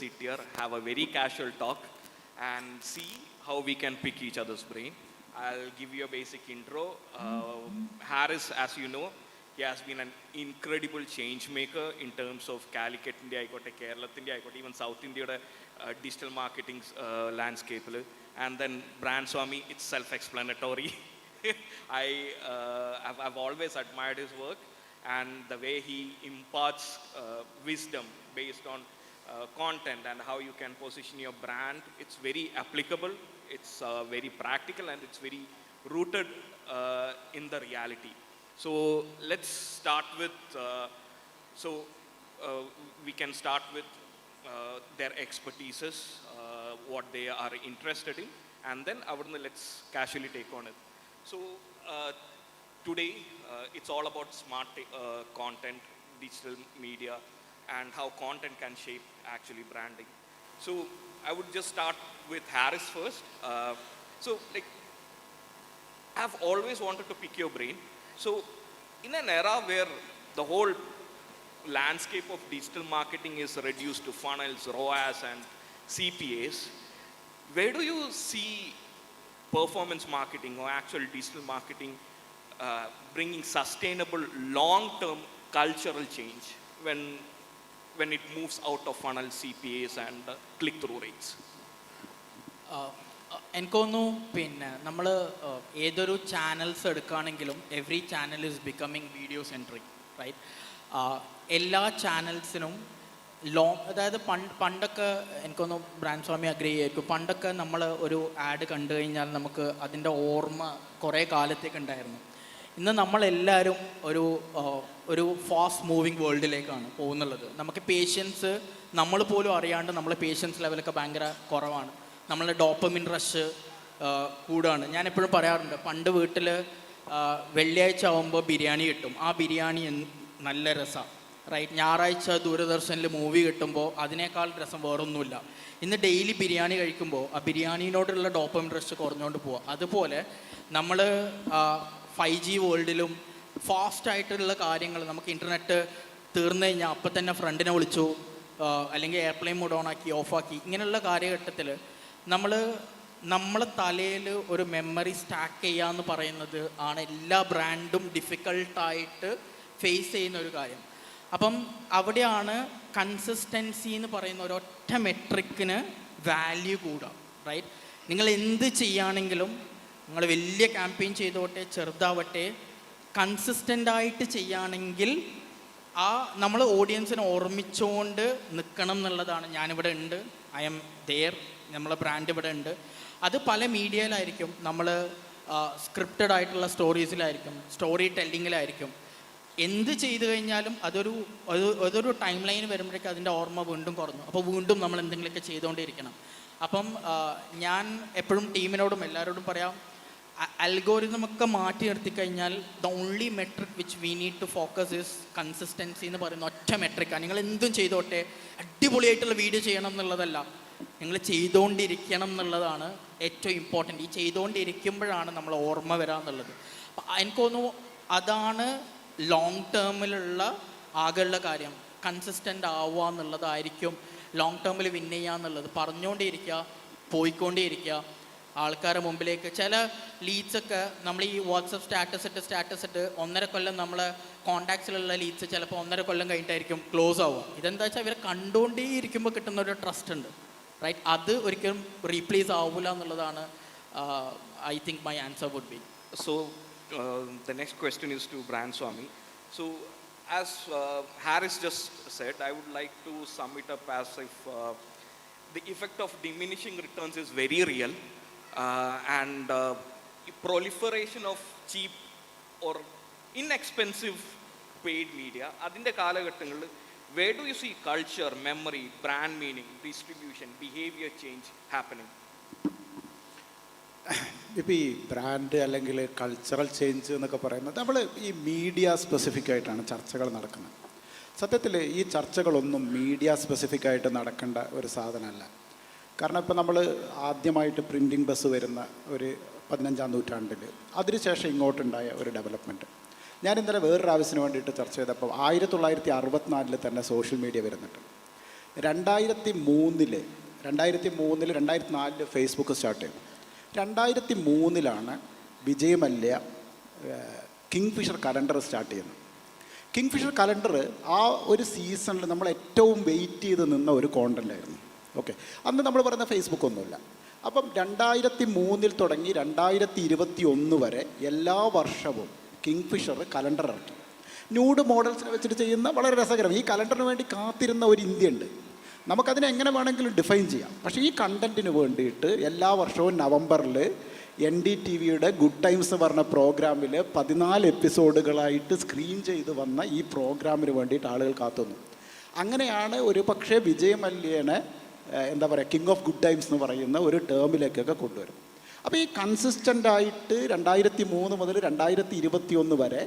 sit here, have a very casual talk, and see how we can pick each other's brain. I'll give you a basic intro. Harris, as you know, he has been an incredible change maker in terms of Calicut India, Kerala India, even South India digital marketing landscape. And then Brand Swami, it's self-explanatory. I've always admired his work and the way he imparts wisdom based on content and how you can position your brand. It's very applicable, it's very practical, and it's very rooted in the reality. So let's start with, we can start with their expertises, what they are interested in, and then let's casually take on it. So today, it's all about smart content, digital media, and how content can shape actually branding. So I would just start with Harris first. I've always wanted to pick your brain. So in an era where the whole landscape of digital marketing is reduced to funnels, ROAS, and CPAs, where do you see performance marketing or actual digital marketing bringing sustainable long-term cultural change when it moves out of funnel CPAs and click-through rates? എനിക്ക് തോന്നുന്നു പിന്നെ നമ്മൾ ഏതൊരു channels എടുക്കുകയാണെങ്കിലും every channel is becoming video centric, right? എല്ലാ ചാനൽസിനും അതായത് പണ്ടൊക്കെ എനിക്കൊന്ന് ബ്രാൻഡ് സ്വാമി അഗ്രി ചെയ്യായിരിക്കും, പണ്ടൊക്കെ നമ്മൾ ഒരു ആഡ് കണ്ടു കഴിഞ്ഞാൽ നമുക്ക് അതിൻ്റെ ഓർമ്മ കുറേ കാലത്തേക്ക് ഉണ്ടായിരുന്നു. ഇന്ന് നമ്മളെല്ലാവരും ഒരു ഫാസ്റ്റ് മൂവിങ് വേൾഡിലേക്കാണ് പോകുന്നുള്ളത്. നമുക്ക് പേഷ്യൻസ്, നമ്മൾ പോലും അറിയാണ്ട് നമ്മളെ പേഷ്യൻസ് ലെവലൊക്കെ ഭയങ്കര കുറവാണ്. നമ്മളുടെ ഡോപ്പമിൻ റഷ് കൂടാണ്. ഞാൻ എപ്പോഴും പറയാറുണ്ട്, പണ്ട് വീട്ടിൽ വെള്ളിയാഴ്ച ആകുമ്പോൾ ബിരിയാണി കിട്ടും, ആ ബിരിയാണി നല്ല രസമാണ്, റൈറ്റ്? ഞായറാഴ്ച ദൂരദർശനിൽ മൂവി കിട്ടുമ്പോൾ അതിനേക്കാൾ രസം വേറൊന്നുമില്ല. ഇന്ന് ഡെയിലി ബിരിയാണി കഴിക്കുമ്പോൾ ആ ബിരിയാണിയോടുള്ള ഡോപ്പമിൻ റഷ് കുറഞ്ഞുകൊണ്ട് പോവുക. അതുപോലെ നമ്മൾ 5G വേൾഡിലും ഫാസ്റ്റായിട്ടുള്ള കാര്യങ്ങൾ, നമുക്ക് ഇൻ്റർനെറ്റ് തീർന്നു കഴിഞ്ഞാൽ അപ്പം തന്നെ ഫ്രണ്ടിനെ വിളിച്ചു, അല്ലെങ്കിൽ എയർപ്ലെയിൻ മോഡ് ഓണാക്കി ഓഫാക്കി, ഇങ്ങനെയുള്ള കാലഘട്ടത്തിൽ നമ്മളെ തലയിൽ ഒരു മെമ്മറി സ്റ്റാക്ക് ചെയ്യുക എന്ന് പറയുന്നത് ആണ് എല്ലാ ബ്രാൻഡും ഡിഫിക്കൾട്ടായിട്ട് ഫേസ് ചെയ്യുന്ന ഒരു കാര്യം. അപ്പം അവിടെയാണ് കൺസിസ്റ്റൻസി എന്ന് പറയുന്ന ഒരൊറ്റ മെട്രിക്കിന് വാല്യൂ കൂടുക, റൈറ്റ്? നിങ്ങൾ എന്ത് ചെയ്യുകയാണെങ്കിലും, നിങ്ങൾ വലിയ ക്യാമ്പയിൻ ചെയ്തോട്ടെ ചെറുതാവട്ടെ, കൺസിസ്റ്റൻ്റായിട്ട് ചെയ്യുകയാണെങ്കിൽ നമ്മൾ ഓഡിയൻസിനെ ഓർമ്മിച്ചുകൊണ്ട് നിൽക്കണം എന്നുള്ളതാണ്. ഞാനിവിടെ ഉണ്ട്, ഐ എം ദെയർ, നമ്മളെ ബ്രാൻഡ് ഇവിടെ ഉണ്ട്. അത് പല മീഡിയയിലായിരിക്കും, നമ്മൾ സ്ക്രിപ്റ്റഡ് ആയിട്ടുള്ള സ്റ്റോറീസിലായിരിക്കും, സ്റ്റോറി ടെല്ലിങ്ങിലായിരിക്കും. എന്ത് ചെയ്തു കഴിഞ്ഞാലും അതൊരു ടൈം ലൈൻ വരുമ്പോഴേക്കും അതിൻ്റെ ഓർമ്മ വീണ്ടും കുറഞ്ഞു. അപ്പോൾ വീണ്ടും നമ്മൾ എന്തെങ്കിലുമൊക്കെ ചെയ്തുകൊണ്ടിരിക്കണം. അപ്പം ഞാൻ എപ്പോഴും ടീമിനോടും എല്ലാവരോടും പറയാം, അൽഗോരിതമൊക്കെ മാറ്റി നിർത്തിക്കഴിഞ്ഞാൽ the only metric which we need to focus is consistency എന്ന് പറയുന്ന ഒറ്റ മെട്രിക്കാണ്. നിങ്ങൾ എന്തും ചെയ്തോട്ടെ, അടിപൊളിയായിട്ടുള്ള വീഡിയോ ചെയ്യണം എന്നുള്ളതല്ല, നിങ്ങൾ ചെയ്തുകൊണ്ടിരിക്കണം എന്നുള്ളതാണ് ഏറ്റവും ഇമ്പോർട്ടൻ്റ്. ഈ ചെയ്തുകൊണ്ടിരിക്കുമ്പോഴാണ് നമ്മൾ ഓർമ്മ വരാമെന്നുള്ളത്. എനിക്ക് തോന്നുന്നു അതാണ് ലോങ് ടേമിലുള്ള ആകെയുള്ള കാര്യം. കൺസിസ്റ്റൻ്റ് ആവുക എന്നുള്ളതായിരിക്കും ലോങ് ടേമിൽ വിൻ ചെയ്യുക എന്നുള്ളത്. പറഞ്ഞുകൊണ്ടേയിരിക്കുക, പോയിക്കൊണ്ടേയിരിക്കുക ആൾക്കാരുടെ മുമ്പിലേക്ക്. ചില ലീഡ്സൊക്കെ നമ്മൾ ഈ വാട്സപ്പ് സ്റ്റാറ്റസ് ഇട്ട് 1.5 കൊല്ലം നമ്മളെ കോൺടാക്ട്സിലുള്ള ലീഡ്സ് ചിലപ്പോൾ 1.5 കൊല്ലം കഴിഞ്ഞിട്ടായിരിക്കും ക്ലോസ് ആവുക. ഇതെന്താ വെച്ചാൽ ഇവരെ കണ്ടുകൊണ്ടേ ഇരിക്കുമ്പോൾ കിട്ടുന്ന ഒരു ട്രസ്റ്റ് ഉണ്ട്, റൈറ്റ്? അത് ഒരിക്കലും റീപ്ലേസ് ആവില്ല എന്നുള്ളതാണ് I think my answer would be. So the next question is to Brand Swami. So as Harris just said, I would like to sum it up as if the effect of diminishing returns is very real, and proliferation of cheap or inexpensive paid media, adinte kaalagattangalil where do you see culture, memory, brand meaning, distribution, behavior change happening? ഇപ്പോൾ ഈ brand അല്ലെങ്കിൽ cultural change എന്നൊക്കെ പറയുന്നത് നമ്മൾ ഈ media specific ആയിട്ടാണ് ചർച്ചകൾ നടക്കുന്നത്. സത്യത്തിൽ ഈ ചർച്ചകളൊന്നും മീഡിയ സ്പെസിഫിക് ആയിട്ട് നടക്കേണ്ട ഒരു സാധനമല്ല. കാരണം ഇപ്പോൾ നമ്മൾ ആദ്യമായിട്ട് പ്രിൻറ്റിംഗ് ബസ് വരുന്ന ഒരു 15-ാം നൂറ്റാണ്ടിൽ, അതിനുശേഷം ഇങ്ങോട്ടുണ്ടായ ഒരു ഡെവലപ്മെൻറ്റ്. ഞാൻ ഇന്നലെ വേറൊരു ആവശ്യത്തിന് വേണ്ടിയിട്ട് ചർച്ച ചെയ്തപ്പോൾ 1964 തന്നെ സോഷ്യൽ മീഡിയ വരുന്നുണ്ട്. 2003 2004 ഫേസ്ബുക്ക് സ്റ്റാർട്ട് ചെയ്തു. 2003 Vijay Mallya kingfisher calendar start ചെയ്യുന്നത്. കിങ്ഫിഷർ കലണ്ടർ ആ ഒരു സീസണിൽ നമ്മൾ ഏറ്റവും വെയിറ്റ് ചെയ്ത് നിന്ന ഒരു കോണ്ടൻ്റായിരുന്നു. ഓക്കെ, അന്ന് നമ്മൾ പറയുന്ന ഫേസ്ബുക്ക് ഒന്നുമില്ല. അപ്പം 2003 തുടങ്ങി 2021 വരെ എല്ലാ വർഷവും കിങ്ഫിഷർ കലണ്ടർ ഇറക്കി. ന്യൂഡ് മോഡൽസിനെ വെച്ചിട്ട് ചെയ്യുന്ന വളരെ രസകരം. ഈ കലണ്ടറിന് വേണ്ടി കാത്തിരുന്ന ഒരു ഇന്ത്യ ഉണ്ട്. നമുക്കതിനെ എങ്ങനെ വേണമെങ്കിലും ഡിഫൈൻ ചെയ്യാം. പക്ഷേ ഈ കണ്ടൻറ്റിന് വേണ്ടിയിട്ട് എല്ലാ വർഷവും നവംബറിൽ NDTVയുടെ ഗുഡ് ടൈംസ് പറഞ്ഞ പ്രോഗ്രാമിൽ 14 എപ്പിസോഡുകളായിട്ട് സ്ക്രീൻ ചെയ്ത് വന്ന ഈ പ്രോഗ്രാമിന് വേണ്ടിയിട്ട് ആളുകൾ കാത്തുന്നു. അങ്ങനെയാണ് ഒരു പക്ഷേ വിജയ് മല്യനെ എന്താ പറയുക, കിങ് ഓഫ് ഗുഡ് ടൈംസ് എന്ന് പറയുന്ന ഒരു ടേമിലേക്കൊക്കെ കൊണ്ടുവരും. അപ്പോൾ ഈ കൺസിസ്റ്റൻ്റായിട്ട് 2003 മുതൽ 2021 വരെ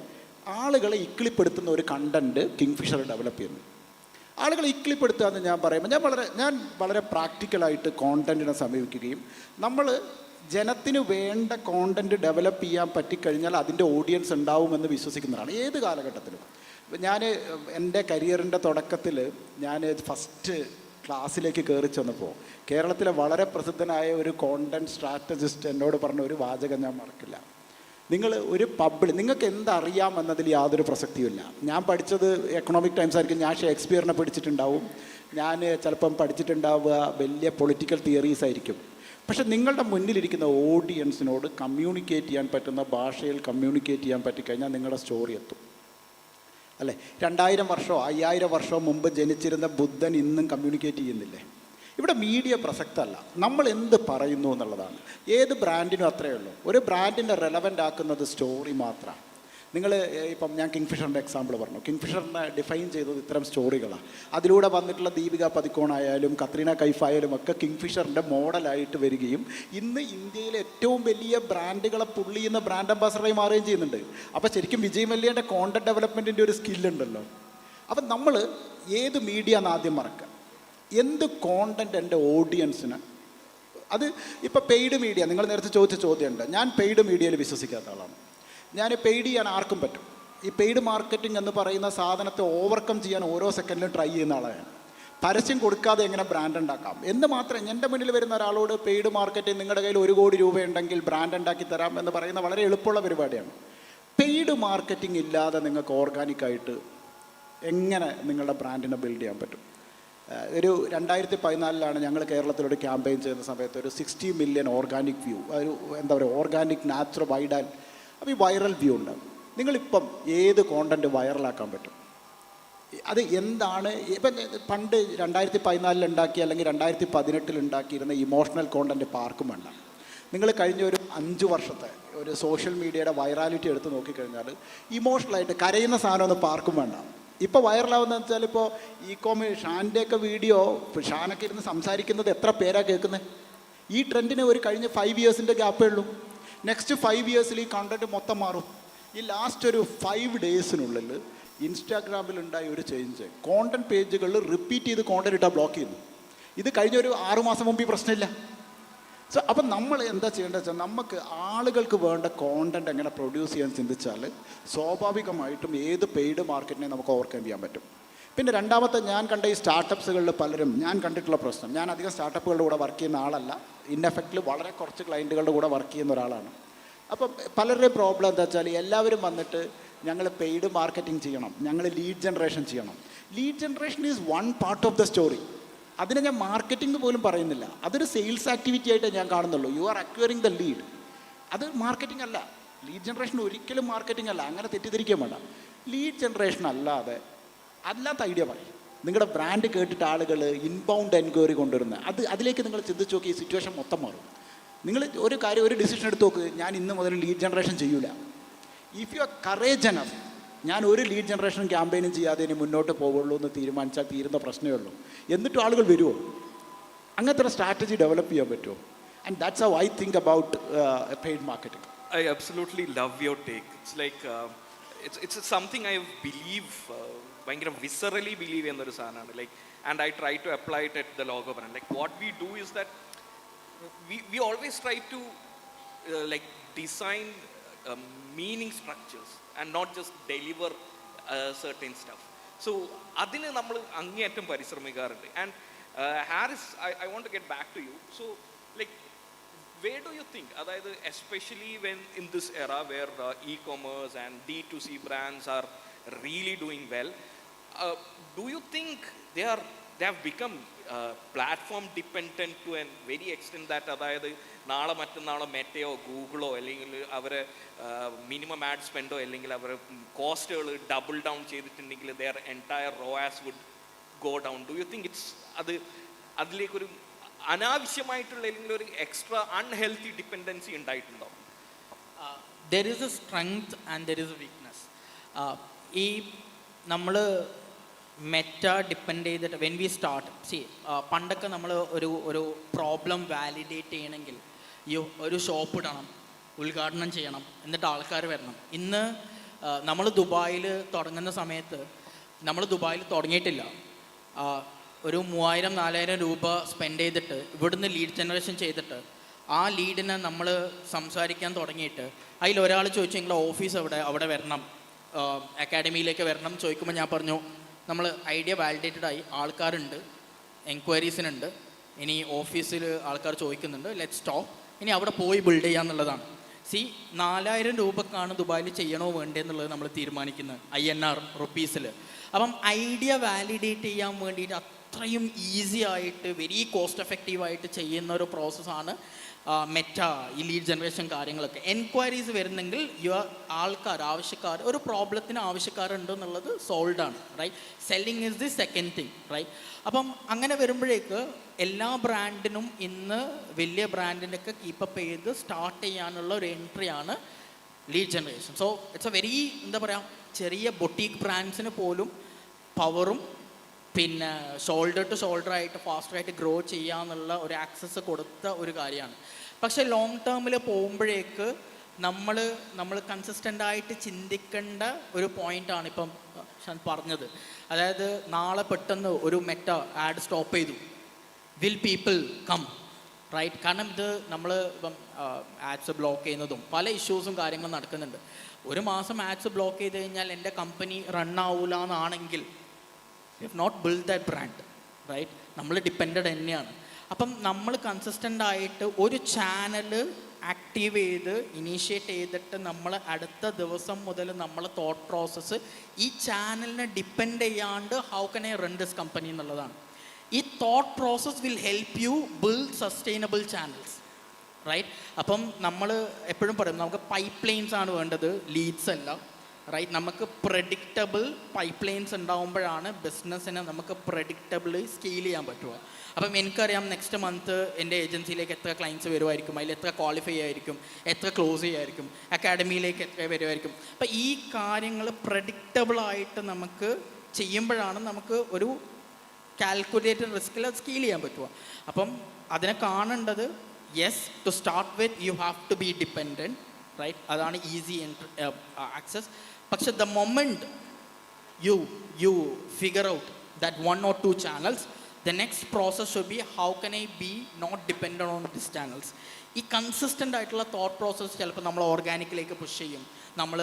ആളുകളെ ഇക്കിളിപ്പെടുത്തുന്ന ഒരു കണ്ടൻറ്റ് കിങ്ഫിഷർ ഡെവലപ്പ് ചെയ്യുന്നു. ആളുകളെ ഇക്കിളിപ്പെടുത്തുക എന്ന് ഞാൻ പറയുമ്പോൾ ഞാൻ വളരെ പ്രാക്ടിക്കലായിട്ട് കോണ്ടൻറ്റിനെ സമീപിക്കുകയും നമ്മൾ ജനത്തിന് വേണ്ട കോണ്ടൻറ്റ് ഡെവലപ്പ് ചെയ്യാൻ പറ്റിക്കഴിഞ്ഞാൽ അതിൻ്റെ ഓഡിയൻസ് ഉണ്ടാവുമെന്ന് വിശ്വസിക്കുന്നതാണ് ഏത് കാലഘട്ടത്തിലും. ഞാൻ എൻ്റെ കരിയറിൻ്റെ തുടക്കത്തിൽ ഞാൻ ഫസ്റ്റ് ക്ലാസ്സിലേക്ക് കയറി ചെന്നപ്പോൾ കേരളത്തിലെ വളരെ പ്രസിദ്ധനായ ഒരു കോണ്ടൻറ്റ് സ്ട്രാറ്റജിസ്റ്റ് എന്നോട് പറഞ്ഞ ഒരു വാചകം ഞാൻ മറക്കില്ല. നിങ്ങൾ ഒരു നിങ്ങൾക്ക് എന്തറിയാം എന്നതിൽ യാതൊരു പ്രസക്തിയുമില്ല. ഞാൻ പഠിച്ചത് എക്കണോമിക് ടൈംസ് ആയിരിക്കും, ഞാൻ ഷേക്സ്പിയറിനെ പഠിച്ചിട്ടുണ്ടാവും, ഞാൻ ചിലപ്പം പഠിച്ചിട്ടുണ്ടാവുക വലിയ പൊളിറ്റിക്കൽ തിയറീസ് ആയിരിക്കും. പക്ഷെ നിങ്ങളുടെ മുന്നിലിരിക്കുന്ന ഓഡിയൻസിനോട് കമ്മ്യൂണിക്കേറ്റ് ചെയ്യാൻ പറ്റുന്ന ഭാഷയിൽ കമ്മ്യൂണിക്കേറ്റ് ചെയ്യാൻ പറ്റിക്കഴിഞ്ഞാൽ നിങ്ങളുടെ സ്റ്റോറി എത്തും. അല്ലേ, 2000 വർഷമോ 5000 വർഷമോ മുമ്പ് ജനിച്ചിരുന്ന ബുദ്ധൻ ഇന്നും കമ്മ്യൂണിക്കേറ്റ് ചെയ്യുന്നില്ലേ? ഇവിടെ മീഡിയ പ്രസക്തമല്ല, നമ്മൾ എന്ത് പറയുന്നു എന്നുള്ളതാണ്. ഏത് ബ്രാൻഡിനും അത്രയേ ഉള്ളൂ. ഒരു ബ്രാൻഡിനെ റെലവൻ്റ് ആക്കുന്നത് സ്റ്റോറി മാത്രമാണ്. നിങ്ങൾ ഇപ്പം ഞാൻ കിങ്ഫിഷറിൻ്റെ എക്സാമ്പിൾ പറഞ്ഞു. കിങ്ഫിഷറിനെ ഡിഫൈൻ ചെയ്തത് ഇത്തരം സ്റ്റോറികളാണ്. അതിലൂടെ വന്നിട്ടുള്ള ദീപിക പദിക്കോണായാലും കത്രീന കൈഫായാലും ഒക്കെ കിങ്ഫിഷറിൻ്റെ മോഡലായിട്ട് വരികയും ഇന്ന് ഇന്ത്യയിലെ ഏറ്റവും വലിയ ബ്രാൻഡുകളെ പുള്ളി ചെയ്യുന്ന ബ്രാൻഡ് അംബാസഡറായി മാറുകയും ചെയ്യുന്നുണ്ട്. അപ്പോൾ ശരിക്കും വിജയ് മല്യൻ്റെ കോണ്ടന്റ് ഡെവലപ്മെൻറ്റിൻ്റെ ഒരു സ്കില്ലുണ്ടല്ലോ. അപ്പം നമ്മൾ ഏത് മീഡിയ എന്ന് ആദ്യം മറക്കുക. എന്ത് കോണ്ടന്റ് എൻ്റെ ഓഡിയൻസിന്, അത് ഇപ്പോൾ പെയ്ഡ് മീഡിയ, നിങ്ങൾ നേരത്തെ ചോദിച്ച ചോദ്യമുണ്ട്. ഞാൻ പെയ്ഡ് മീഡിയയിൽ വിശ്വസിക്കാത്ത ആളാണ്. ഞാൻ പെയ്ഡ് ചെയ്യാൻ ആർക്കും പറ്റും. ഈ പെയ്ഡ് മാർക്കറ്റിംഗ് എന്ന് പറയുന്ന സാധനത്തെ ഓവർകം ചെയ്യാൻ ഓരോ സെക്കൻഡിലും ട്രൈ ചെയ്യുന്ന ആളാണ്. പരസ്യം കൊടുക്കാതെ എങ്ങനെ ബ്രാൻഡ് ഉണ്ടാക്കാം എന്ന് മാത്രം. എൻ്റെ മുന്നിൽ വരുന്ന ഒരാളോട് പെയ്ഡ് മാർക്കറ്റിംഗ് നിങ്ങളുടെ കയ്യിൽ 1 കോടി രൂപ ഉണ്ടെങ്കിൽ ബ്രാൻഡ് ഉണ്ടാക്കി തരാം എന്ന് പറയുന്ന വളരെ എളുപ്പമുള്ള പരിപാടിയാണ്. പെയ്ഡ് മാർക്കറ്റിംഗ് ഇല്ലാതെ നിങ്ങൾക്ക് ഓർഗാനിക്കായിട്ട് എങ്ങനെ നിങ്ങളുടെ ബ്രാൻഡിനെ ബിൽഡ് ചെയ്യാൻ പറ്റും? ഒരു 2014 ഞങ്ങൾ കേരളത്തിലൊരു ക്യാമ്പയിൻ ചെയ്യുന്ന സമയത്ത് ഒരു 60 മില്യൺ ഓർഗാനിക് വ്യൂ, ഒരു എന്താ പറയുക, ഓർഗാനിക് നാച്ചുറൽ വൈഡ് ആൻഡ് അപ്പോൾ ഈ വൈറൽ വ്യൂ ഉണ്ടാകും. നിങ്ങളിപ്പം ഏത് കോണ്ടൻറ്റ് വൈറലാക്കാൻ പറ്റും? അത് എന്താണ്? ഇപ്പം പണ്ട് 2014 ഉണ്ടാക്കി അല്ലെങ്കിൽ 2018 ഉണ്ടാക്കിയിരുന്ന ഇമോഷണൽ കോണ്ടൻറ്റ് പാർക്കും വേണ്ട. നിങ്ങൾ കഴിഞ്ഞ ഒരു 5 വർഷത്തെ ഒരു സോഷ്യൽ മീഡിയയുടെ വൈറാലിറ്റി എടുത്ത് നോക്കിക്കഴിഞ്ഞാൽ ഇമോഷണലായിട്ട് കരയുന്ന സാധനമൊന്നും പാർക്കും വേണ്ട. ഇപ്പോൾ വൈറലാവുന്നതെന്ന് വെച്ചാൽ ഇപ്പോൾ ഷാൻ്റെയൊക്കെ വീഡിയോ, ഷാനൊക്കെ ഇരുന്ന് സംസാരിക്കുന്നത് എത്ര പേരാണ് കേൾക്കുന്നത്? ഈ ട്രെൻഡിന് ഒരു കഴിഞ്ഞ 5 ഇയേഴ്സിൻ്റെ ഗ്യാപ്പേ ഉള്ളൂ. നെക്സ്റ്റ് 5 ഇയേഴ്സിൽ ഈ കണ്ടൻറ്റ് മൊത്തം മാറും. ഈ ലാസ്റ്റ് ഒരു 5 ഡേയ്സിനുള്ളിൽ ഇൻസ്റ്റാഗ്രാമിലുണ്ടായ ഒരു ചേഞ്ച്, കോണ്ടൻറ്റ് പേജുകളിൽ റിപ്പീറ്റ് ചെയ്ത് കോണ്ടൻറ്റ് ഇട്ടാൽ ബ്ലോക്ക് ചെയ്യുന്നു. ഇത് കഴിഞ്ഞ ഒരു 6 മാസം മുമ്പ് ഈ പ്രശ്നമില്ല. സോ അപ്പം നമ്മൾ എന്താ ചെയ്യേണ്ടത് വെച്ചാൽ, നമുക്ക് ആളുകൾക്ക് വേണ്ട കോണ്ടൻറ്റ് എങ്ങനെ പ്രൊഡ്യൂസ് ചെയ്യാൻ ചിന്തിച്ചാൽ സ്വാഭാവികമായിട്ടും ഏത് പെയ്ഡ് മാർക്കറ്റിനെ നമുക്ക് ഓവർകം ചെയ്യാൻ പറ്റും. പിന്നെ രണ്ടാമത്തെ, ഞാൻ കണ്ട ഈ സ്റ്റാർട്ടപ്സുകളിൽ പലരും ഞാൻ കണ്ടിട്ടുള്ള പ്രശ്നം, ഞാൻ അധികം സ്റ്റാർട്ടപ്പുകളുടെ കൂടെ വർക്ക് ചെയ്യുന്ന ആളല്ല, ഇൻഎഫക്റ്റിൽ വളരെ കുറച്ച് ക്ലയൻറ്റുകളുടെ കൂടെ വർക്ക് ചെയ്യുന്ന ഒരാളാണ്. അപ്പം പലരുടെയും പ്രോബ്ലം എന്താ വെച്ചാൽ, എല്ലാവരും വന്നിട്ട് ഞങ്ങൾ പെയ്ഡ് മാർക്കറ്റിംഗ് ചെയ്യണം, ഞങ്ങൾ ലീഡ് ജനറേഷൻ ചെയ്യണം. Lead generation is one part of the story. അതിനെ ഞാൻ മാർക്കറ്റിംഗ് പോലും പറയുന്നില്ല, അതൊരു സെയിൽസ് ആക്ടിവിറ്റി ആയിട്ട് ഞാൻ കാണുന്നുള്ളൂ. You are acquiring the lead, അത് മാർക്കറ്റിംഗ് അല്ല. ലീഡ് ജനറേഷൻ ഒരിക്കലും മാർക്കറ്റിംഗ് അല്ല, അങ്ങനെ തെറ്റിദ്ധരിക്കാൻ വേണ്ട. ലീഡ് ജനറേഷൻ അല്ലാത്ത ഐഡിയ പറയും. നിങ്ങളുടെ ബ്രാൻഡ് കേട്ടിട്ട് ആളുകൾ ഇൻബൗണ്ട് എൻക്വയറി കൊണ്ടുവരുന്നത്, അതിലേക്ക് നിങ്ങൾ ചിന്തിച്ച് നോക്കി, ഈ സിറ്റുവേഷൻ മൊത്തം മാറും. നിങ്ങൾ ഒരു ഡിസിഷൻ എടുത്ത് നോക്ക്, ഞാൻ ഇന്ന് മുതൽ ലീഡ് ജനറേഷൻ ചെയ്യൂല. If you are courage enough, ഞാൻ ഒരു ലീഡ് ജനറേഷൻ ക്യാമ്പയിനും ചെയ്യാതെ ഇനി മുന്നോട്ട് പോകുള്ളൂ എന്ന് തീരുമാനിച്ചാൽ തീരുന്ന പ്രശ്നമേ ഉള്ളൂ. എന്നിട്ടും ആളുകൾ വരുമോ? അങ്ങനത്തെ ഒരു സ്ട്രാറ്റജി ഡെവലപ്പ് ചെയ്യാൻ പറ്റുമോ? And that's how I think about paid marketing. I absolutely love your take. It's like it's something I believe, ഭയങ്കര viscerally believe എന്നൊരു സാധനമാണ്. Like, and I try to apply it at the Logo brand. Like, what we do is that we always try to like design meaning structures and not just deliver certain stuff. So അതിന് നമ്മൾ അങ്ങേയറ്റം പരിശ്രമിക്കാറുണ്ട്. And Harris, I want to get back to you. So, like, where do you think, especially when in this era where e-commerce and D2C brands are really doing well, do you think they have become platform dependent to a very extent that നാളെ മറ്റന്നാളോ മെറ്റയോ ഗൂഗിളോ അല്ലെങ്കിൽ അവരെ minimum ad സ്പെൻഡോ അല്ലെങ്കിൽ അവർ കോസ്റ്റുകൾ double down ചെയ്തിട്ടുണ്ടെങ്കിൽ their entire ROAS would go down? Do you think അതിലേക്കൊരു അനാവശ്യമായിട്ടുള്ള അല്ലെങ്കിൽ ഒരു എക്സ്ട്രാ അൺഹെൽത്തി ഡിപ്പെൻഡൻസി ഉണ്ടായിട്ടുണ്ടോ? There is a strength and there is a weakness. ഈ നമ്മൾ മെറ്റ ഡിപ്പെൻഡ് ചെയ്തിട്ട് വെൻ വി സ്റ്റാർട്ട് പണ്ടൊക്കെ നമ്മൾ ഒരു പ്രോബ്ലം വാലിഡേറ്റ് ചെയ്യണമെങ്കിൽ ഒരു ഷോപ്പ് ഇടണം, ഉദ്ഘാടനം ചെയ്യണം, എന്നിട്ട് ആൾക്കാർ വരണം. ഇന്ന് നമ്മൾ ദുബായിൽ തുടങ്ങുന്ന സമയത്ത് നമ്മൾ ദുബായിൽ തുടങ്ങിയിട്ടില്ല, ഒരു 3000-4000 രൂപ സ്പെൻഡ് ചെയ്തിട്ട് ഇവിടുന്ന് ലീഡ് ജനറേഷൻ ചെയ്തിട്ട് ആ ലീഡിനെ നമ്മൾ സംസാരിക്കാൻ തുടങ്ങിയിട്ട് അതിലൊരാൾ ചോദിച്ചു നിങ്ങളുടെ ഓഫീസ് അവിടെ വരണം, അക്കാഡമിയിലേക്ക് വരണം ചോദിക്കുമ്പോൾ ഞാൻ പറഞ്ഞു നമ്മൾ ഐഡിയ വാലിഡേറ്റഡ് ആയി, ആൾക്കാരുണ്ട്, എൻക്വയറീസിനുണ്ട്, ഇനി ഓഫീസിൽ ആൾക്കാർ ചോദിക്കുന്നുണ്ട്, ലെറ്റ്സ് സ്റ്റോപ്പ്, ഇനി അവിടെ പോയി ബിൽഡ് ചെയ്യാന്നുള്ളതാണ്. 4000 രൂപക്കാണ് ദുബായിൽ ചെയ്യണോ വേണ്ടതെന്നുള്ളത് നമ്മൾ തീരുമാനിക്കുന്നത് INR റുപ്പീസിൽ. അപ്പം ഐഡിയ വാലിഡേറ്റ് ചെയ്യാൻ വേണ്ടിയിട്ട് അത്രയും ഈസി ആയിട്ട് വെരി കോസ്റ്റ് എഫക്റ്റീവായിട്ട് ചെയ്യുന്ന ഒരു പ്രോസസ്സാണ് മെറ്റ, ഈ ലീഡ് ജനറേഷൻ കാര്യങ്ങളൊക്കെ. എൻക്വയറീസ് വരുന്നെങ്കിൽ ആവശ്യക്കാർ ഒരു പ്രോബ്ലത്തിന് ആവശ്യക്കാരുണ്ട് എന്നുള്ളത് സോൾഡ് ആണ്, right? Selling is the second thing, right? അപ്പം അങ്ങനെ വരുമ്പോഴേക്ക് എല്ലാ ബ്രാൻഡിനും ഇന്ന് വലിയ ബ്രാൻഡിനൊക്കെ കീപ്പപ്പ് ചെയ്ത് സ്റ്റാർട്ട് ചെയ്യാനുള്ള ഒരു എൻട്രിയാണ് lead generation. So it's a very എന്താ പറയുക, ചെറിയ ബൊട്ടീക്ക് ബ്രാൻഡ്സിന് പോലും പവറും പിന്നെ ഷോൾഡർ ടു ഷോൾഡർ ആയിട്ട് ഫാസ്റ്ററായിട്ട് ഗ്രോ ചെയ്യാന്നുള്ള ഒരു ആക്സസ് കൊടുത്ത ഒരു കാര്യമാണ്. പക്ഷേ ലോങ് ടേമിൽ പോകുമ്പോഴേക്ക് നമ്മൾ കൺസിസ്റ്റൻ്റായിട്ട് ചിന്തിക്കേണ്ട ഒരു പോയിൻ്റാണ് ഇപ്പം ഞാൻ പറഞ്ഞത്. അതായത് നാളെ പെട്ടെന്ന് ഒരു മെറ്റ ആഡ് സ്റ്റോപ്പ് ചെയ്തു, വിൽ പീപ്പിൾ കം, റൈറ്റ്? കാരണം ഇത് നമ്മൾ ഇപ്പം ആഡ്സ് ബ്ലോക്ക് ചെയ്യുന്നതും പല ഇഷ്യൂസും കാര്യങ്ങളും നടക്കുന്നുണ്ട്. ഒരു മാസം ആഡ്സ് ബ്ലോക്ക് ചെയ്ത് കഴിഞ്ഞാൽ എൻ്റെ കമ്പനി റൺ ആവൂല എന്നാണെങ്കിൽ we have not build that brand, right? നമ്മൾ ഡിപ്പെൻഡഡ് തന്നെയാണ്. അപ്പം നമ്മൾ കൺസിസ്റ്റൻ്റ് ആയിട്ട് ഒരു ചാനൽ ആക്റ്റീവ് ചെയ്ത് ഇനീഷ്യേറ്റ് ചെയ്തിട്ട് നമ്മൾ അടുത്ത ദിവസം മുതൽ നമ്മളെ തോട്ട് പ്രോസസ്സ് ഈ ചാനലിനെ ഡിപ്പെൻഡ് ചെയ്യാണ്ട് how can I run this company എന്നുള്ളതാണ്. ഈ thought process will help you build sustainable channels, right? അപ്പം നമ്മൾ എപ്പോഴും പറയും നമുക്ക് പൈപ്പ് ലൈൻസ് ആണ് വേണ്ടത്, ലീഡ്സ് അല്ല, റൈറ്റ്? നമുക്ക് പ്രഡിക്റ്റബിൾ പൈപ്പ് ലൈൻസ് ഉണ്ടാകുമ്പോഴാണ് ബിസിനസ്സിനെ നമുക്ക് പ്രഡിക്റ്റബിളി സ്കെയിൽ ചെയ്യാൻ പറ്റുക. അപ്പം എനിക്കറിയാം നെക്സ്റ്റ് മന്ത് എൻ്റെ ഏജൻസിയിലേക്ക് എത്ര ക്ലയൻറ്റ്സ് വരുമായിരിക്കും, അതിൽ എത്ര ക്വാളിഫൈ ആയിരിക്കും, എത്ര ക്ലോസ് ചെയ്യായിരിക്കും, അക്കാഡമിയിലേക്ക് എത്ര വരുമായിരിക്കും. അപ്പം ഈ കാര്യങ്ങൾ പ്രഡിക്റ്റബിളായിട്ട് നമുക്ക് ചെയ്യുമ്പോഴാണ് നമുക്ക് ഒരു കാൽക്കുലേറ്റഡ് റിസ്കിൽ അത് സ്കെയിൽ ചെയ്യാൻ പറ്റുക. അപ്പം അതിനെ കാണേണ്ടത് yes, to start with you have to be dependent, right? അതാണ് ഈസി ആക്സസ്. പക്ഷെ the moment you figure out that 1 or 2 channels, the next process should be how can I be not dependent on these channels. ഈ consistent ആയിട്ടുള്ള thought process ചിലപ്പോൾ നമ്മൾ ഓർഗാനിക്കിലേക്ക് push ചെയ്യും, നമ്മൾ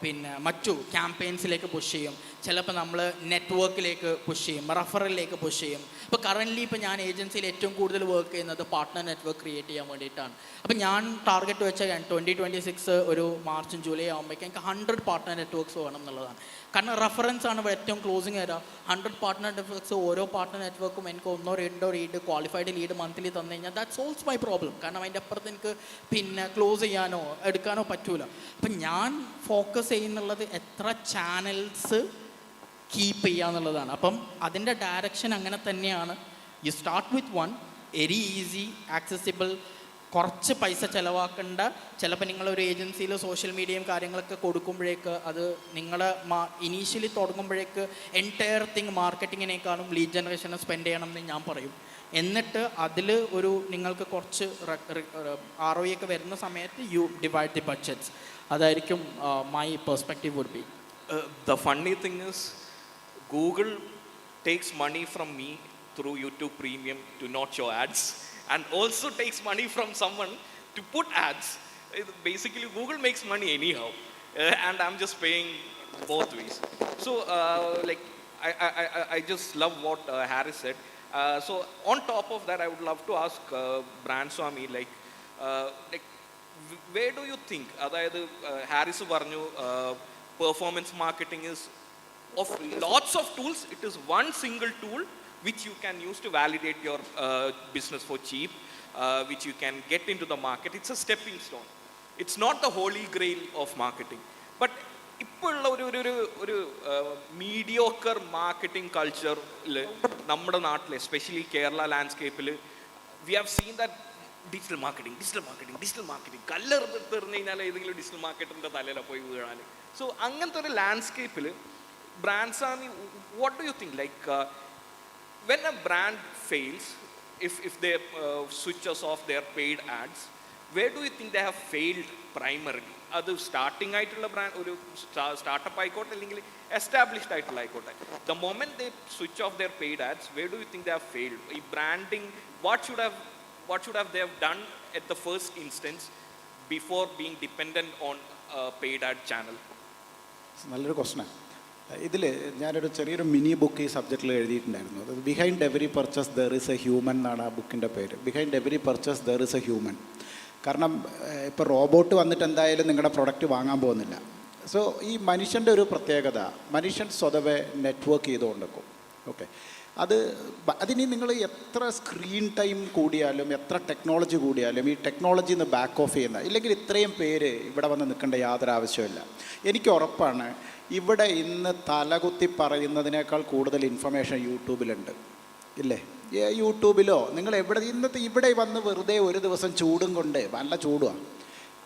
പിന്നെ മറ്റു ക്യാമ്പയിൻസിലേക്ക് പുഷ് ചെയ്യും, ചിലപ്പോൾ നമ്മൾ നെറ്റ്വർക്കിലേക്ക് പുഷ് ചെയ്യും, റെഫറലിലേക്ക് പുഷ് ചെയ്യും. ഇപ്പോൾ കറൻ്റ്ലി ഇപ്പോൾ ഞാൻ ഏജൻസിയിൽ ഏറ്റവും കൂടുതൽ വർക്ക് ചെയ്യുന്നത് പാർട്ട്ണർ നെറ്റ്വർക്ക് ക്രിയേറ്റ് ചെയ്യാൻ വേണ്ടിയിട്ടാണ്. അപ്പോൾ ഞാൻ ടാർഗറ്റ് വെച്ച 2026 ഒരു മാർച്ചും ജൂലൈ ആകുമ്പോഴേക്കും എനിക്ക് 100 പാർട്ട്ണർ നെറ്റ്വർക്ക്സ് വേണം എന്നുള്ളതാണ്. കാരണം റെഫറൻസ് ആണ് ഇവിടെ ഏറ്റവും ക്ലോസിങ് വരിക. 100 പാർട്ട്ണർ നെറ്റ്വർക്ക്സ്, ഓരോ പാർട്ട്ണർ നെറ്റ്വർക്കും എനിക്ക് 1-2 ലീഡ്, ക്വാളിഫൈഡ് ലീഡ് മന്ത്ലി തന്നു കഴിഞ്ഞാൽ ദാറ്റ് സോൾവ്സ് മൈ പ്രോബ്ലം. കാരണം അതിൻ്റെ അപ്പുറത്ത് എനിക്ക് പിന്നെ ക്ലോസ് ചെയ്യാനോ എടുക്കാനോ പറ്റൂല. അപ്പം ഞാൻ ഫോക്കസ് ചെയ്യുന്നുള്ളത് എത്ര ചാനൽസ് കീപ്പ് ചെയ്യുക എന്നുള്ളതാണ്. അപ്പം അതിൻ്റെ ഡയറക്ഷൻ അങ്ങനെ തന്നെയാണ്. You start with 1 very easy accessible, കുറച്ച് പൈസ ചിലവാക്കേണ്ട. ചിലപ്പോൾ നിങ്ങളൊരു ഏജൻസിയിൽ സോഷ്യൽ മീഡിയയും കാര്യങ്ങളൊക്കെ കൊടുക്കുമ്പോഴേക്ക് അത് നിങ്ങളെ ഇനീഷ്യലി തുടങ്ങുമ്പോഴേക്ക് എൻറ്റയർ തിങ് മാർക്കറ്റിങ്ങിനേക്കാളും ലീഡ് ജനറേഷന് സ്പെൻഡ് ചെയ്യണം എന്ന് ഞാൻ പറയും. എന്നിട്ട് അതിൽ ഒരു നിങ്ങൾക്ക് കുറച്ച് ROI ഒക്കെ വരുന്ന സമയത്ത് യു ഡിവൈഡ് ദി ബഡ്ജറ്റ്സ്. അതായിരിക്കും my perspective would be. The funny thing is Google takes money from me through YouTube Premium to not show ads, and also takes money from someone to put ads. Basically Google makes money anyhow, and I'm just paying both ways. So like I just love what Harris said. So on top of that, I would love to ask Brand Swami, like where do you think, അതായത് ഹാരിസ് പറഞ്ഞു performance marketing is of lots of tools, it is one single tool which you can use to validate your business for cheap, which you can get into the market. It's a stepping stone. It's not the holy grail of marketing. But ഇപ്പോഴുള്ള ഒരു mediocre marketing കൾച്ചറിൽ നമ്മുടെ നാട്ടിൽ especially Kerala ലാൻഡ്സ്കേപ്പിൽ we have seen that digital marketing കല്ലെറിഞ്ഞു കഴിഞ്ഞാൽ ഏതെങ്കിലും digital മാർക്കറ്റിൻ്റെ തലയിലാണ് പോയി വീഴാൻ. സോ അങ്ങനത്തെ ഒരു ലാൻഡ്സ്കേപ്പിൽ ബ്രാൻഡ്സ് ആണ്, what do you think, like when a brand fails, if they switches off their paid ads, where do you think they have failed primarily? അത് സ്റ്റാർട്ടിംഗ് ആയിട്ടുള്ള ബ്രാൻഡ് ഒരു സ്റ്റാർട്ടപ്പ് ആയിക്കോട്ടെ അല്ലെങ്കിൽ എസ്റ്റാബ്ലിഷ്ഡ് ആയിട്ടുള്ള ആയിക്കോട്ടെ, the moment they switch off their paid ads, where do you think they have failed? ഈ branding, what should have they have done at the first instance before being dependent on paid ad channel? നല്ലൊരു ക്വസ്റ്റനാണ്. ഇതിൽ ഞാനൊരു ചെറിയൊരു mini book ഈ സബ്ജക്റ്റിൽ എഴുതിയിട്ടുണ്ടായിരുന്നു. അത് behind every purchase there is A human എന്നാണ് ആ ബുക്കിൻ്റെ പേര്. Behind every purchase there is A human. കാരണം ഇപ്പോൾ റോബോട്ട് വന്നിട്ട് എന്തായാലും നിങ്ങളുടെ പ്രൊഡക്റ്റ് വാങ്ങാൻ പോകുന്നില്ല. സോ ഈ മനുഷ്യൻ്റെ ഒരു പ്രത്യേകത, മനുഷ്യൻ സ്വതവേ നെറ്റ്വർക്ക് ചെയ്തുകൊണ്ടിരിക്കും. ഓക്കെ, അതിനി നിങ്ങൾ എത്ര സ്ക്രീൻ ടൈം കൂടിയാലും എത്ര ടെക്നോളജി കൂടിയാലും ഈ ടെക്നോളജിന്ന് ബാക്ക് ഓഫ് ചെയ്യുന്ന, ഇല്ലെങ്കിൽ ഇത്രയും പേര് ഇവിടെ വന്ന് നിൽക്കേണ്ട യാതൊരു ആവശ്യമില്ല. എനിക്ക് ഉറപ്പാണ് ഇവിടെ ഇന്ന് തലകുത്തി പറയുന്നതിനേക്കാൾ കൂടുതൽ ഇൻഫർമേഷൻ യൂട്യൂബിലുണ്ട്, ഇല്ലേ? യൂട്യൂബിലോ നിങ്ങൾ ഇവിടെ വന്ന് വെറുതെ ഒരു ദിവസം ചൂടും കൊണ്ട് നല്ല ചൂടുമാണ്.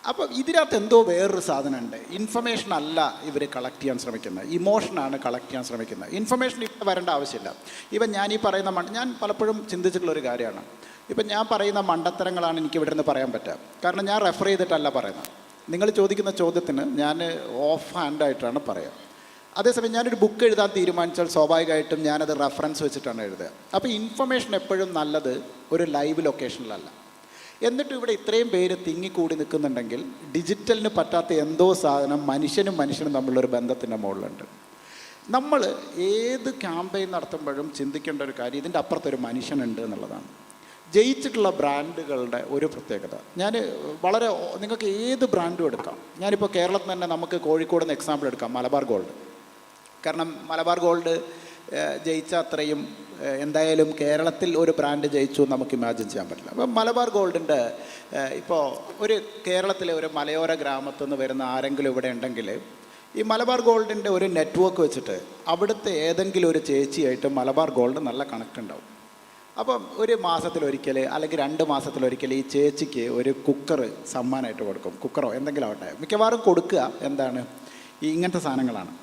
അപ്പോൾ ഇതിനകത്ത് എന്തോ വേറൊരു സാധനമുണ്ട്. ഇൻഫർമേഷൻ അല്ല ഇവർ കളക്ട് ചെയ്യാൻ ശ്രമിക്കുന്നത്, ഇമോഷനാണ് കളക്ട് ചെയ്യാൻ ശ്രമിക്കുന്നത്. ഇൻഫർമേഷൻ ഇവിടെ വരേണ്ട ആവശ്യമില്ല. ഇപ്പം ഞാൻ ഈ പറയുന്ന ഞാൻ പലപ്പോഴും ചിന്തിച്ചിട്ടുള്ളൊരു കാര്യമാണ്. ഇപ്പം ഞാൻ പറയുന്ന മണ്ടത്തരങ്ങളാണ് എനിക്ക് ഇവിടെ നിന്ന് പറയാൻ പറ്റുക. കാരണം ഞാൻ റെഫർ ചെയ്തിട്ടല്ല പറയുന്നത്. നിങ്ങൾ ചോദിക്കുന്ന ചോദ്യത്തിന് ഞാൻ ഓഫ് ഹാൻഡായിട്ടാണ് പറയുക. അതേസമയം ഞാനൊരു ബുക്ക് എഴുതാൻ തീരുമാനിച്ചാൽ സ്വാഭാവികമായിട്ടും ഞാനത് റെഫറൻസ് വെച്ചിട്ടാണ് എഴുതുക. അപ്പോൾ ഇൻഫർമേഷൻ എപ്പോഴും നല്ലത് ഒരു ലൈവ് ലൊക്കേഷനിലല്ല. എന്നിട്ട് ഇവിടെ ഇത്രയും പേര് തിങ്ങിക്കൂടി നിൽക്കുന്നുണ്ടെങ്കിൽ ഡിജിറ്റലിന് പറ്റാത്ത എന്തോ സാധനം മനുഷ്യനും തമ്മിലൊരു ബന്ധത്തിൻ്റെ മുകളിലുണ്ട്. നമ്മൾ ഏത് ക്യാമ്പയിൻ നടത്തുമ്പോഴും ചിന്തിക്കേണ്ട ഒരു കാര്യം, ഇതിൻ്റെ അപ്പുറത്തൊരു മനുഷ്യനുണ്ട് എന്നുള്ളതാണ്. ജയിച്ചിട്ടുള്ള ബ്രാൻഡുകളുടെ ഒരു പ്രത്യേകത, നിങ്ങൾക്ക് ഏത് ബ്രാൻഡും എടുക്കാം. ഞാനിപ്പോൾ കേരളത്തിൽ തന്നെ നമുക്ക് കോഴിക്കോട് നിന്ന് എക്സാമ്പിൾ എടുക്കാം, മലബാർ ഗോൾഡ്. കാരണം മലബാർ ഗോൾഡ് ജയിച്ച അത്രയും എന്തായാലും കേരളത്തിൽ ഒരു ബ്രാൻഡ് ജയിച്ചു നമുക്ക് ഇമാജിൻ ചെയ്യാൻ പറ്റില്ല. അപ്പം മലബാർ ഗോൾഡിൻ്റെ ഇപ്പോൾ ഒരു കേരളത്തിലെ ഒരു മലയോര ഗ്രാമത്തിൽ നിന്ന് വരുന്ന ആരെങ്കിലും ഇവിടെ ഉണ്ടെങ്കിൽ ഈ മലബാർ ഗോൾഡിൻ്റെ ഒരു നെറ്റ്വർക്ക് വെച്ചിട്ട് അവിടുത്തെ ഏതെങ്കിലും ഒരു ചേച്ചിയായിട്ട് മലബാർ ഗോൾഡ് നല്ല കണക്ട് ഉണ്ടാവും. അപ്പം ഒരു മാസത്തിലൊരിക്കൽ അല്ലെങ്കിൽ 2 മാസത്തിലൊരിക്കൽ ഈ ചേച്ചിക്ക് ഒരു കുക്കർ സമ്മാനമായിട്ട് കൊടുക്കും. കുക്കറോ എന്തെങ്കിലും ആവട്ടെ, മിക്കവാറും കൊടുക്കുക എന്താണ് ഇങ്ങനത്തെ സാധനങ്ങളാണ്.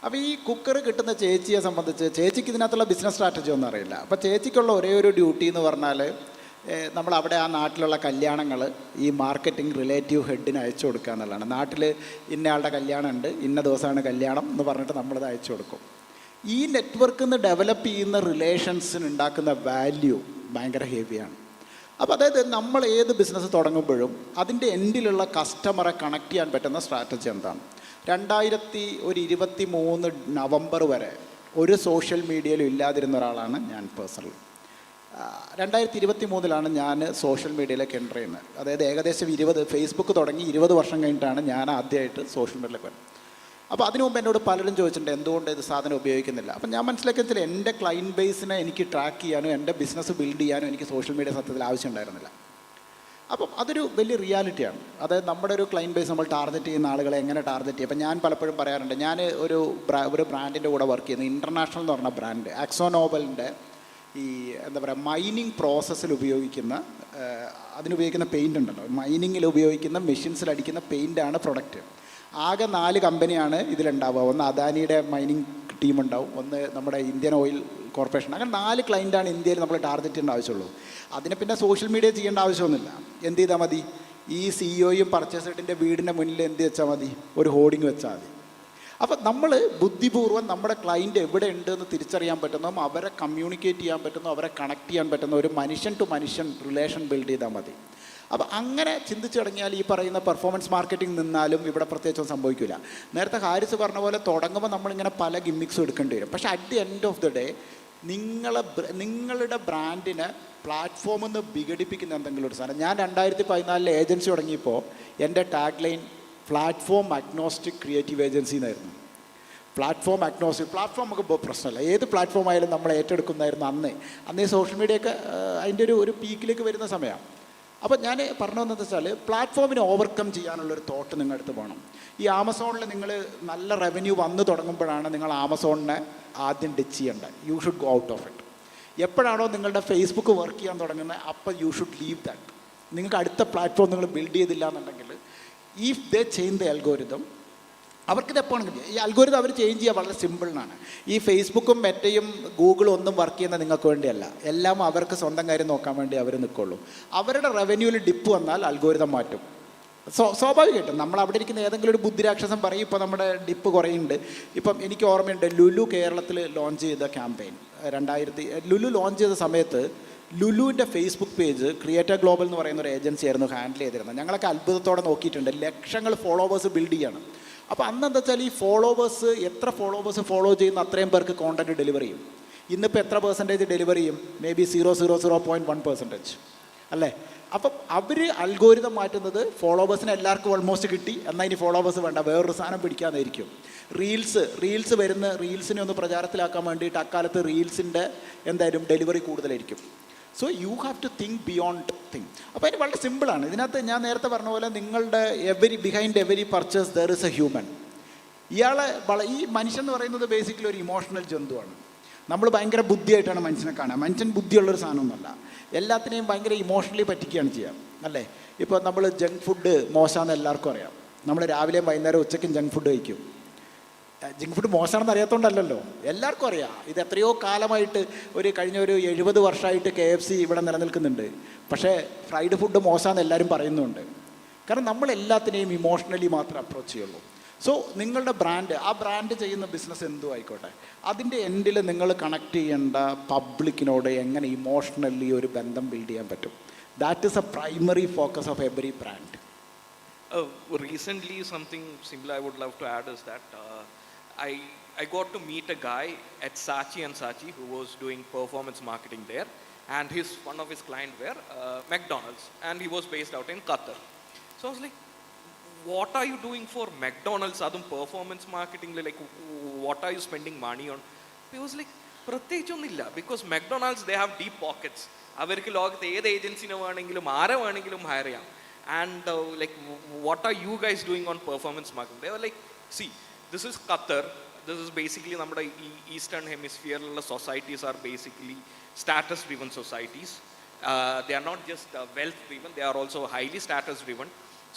അപ്പോൾ ഈ കുക്കർ കിട്ടുന്ന ചേച്ചിയെ സംബന്ധിച്ച് ചേച്ചിക്ക് ഇതിനകത്തുള്ള ബിസിനസ് സ്ട്രാറ്റജി ഒന്നും അറിയില്ല. അപ്പോൾ ചേച്ചിക്കുള്ള ഒരേ ഒരു ഡ്യൂട്ടി എന്ന് പറഞ്ഞാൽ നമ്മളവിടെ ആ നാട്ടിലുള്ള കല്യാണങ്ങൾ ഈ മാർക്കറ്റിംഗ് റിലേറ്റീവ് ഹെഡിന് അയച്ചു കൊടുക്കുക എന്നുള്ളതാണ്. നാട്ടിൽ ഇന്നയാളുടെ കല്യാണം ഉണ്ട്, ഇന്ന ദിവസമാണ് കല്യാണം എന്ന് പറഞ്ഞിട്ട് നമ്മളത് അയച്ചു കൊടുക്കും. ഈ നെറ്റ്വർക്കിൽ നിന്ന് ഡെവലപ്പ് ചെയ്യുന്ന റിലേഷൻസിന് ഉണ്ടാക്കുന്ന വാല്യൂ ഭയങ്കര ഹെവിയാണ്. അപ്പോൾ അതായത് നമ്മൾ ഏത് ബിസിനസ് തുടങ്ങുമ്പോഴും അതിൻ്റെ എൻഡിലുള്ള കസ്റ്റമറെ കണക്ട് ചെയ്യാൻ പറ്റുന്ന സ്ട്രാറ്റജി എന്താണ്? 2023 നവംബർ വരെ ഒരു സോഷ്യൽ മീഡിയയിലും ഇല്ലാതിരുന്ന ഒരാളാണ് ഞാൻ പേഴ്സണലി. 2023 ഞാൻ സോഷ്യൽ മീഡിയയിലേക്ക് എൻ്റർ ചെയ്യുന്നത്. അതായത് ഏകദേശം ഫേസ്ബുക്ക് തുടങ്ങി 20 വർഷം കഴിഞ്ഞിട്ടാണ് ഞാൻ ആദ്യമായിട്ട് സോഷ്യൽ മീഡിയയിലേക്ക് വരുന്നത്. അപ്പോൾ അതിനു മുമ്പ് എന്നോട് പലരും ചോദിച്ചിട്ടുണ്ട് എന്തുകൊണ്ട് ഇത് സാധനം ഉപയോഗിക്കുന്നില്ല. അപ്പം ഞാൻ മനസ്സിലാക്കിയ വെച്ചാൽ എൻ്റെ ക്ലയൻറ്റ് ബേസിനെ എനിക്ക് ട്രാക്ക് ചെയ്യാനും എൻ്റെ ബിസിനസ് ബിൽഡ് ചെയ്യാനും എനിക്ക് സോഷ്യൽ മീഡിയ സത്യത്തിൽ ആവശ്യമുണ്ടായിരുന്നില്ല. അപ്പം അതൊരു വലിയ റിയാലിറ്റിയാണ്. അതായത് നമ്മുടെ ഒരു ക്ലയൻറ്റ് ബേസ് നമ്മൾ ടാർഗറ്റ് ചെയ്യുന്ന ആളുകളെ എങ്ങനെ ടാർഗറ്റ് ചെയ്യും. അപ്പം ഞാൻ പലപ്പോഴും പറയാറുണ്ട്, ഞാൻ ഒരു ബ്രാൻഡിൻ്റെ കൂടെ വർക്ക് ചെയ്യുന്നത്, ഇൻ്റർനാഷണൽ എന്ന് പറഞ്ഞ ബ്രാൻഡ്, ആക്സോനോബലിൻ്റെ ഈ എന്താ പറയുക മൈനിങ് പ്രോസസ്സിൽ ഉപയോഗിക്കുന്ന അതിനുപയോഗിക്കുന്ന പെയിൻ്റ് ഉണ്ടല്ലോ, മൈനിങ്ങിൽ ഉപയോഗിക്കുന്ന മെഷീൻസിൽ അടിക്കുന്ന പെയിൻ്റാണ് പ്രൊഡക്റ്റ്. ആകെ 4 കമ്പനിയാണ് ഇതിലുണ്ടാവുക. ഒന്ന് അദാനിയുടെ മൈനിങ് ടീം ഉണ്ടാവും, ഒന്ന് നമ്മുടെ ഇന്ത്യൻ ഓയിൽ കോർപ്പറേഷൻ. അങ്ങനെ 4 ക്ലയൻറ്റാണ് ഇന്ത്യയിൽ നമ്മൾ ടാർഗറ്റ് ചെയ്യേണ്ട ആവശ്യമുള്ളൂ. അതിനെ പിന്നെ സോഷ്യൽ മീഡിയ ചെയ്യേണ്ട ആവശ്യമൊന്നുമില്ല. എന്ത് ചെയ്താൽ മതി? ഈ സിഇഒയും പർച്ചേസ് ഹെഡിൻ്റെ വീടിൻ്റെ മുന്നിൽ എന്ത് വെച്ചാൽ മതി? ഒരു ഹോർഡിങ് വെച്ചാൽ മതി. അപ്പം നമ്മൾ ബുദ്ധിപൂർവ്വം നമ്മുടെ ക്ലയൻറ്റ് എവിടെ ഉണ്ടെന്ന് തിരിച്ചറിയാൻ പറ്റുന്നതും അവരെ കമ്മ്യൂണിക്കേറ്റ് ചെയ്യാൻ പറ്റുന്നു, അവരെ കണക്ട് ചെയ്യാൻ പറ്റുന്ന ഒരു മനുഷ്യൻ ടു മനുഷ്യൻ റിലേഷൻ ബിൽഡ് ചെയ്താൽ മതി. അപ്പോൾ അങ്ങനെ ചിന്തിച്ചു തുടങ്ങിയാൽ ഈ പറയുന്ന പെർഫോമൻസ് മാർക്കറ്റിംഗ് നിന്നാലും ഇവിടെ പ്രത്യേകിച്ചൊന്നും സംഭവിക്കില്ല. നേരത്തെ ഹാരിസ് പറഞ്ഞ പോലെ തുടങ്ങുമ്പോൾ നമ്മളിങ്ങനെ പല ഗിമ്മിക്സും എടുക്കേണ്ടി വരും. പക്ഷേ at the end of the day നിങ്ങളുടെ ബ്രാൻഡിനെ പ്ലാറ്റ്ഫോമിൽ നിന്ന് വിഘടിപ്പിക്കുന്ന എന്തെങ്കിലും ഒരു സാധനം. ഞാൻ 2014 ഏജൻസി തുടങ്ങിയപ്പോൾ എൻ്റെ tag line platform agnostic creative agency എന്നായിരുന്നു. പ്ലാറ്റ്ഫോം നമുക്ക് ഇപ്പോൾ പ്രശ്നമല്ല, ഏത് പ്ലാറ്റ്ഫോം ആയാലും നമ്മൾ ഏറ്റെടുക്കുന്നതായിരുന്നു അന്ന് ഈ സോഷ്യൽ മീഡിയയൊക്കെ അതിൻ്റെ ഒരു പീക്കിലേക്ക് വരുന്ന സമയമാണ്. അപ്പോൾ ഞാൻ പറഞ്ഞതെന്ന് വെച്ചാൽ പ്ലാറ്റ്ഫോമിനെ ഓവർകം ചെയ്യാനുള്ളൊരു തോട്ട് നിങ്ങളുടെ അടുത്ത് വേണം. ഈ ആമസോണിൽ നിങ്ങൾ നല്ല റവന്യൂ വന്നു തുടങ്ങുമ്പോഴാണ് നിങ്ങൾ ആമസോണിനെ ആദ്യം ഡിച്ച് ചെയ്യേണ്ടത്. You should go out of it. എപ്പോഴാണോ നിങ്ങളുടെ ഫേസ്ബുക്ക് വർക്ക് ചെയ്യാൻ തുടങ്ങുന്നത് അപ്പോൾ യു ഷുഡ് ലീവ് ദാറ്റ്. നിങ്ങൾക്ക് അടുത്ത പ്ലാറ്റ്ഫോം നിങ്ങൾ ബിൽഡ് ചെയ്തില്ല എന്നുണ്ടെങ്കിൽ if they change the algorithm, അവർക്കിത് എപ്പോഴാണ് ഈ അൽഗോരിതം അവർ ചേഞ്ച് ചെയ്യുക വളരെ സിമ്പിളാണ്. ഈ ഫേസ്ബുക്കും മെറ്റയും ഗൂഗിളും ഒന്നും വർക്ക് ചെയ്യുന്നത് നിങ്ങൾക്ക് വേണ്ടിയല്ല, എല്ലാം അവർക്ക് സ്വന്തം കാര്യം നോക്കാൻ വേണ്ടി അവർ നിൽക്കുള്ളൂ. അവരുടെ റവന്യൂവിൽ ഡിപ്പ് വന്നാൽ അൽഗോരിതം മാറ്റും. സ്വാഭാവികമായിട്ടും നമ്മൾ അവിടെ ഇരിക്കുന്ന ഏതെങ്കിലും ഒരു ബുദ്ധിരാക്ഷസം പറയും ഇപ്പോൾ നമ്മുടെ ഡിപ്പ് കുറയുന്നുണ്ട്. ഇപ്പം എനിക്ക് ഓർമ്മയുണ്ട് ലുലു കേരളത്തിൽ ലോഞ്ച് ചെയ്ത ക്യാമ്പയിൻ ലുലു ലോഞ്ച് ചെയ്ത സമയത്ത് ലുലുവിൻ്റെ ഫേസ്ബുക്ക് പേജ് ക്രിയേറ്റർ ഗ്ലോബൽ എന്ന് പറയുന്ന ഒരു ഏജൻസി ആയിരുന്നു ഹാൻഡിൽ ചെയ്തിരുന്നത്. ഞങ്ങളൊക്കെ അത്ഭുതത്തോടെ നോക്കിയിട്ടുണ്ട്. ലക്ഷങ്ങൾ ഫോളോവേഴ്സ് ബിൽഡ് ചെയ്യണം. അപ്പോൾ അന്ന് എന്താ വെച്ചാൽ ഈ ഫോളോവേഴ്സ് എത്ര ഫോളോവേഴ്സ് ഫോളോ ചെയ്യുന്ന അത്രയും പേർക്ക് കോണ്ടന്റ് ഡെലിവറി ചെയ്യും. ഇന്നിപ്പോൾ എത്ര പെർസെൻറ്റേജ് ഡെലിവറി ചെയ്യും? മേ ബി 0.1% അല്ലേ? അപ്പം അവർ അൽഗോരിതം മാറ്റുന്നത് ഫോളോവേഴ്സിന് എല്ലാവർക്കും ഓൾമോസ്റ്റ് കിട്ടി, എന്നാൽ ഇനി ഫോളോവേഴ്സ് വേണ്ട, വേറൊരു സാധനം പിടിക്കാനായിരിക്കും. റീൽസ് വരുന്ന റീൽസിനെ ഒന്ന് പ്രചാരത്തിലാക്കാൻ വേണ്ടിയിട്ട് അക്കാലത്ത് റീൽസിൻ്റെ എന്തായാലും ഡെലിവറി കൂടുതലായിരിക്കും. So you have to think beyond thing. അപ്പോൾ അതിന് വളരെ സിമ്പിളാണ്. ഇതിനകത്ത് ഞാൻ നേരത്തെ പറഞ്ഞ പോലെ നിങ്ങളുടെ behind every purchase there is A human. ഈ മനുഷ്യൻ എന്ന് പറയുന്നത് ബേസിക്കലി ഒരു ഇമോഷണൽ ജന്തുവാണ്. നമ്മൾ ഭയങ്കര ബുദ്ധിയായിട്ടാണ് മനുഷ്യനെ കാണുക. മനുഷ്യൻ ബുദ്ധിയുള്ളൊരു സാധനമൊന്നുമല്ല, എല്ലാത്തിനെയും ഭയങ്കര ഇമോഷണലി പറ്റിക്കുകയാണ് ചെയ്യുക അല്ലേ? ഇപ്പോൾ നമ്മൾ ജങ്ക് ഫുഡ് മോശമാണെന്ന് എല്ലാവർക്കും അറിയാം. നമ്മൾ രാവിലെയും വൈകുന്നേരം ഉച്ചയ്ക്കും ജങ്ക് ഫുഡ് കഴിക്കും. ജങ്ക് ഫുഡ് മോശമാണെന്ന് അറിയാത്തതുകൊണ്ടല്ലോ, എല്ലാവർക്കും അറിയാം. ഇത് എത്രയോ കാലമായിട്ട് കഴിഞ്ഞ ഒരു 70 വർഷമായിട്ട് KFC ഇവിടെ നിലനിൽക്കുന്നുണ്ട്. പക്ഷേ ഫ്രൈഡ് ഫുഡ് മോശമാണെന്ന് എല്ലാവരും പറയുന്നുണ്ട്. കാരണം നമ്മൾ എല്ലാത്തിനെയും ഇമോഷണലി മാത്രമേ അപ്രോച്ച് ചെയ്യുള്ളൂ. സോ നിങ്ങളുടെ ബ്രാൻഡ് ചെയ്യുന്ന ബിസിനസ് എന്തും ആയിക്കോട്ടെ, അതിൻ്റെ എൻഡിൽ നിങ്ങൾ കണക്ട് ചെയ്യേണ്ട പബ്ലിക്കിനോട് എങ്ങനെ ഇമോഷണലി ഒരു ബന്ധം ബിൽഡ് ചെയ്യാൻ പറ്റും. That is A primary focus of every brand. Recently, something similar I would love to add is that I got to meet a guy at Saatchi & Saatchi who was doing performance marketing there, and one of his clients were McDonald's, and he was based out in Qatar. So I was like, what are you doing for McDonald's? Adum performance marketing, like what are you spending money on? He was like, പ്രത്യേകിച്ചൊന്നുമില്ല, because McDonald's they have deep pockets. അവർക്ക് ലോകത്തെ ഏത് ഏജൻസിനെ വേണമെങ്കിലും ആരെ വേണമെങ്കിലും higher ചെയ്യാം. And like, what are you guys doing on performance marketing? They were like, see, this is Qatar. This is basically നമ്മുടെ eastern ഹെമിസ്ഫിയറിലുള്ള societies are basically status driven societies. They are not just wealth driven, they are also highly status driven.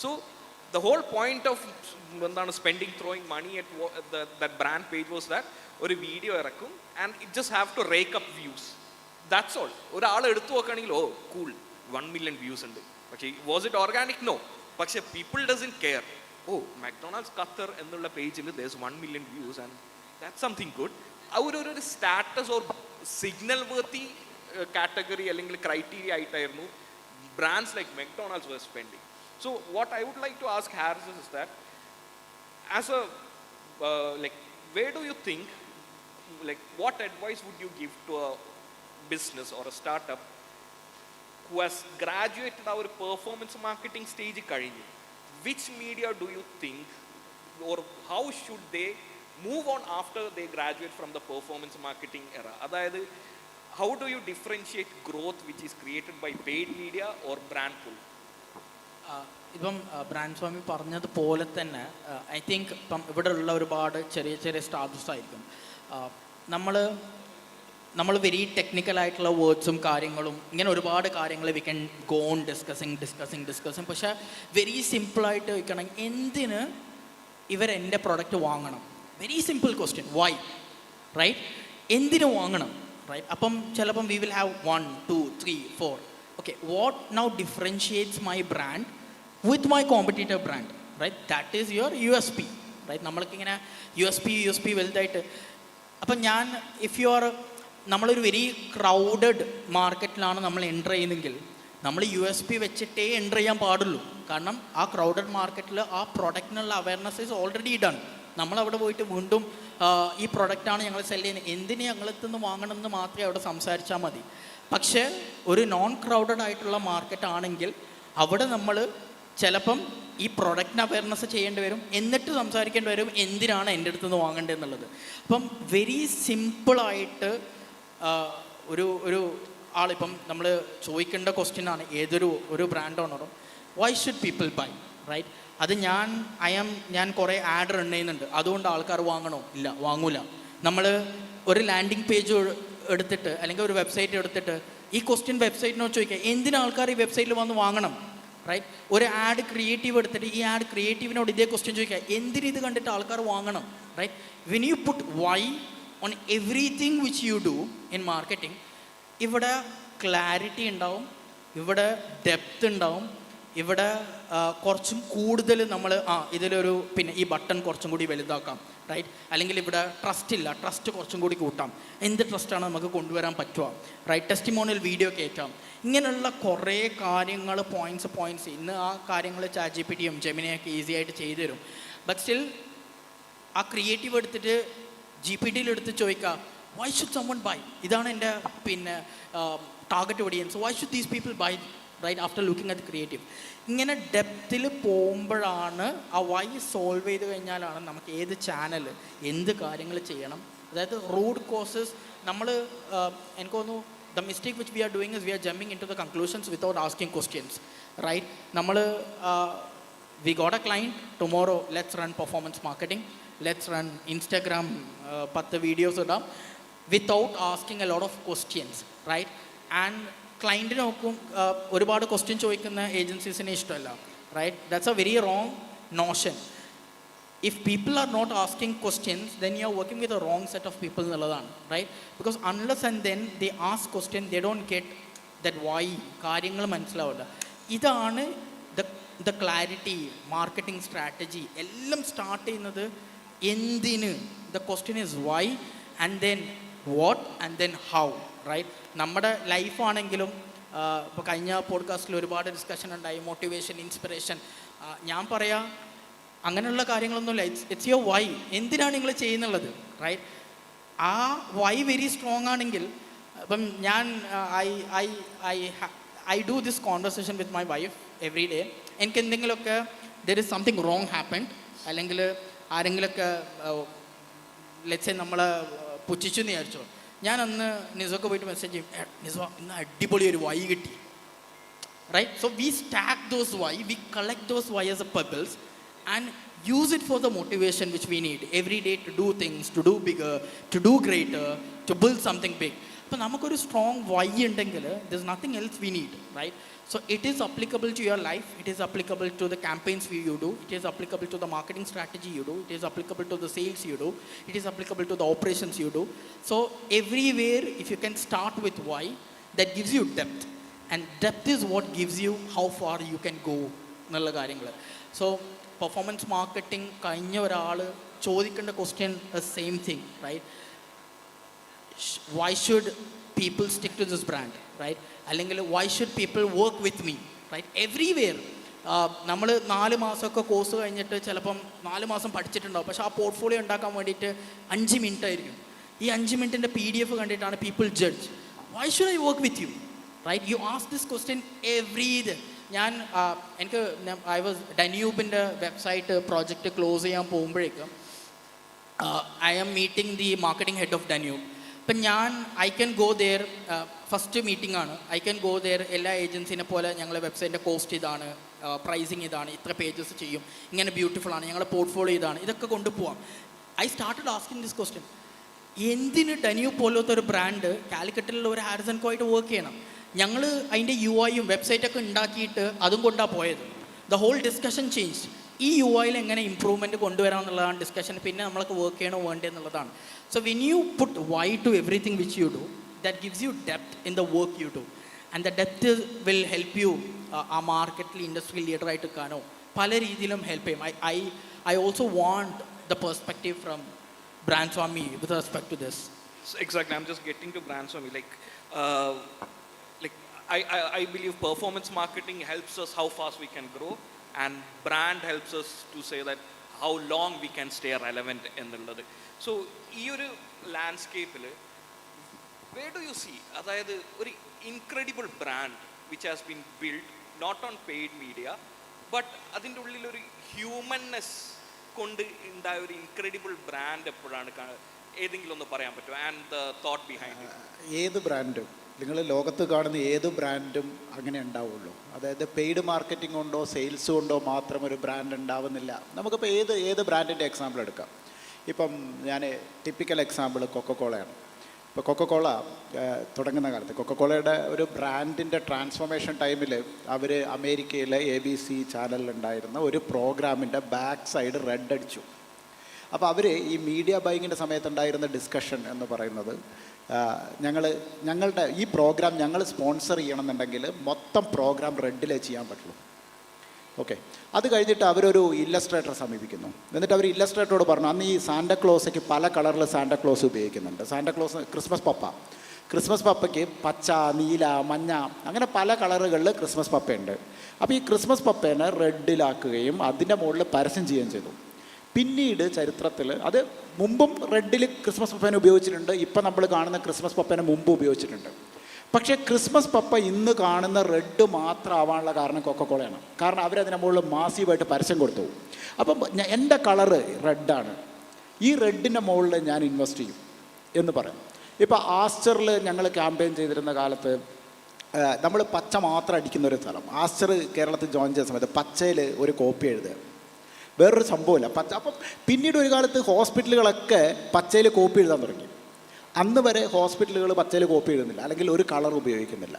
So the whole point of spending, throwing money at that brand page was that ഒരു video ഇറക്കും and it just have to rake up views. That's all. ഒരാൾ എടുത്തു നോക്കുകയാണെങ്കിൽ ഓ cool 1 million views ഉണ്ട്. പക്ഷേ was it organic? No. പക്ഷേ people doesn't care. Oh McDonald's Qatar എന്നുള്ള പേജിൽ there's 1 million views and that's something good. ഒരു status or signal worthy category അല്ലെങ്കിൽ ക്രൈറ്റീരിയ ആയിട്ടായിരുന്നു brands like McDonald's were spending. So what I would like to ask Harris is that as a like, where do you think, like, what advice would you give to a business or a startup who has graduated our performance marketing stage കഴിഞ്ഞു? Which media do you think, or how should they move on after they graduate from the performance marketing era? അതായത് how do you differentiate growth which is created by paid media or brand pull? ഇപ്പം brand സ്വാമി പറഞ്ഞതുപോലെ തന്നെ I think ഇപ്പം ഇവിടെ ഉള്ള ഒരുപാട് ചെറിയ startups ആയിരിക്കും. നമ്മൾ വെരി ടെക്നിക്കലായിട്ടുള്ള വേർഡ്സും കാര്യങ്ങളും ഇങ്ങനെ ഒരുപാട് കാര്യങ്ങൾ we can go on discussing. പക്ഷേ വെരി സിമ്പിളായിട്ട് വയ്ക്കണം, എന്തിന് എൻ്റെ പ്രൊഡക്റ്റ് വാങ്ങണം? Very simple question, why? Right? എന്തിന് വാങ്ങണം? റൈറ്റ്? അപ്പം ചിലപ്പം we will have 1, 2, 3, 4. Okay, what now differentiates my brand with my competitive brand? Right? That is your USP. Right? നമ്മൾക്കിങ്ങനെ USP വലുതായിട്ട്. അപ്പം നമ്മളൊരു വെരി ക്രൗഡഡ് മാർക്കറ്റിലാണ് നമ്മൾ എൻ്റർ ചെയ്യുന്നതെങ്കിൽ നമ്മൾ USP വെച്ചിട്ടേ എൻ്റർ ചെയ്യാൻ പാടുള്ളൂ. കാരണം ആ ക്രൗഡഡ് മാർക്കറ്റിൽ ആ പ്രൊഡക്റ്റിനുള്ള അവയർനെസ് ഈസ് ഓൾറെഡി ഡൺ. നമ്മളവിടെ പോയിട്ട് വീണ്ടും ഈ പ്രൊഡക്റ്റാണ് ഞങ്ങൾ സെല് ചെയ്യുന്നത്, എന്തിന് ഞങ്ങളെത്തുനിന്ന് വാങ്ങണം എന്ന് മാത്രമേ അവിടെ സംസാരിച്ചാൽ മതി. പക്ഷേ ഒരു നോൺ ക്രൗഡഡ് ആയിട്ടുള്ള മാർക്കറ്റ് ആണെങ്കിൽ അവിടെ നമ്മൾ ചിലപ്പം ഈ പ്രൊഡക്റ്റിന് അവയർനെസ് ചെയ്യേണ്ടി വരും, എന്നിട്ട് സംസാരിക്കേണ്ടി വരും എന്തിനാണ് എൻ്റെ അടുത്ത് നിന്ന് വാങ്ങേണ്ടത് എന്നുള്ളത്. അപ്പം വെരി സിമ്പിളായിട്ട് ഒരു ആളിപ്പം നമ്മൾ ചോദിക്കേണ്ട ക്വസ്റ്റ്യൻ ആണ് ഒരു ബ്രാൻഡ് ഓണറും, why should people buy, right? അത് ഞാൻ കുറേ ആഡ് റൺ ചെയ്യുന്നുണ്ട്, അതുകൊണ്ട് ആൾക്കാർ വാങ്ങണോ? ഇല്ല, വാങ്ങൂല. നമ്മൾ ഒരു ലാൻഡിങ് പേജ് എടുത്തിട്ട് അല്ലെങ്കിൽ ഒരു വെബ്സൈറ്റ് എടുത്തിട്ട് ഈ ക്വസ്റ്റ്യൻ വെബ്സൈറ്റിനോട് ചോദിക്കുക, എന്തിനാ ആൾക്കാർ ഈ വെബ്സൈറ്റിൽ വന്ന് വാങ്ങണം, റൈറ്റ്? ഒരു ആഡ് ക്രിയേറ്റീവ് എടുത്തിട്ട് ഈ ആഡ് ക്രിയേറ്റീവിനോട് ഇതേ ക്വസ്റ്റ്യൻ ചോദിക്കുക, എന്തിന് ഇത് കണ്ടിട്ട് ആൾക്കാർ വാങ്ങണം, right? When you put why on everything which you do in marketing, ഇവിടെ ക്ലാരിറ്റി ഉണ്ടാവും, ഇവിടെ ഡെപ്ത് ഉണ്ടാവും, ഇവിടെ കുറച്ചും കൂടുതൽ നമ്മൾ ഇതിലൊരു പിന്നെ ഈ ബട്ടൺ കുറച്ചും കൂടി വലുതാക്കാം, റൈറ്റ്? അല്ലെങ്കിൽ ഇവിടെ ട്രസ്റ്റ് കുറച്ചും കൂടി കൂട്ടാം, എന്ത് ട്രസ്റ്റാണ് നമുക്ക് കൊണ്ടുവരാൻ പറ്റുക, റൈറ്റ്? ടെസ്റ്റിമോണിയൽ വീഡിയോ കയറ്റാം, ഇങ്ങനെയുള്ള കുറേ കാര്യങ്ങൾ പോയിൻറ്റ്സ് ഇന്ന് ആ കാര്യങ്ങൾ ChatGPTയും ജെമിനിയൊക്കെ ഈസി ആയിട്ട് ചെയ്തു തരും. ബട്ട് സ്റ്റിൽ ആ ക്രിയേറ്റീവ് എടുത്തിട്ട് GPT-യിൽ എടുത്ത് ചോദിക്കുക, വൈ ഷുഡ് സമ്മൺ ബൈ, ഇതാണ് എൻ്റെ പിന്നെ target audience, why should these people buy, right? After looking at creative. ഇങ്ങനെ ഡെപ്തിൽ പോകുമ്പോഴാണ് ആ വൈ സോൾവ് ചെയ്ത് കഴിഞ്ഞാലാണ് നമുക്ക് ഏത് ചാനൽ എന്ത് കാര്യങ്ങൾ ചെയ്യണം, അതായത് റൂട്ട് കോസസ് നമ്മൾ എനിക്ക് തോന്നുന്നു the mistake which we are doing is we are jumping into the conclusions without asking questions, right? നമ്മൾ we got a client, tomorrow let's run performance marketing, let's run Instagram 10 videos ഇടാം without asking a lot of questions, right? And ക്ലയൻറ്റിന് നോക്കും ഒരുപാട് question ചോദിക്കുന്ന ഏജൻസീസിനെ ഇഷ്ടമല്ല, right? That's a very wrong notion. If people are not asking questions, then you are working with a wrong set of people എന്നുള്ളതാണ്, right? Because unless and then they ask question, they don't get that why, കാര്യങ്ങൾ മനസ്സിലാവില്ല. ഇതാണ് the clarity, marketing strategy എല്ലാം start ചെയ്യുന്നത് എന്തിന്. The question is why and then what and then how, right? നമ്മുടെ ലൈഫാണെങ്കിലും ഇപ്പോൾ കഴിഞ്ഞ പോഡ്കാസ്റ്റിൽ ഒരുപാട് ഡിസ്കഷൻ ഉണ്ടായി, മോട്ടിവേഷൻ, ഇൻസ്പിറേഷൻ. ഞാൻ പറയാം അങ്ങനെയുള്ള കാര്യങ്ങളൊന്നുമില്ല. ഇറ്റ്സ് യുവർ വൈ, എന്തിനാണ് നിങ്ങൾ ചെയ്യുന്നുള്ളത്, റൈറ്റ്? ആ വൈ വെരി സ്ട്രോങ് ആണെങ്കിൽ ഇപ്പം ഞാൻ I do this conversation with my wife every day. എനിക്ക് എന്തെങ്കിലുമൊക്കെ there is something wrong happened, അല്ലെങ്കിൽ ആരെങ്കിലുമൊക്കെ ലെറ്റ്സ് സേ നമ്മളെ പുച്ഛിച്ചു എന്ന് വിചാരിച്ചോ, ഞാൻ അന്ന് നിസൊക്കെ പോയിട്ട് മെസ്സേജ് ചെയ്യും, നിസോ ഇന്ന് അടിപൊളി ഒരു വൈ കിട്ടി, right? So we stack those why, we collect those why as a pebbles and use it for the motivation which we need every day to do things, to do bigger, to do greater, to build something big. അപ്പോൾ നമുക്കൊരു strong Y ഉണ്ടെങ്കിൽ there is nothing else we need, right? So it is applicable to your life, it is applicable to the campaigns you do, it is applicable to the marketing strategy you do, it is applicable to the sales you do, it is applicable to the operations you do. So everywhere if you can start with why, that gives you depth, and depth is what gives you how far you can go എന്നുള്ള കാര്യങ്ങൾ. So performance marketing കഴിഞ്ഞ ഒരാൾ ചോദിക്കേണ്ട question same thing, right? Why should people stick to this brand, right? അല്ലെങ്കിൽ why should people work with me, right? Everywhere നമ്മൾ 4 മാസമൊക്കെ course കഴിഞ്ഞിട്ട് ചിലപ്പം 4 മാസം പഠിച്ചിട്ടുണ്ടാവും, പക്ഷേ ആ പോർട്ട്ഫോളിയോ ഉണ്ടാക്കാൻ വേണ്ടിയിട്ട് 5 മിനിറ്റ് ആയിരിക്കും. ഈ 5 മിനിറ്റിൻ്റെ PDF കണ്ടിട്ടാണ് people judge. Why should I work with you, right? You ask this question every day. എനിക്ക് ഐ വാസ് ഡന്യൂബിൻ്റെ വെബ്സൈറ്റ് പ്രോജക്റ്റ് ക്ലോസ് ചെയ്യാൻ പോകുമ്പോഴേക്കും I am meeting the marketing head of Danube. ഇപ്പം I can go there, first meeting ആണ്, I can go there. എല്ലാ ഏജൻസിനെ പോലെ ഞങ്ങളുടെ വെബ്സൈറ്റിൻ്റെ കോസ്റ്റ് ഇതാണ്, പ്രൈസിങ് ഇതാണ്, ഇത്ര പേജസ് ചെയ്യും, ഇങ്ങനെ ബ്യൂട്ടിഫുൾ ആണ്, ഞങ്ങളുടെ പോർട്ട്ഫോളിയോ ഇതാണ്, ഇതൊക്കെ കൊണ്ടുപോകാം. I started asking this question, എന്തിന് ഡന്യൂബ് പോലത്തെ ഒരു ബ്രാൻഡ് കാലിക്കറ്റിലുള്ള ഒരു ഹാരിസൺ കോ ആയിട്ട് വർക്ക് ചെയ്യണം? ഞങ്ങൾ അതിൻ്റെ UI-യും വെബ്സൈറ്റൊക്കെ ഉണ്ടാക്കിയിട്ട് അതും കൊണ്ടാണ് പോയത്. The whole discussion change. ഈ UI-യിൽ എങ്ങനെ ഇമ്പ്രൂവ്മെൻറ്റ് കൊണ്ടുവരാം എന്നുള്ളതാണ് ഡിസ്കഷൻ. പിന്നെ നമ്മൾക്ക് വർക്ക് ചെയ്യണോ വേണ്ടേ എന്നുള്ളതാണ്. So when you put why to everything which you do, that gives you depth in the work you do, and the depth will help you ആ മാർക്കറ്റിൽ ഇൻഡസ്ട്രി ലീഡറായിട്ട് കാണോ പല രീതിയിലും ഹെൽപ്പ് ചെയ്യും. I also want the perspective from Brand Swami with respect to this. So exactly, I'm just getting to Brand Swami. Like I believe performance marketing helps us how fast we can grow, and brand helps us to say that how long we can stay relevant എന്നുള്ളത്. സോ ഈ ഒരു ലാൻഡ്സ്കേപ്പിൽ where do you see, അതായത് ഒരു incredible brand which has been build not on paid media but അതിൻ്റെ ഉള്ളിലൊരു ഹ്യൂമൻനെസ് കൊണ്ട് ഉണ്ടായ ഒരു ഇൻക്രെഡിബിൾ ബ്രാൻഡ് എപ്പോഴാണ് ഏതെങ്കിലും ഒന്ന് പറയാൻ പറ്റുമോ? And the thought behind it. ഏത് ബ്രാൻഡും നിങ്ങൾ ലോകത്ത് കാണുന്ന ഏത് ബ്രാൻഡും അങ്ങനെ ഉണ്ടാവുള്ളൂ. അതായത് പെയ്ഡ് മാർക്കറ്റിംഗ് കൊണ്ടോ സെയിൽസ് കൊണ്ടോ മാത്രം ഒരു ബ്രാൻഡ് ഉണ്ടാവുന്നില്ല. നമുക്കിപ്പോൾ ഏത് ബ്രാൻഡിൻ്റെ എക്സാമ്പിൾ എടുക്കാം. ഇപ്പം ഞാൻ ടിപ്പിക്കൽ എക്സാമ്പിൾ കൊക്കക്കോളയാണ്. ഇപ്പോൾ കൊക്കക്കോള തുടങ്ങുന്ന കാലത്ത് കൊക്കക്കോളയുടെ ഒരു ബ്രാൻഡിൻ്റെ ട്രാൻസ്ഫോർമേഷൻ ടൈമിൽ അവർ അമേരിക്കയിലെ ABC ചാനലിലുണ്ടായിരുന്ന ഒരു പ്രോഗ്രാമിൻ്റെ ബാക്ക് സൈഡ് റെഡ് അടിച്ചു. അപ്പോൾ അവർ ഈ മീഡിയ ബൈങ്ങിൻ്റെ സമയത്തുണ്ടായിരുന്ന ഡിസ്കഷൻ എന്ന് പറയുന്നത്, ഞങ്ങളുടെ ഈ പ്രോഗ്രാം ഞങ്ങൾ സ്പോൺസർ ചെയ്യണമെന്നുണ്ടെങ്കിൽ മൊത്തം പ്രോഗ്രാം റെഡിലേ ചെയ്യാൻ പറ്റുള്ളൂ. ഓക്കെ, അത് കഴിഞ്ഞിട്ട് അവരൊരു ഇല്ലസ്ട്രേറ്ററെ സമീപിക്കുന്നു. എന്നിട്ട് അവർ ഇല്ലസ്ട്രേറ്ററോട് പറഞ്ഞു, അന്ന് ഈ സാന്റക്ലോസയ്ക്ക് പല കളറിൽ സാന്റക്ലോസ് ഉപയോഗിക്കുന്നുണ്ട്. സാന്റക്ലോസ് ക്രിസ്മസ് പപ്പയ്ക്ക് പച്ച, നീല, മഞ്ഞ അങ്ങനെ പല കളറുകളിൽ ക്രിസ്മസ് പപ്പയുണ്ട്. അപ്പോൾ ഈ ക്രിസ്മസ് പപ്പേനെ റെഡിലാക്കുകയും അതിൻ്റെ മുകളിൽ പരസ്യം ചെയ്യുകയും ചെയ്തു. പിന്നീട് ചരിത്രത്തിൽ അത് മുമ്പും റെഡിൽ ക്രിസ്മസ് പപ്പേനെ ഉപയോഗിച്ചിട്ടുണ്ട്, ഇപ്പം നമ്മൾ കാണുന്ന ക്രിസ്മസ് പപ്പേനെ മുമ്പ് ഉപയോഗിച്ചിട്ടുണ്ട്. പക്ഷേ ക്രിസ്മസ് പപ്പ ഇന്ന് കാണുന്ന റെഡ് മാത്രം ആവാനുള്ള കാരണം കൊക്കക്കോളയാണ്. കാരണം അവരതിനെ മുകളിൽ മാസീവായിട്ട് പരസ്യം കൊടുത്തു. അപ്പം എൻ്റെ കളറ് റെഡാണ്, ഈ റെഡിൻ്റെ മുകളിൽ ഞാൻ ഇൻവെസ്റ്റ് ചെയ്യും എന്ന് പറയും. ഇപ്പോൾ ആസ്റ്ററിൽ ഞങ്ങൾ ക്യാമ്പയിൻ ചെയ്തിരുന്ന കാലത്ത് നമ്മൾ പച്ച മാത്രം അടിക്കുന്നൊരു സ്ഥലം. ആസ്റ്റർ കേരളത്തിൽ ജോയിൻ ചെയ്ത സമയത്ത് പച്ചയിൽ ഒരു കോപ്പി എഴുതുക, വേറൊരു സംഭവമില്ല പച്ച. അപ്പം പിന്നീട് ഒരു കാലത്ത് ഹോസ്പിറ്റലുകളൊക്കെ പച്ചയിൽ കോപ്പി എഴുതാൻ തുടങ്ങി. അന്ന് വരെ ഹോസ്പിറ്റലുകൾ പച്ചയിൽ കോപ്പി എഴുതുന്നില്ല, അല്ലെങ്കിൽ ഒരു കളർ ഉപയോഗിക്കുന്നില്ല.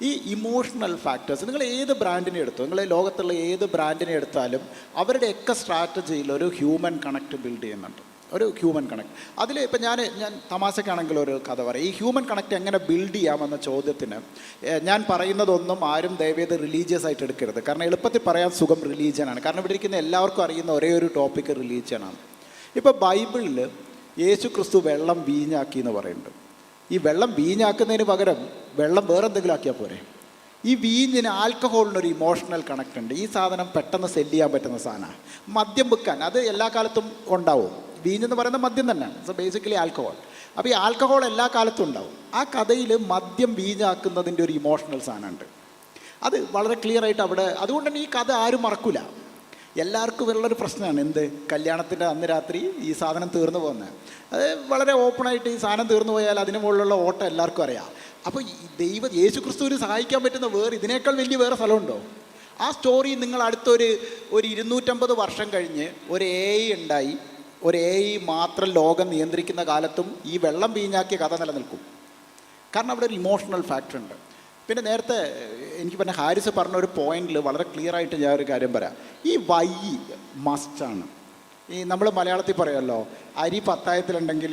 ഈ ഇമോഷണൽ ഫാക്ടേഴ്സ് നിങ്ങൾ ഏത് ബ്രാൻഡിനെ എടുത്തോ, നിങ്ങൾ ലോകത്തുള്ള ഏത് ബ്രാൻഡിനെ എടുത്താലും അവരുടെയൊക്കെ സ്ട്രാറ്റജിയിൽ ഒരു ഹ്യൂമൻ കണക്ട് ബിൽഡ് ചെയ്യുന്നുണ്ട്, ഒരു ഹ്യൂമൻ കണക്ട്. അതിൽ ഇപ്പം ഞാൻ തമാശക്കാണെങ്കിൽ ഒരു കഥ പറയാം. ഈ ഹ്യൂമൻ കണക്ട് എങ്ങനെ ബിൽഡ് ചെയ്യാമെന്ന ചോദ്യത്തിന് ഞാൻ പറയുന്നതൊന്നും ആരും ദയവേത് റിലീജിയസ് ആയിട്ട് എടുക്കരുത്. കാരണം എളുപ്പത്തിൽ പറയാൻ സുഖം റിലീജിയനാണ്. കാരണം ഇവിടെ ഇരിക്കുന്ന എല്ലാവർക്കും അറിയുന്ന ഒരേ ഒരു ടോപ്പിക്ക് റിലീജിയനാണ്. ഇപ്പോൾ ബൈബിളിൽ യേശു ക്രിസ്തു വെള്ളം വീഞ്ഞാക്കി എന്ന് പറയുന്നുണ്ട്. ഈ വെള്ളം വീഞ്ഞാക്കുന്നതിന് പകരം വെള്ളം വേറെ എന്തെങ്കിലും ആക്കിയാൽ പോരെ? ഈ വീഞ്ഞിന് ആൽക്കഹോളിനൊരു ഇമോഷണൽ കണക്ട് ഉണ്ട്. ഈ സാധനം പെട്ടെന്ന് സെല്ല് ചെയ്യാൻ പറ്റുന്ന സാധനമാണ്. മദ്യം വിൽക്കാൻ അത് എല്ലാ കാലത്തും ഉണ്ടാവും. വീഞ്ഞെന്ന് പറയുന്നത് മദ്യം തന്നെയാണ്. So basically alcohol. അപ്പോൾ ഈ ആൽക്കഹോൾ എല്ലാ കാലത്തും ഉണ്ടാവും. ആ കഥയിൽ മദ്യം വീഞ്ഞാക്കുന്നതിൻ്റെ ഒരു ഇമോഷണൽ സാധനമുണ്ട്. അത് വളരെ ക്ലിയർ ആയിട്ട് അവിടെ. അതുകൊണ്ട് തന്നെ ഈ കഥ ആരും മറക്കില്ല. എല്ലാവർക്കും ഉള്ളൊരു പ്രശ്നമാണ് എന്ത്, കല്യാണത്തിൻ്റെ അന്ന് രാത്രി ഈ സാധനം തീർന്നു പോകുന്നത്. അത് വളരെ ഓപ്പണായിട്ട് ഈ സാധനം തീർന്നു പോയാൽ അതിന് മുകളിലുള്ള ഓട്ടം എല്ലാവർക്കും അറിയാം. അപ്പോൾ യേശു ക്രിസ്തുവിന് സഹായിക്കാൻ പറ്റുന്ന ഇതിനേക്കാൾ വലിയ വേറെ സ്ഥലമുണ്ടോ? ആ സ്റ്റോറി നിങ്ങൾ അടുത്തൊരു 250 വർഷം കഴിഞ്ഞ് ഒരു AI ഉണ്ടായി. ഒരു AI മാത്രം ലോകം നിയന്ത്രിക്കുന്ന കാലത്തും ഈ വെള്ളം വീഞ്ഞാക്കിയ കഥ നിലനിൽക്കും. കാരണം അവിടെ ഒരു ഇമോഷണൽ ഫാക്ടർ ഉണ്ട്. പിന്നെ നേരത്തെ എനിക്ക് പറഞ്ഞ ഹാരിസ് പറഞ്ഞ ഒരു പോയിന്റിൽ വളരെ ക്ലിയർ ആയിട്ട് ഞാൻ ഒരു കാര്യം പറയാം. ഈ വൈ മസ്റ്റാണ്. ഈ നമ്മൾ മലയാളത്തിൽ പറയുമല്ലോ, അരി പത്തായത്തിലുണ്ടെങ്കിൽ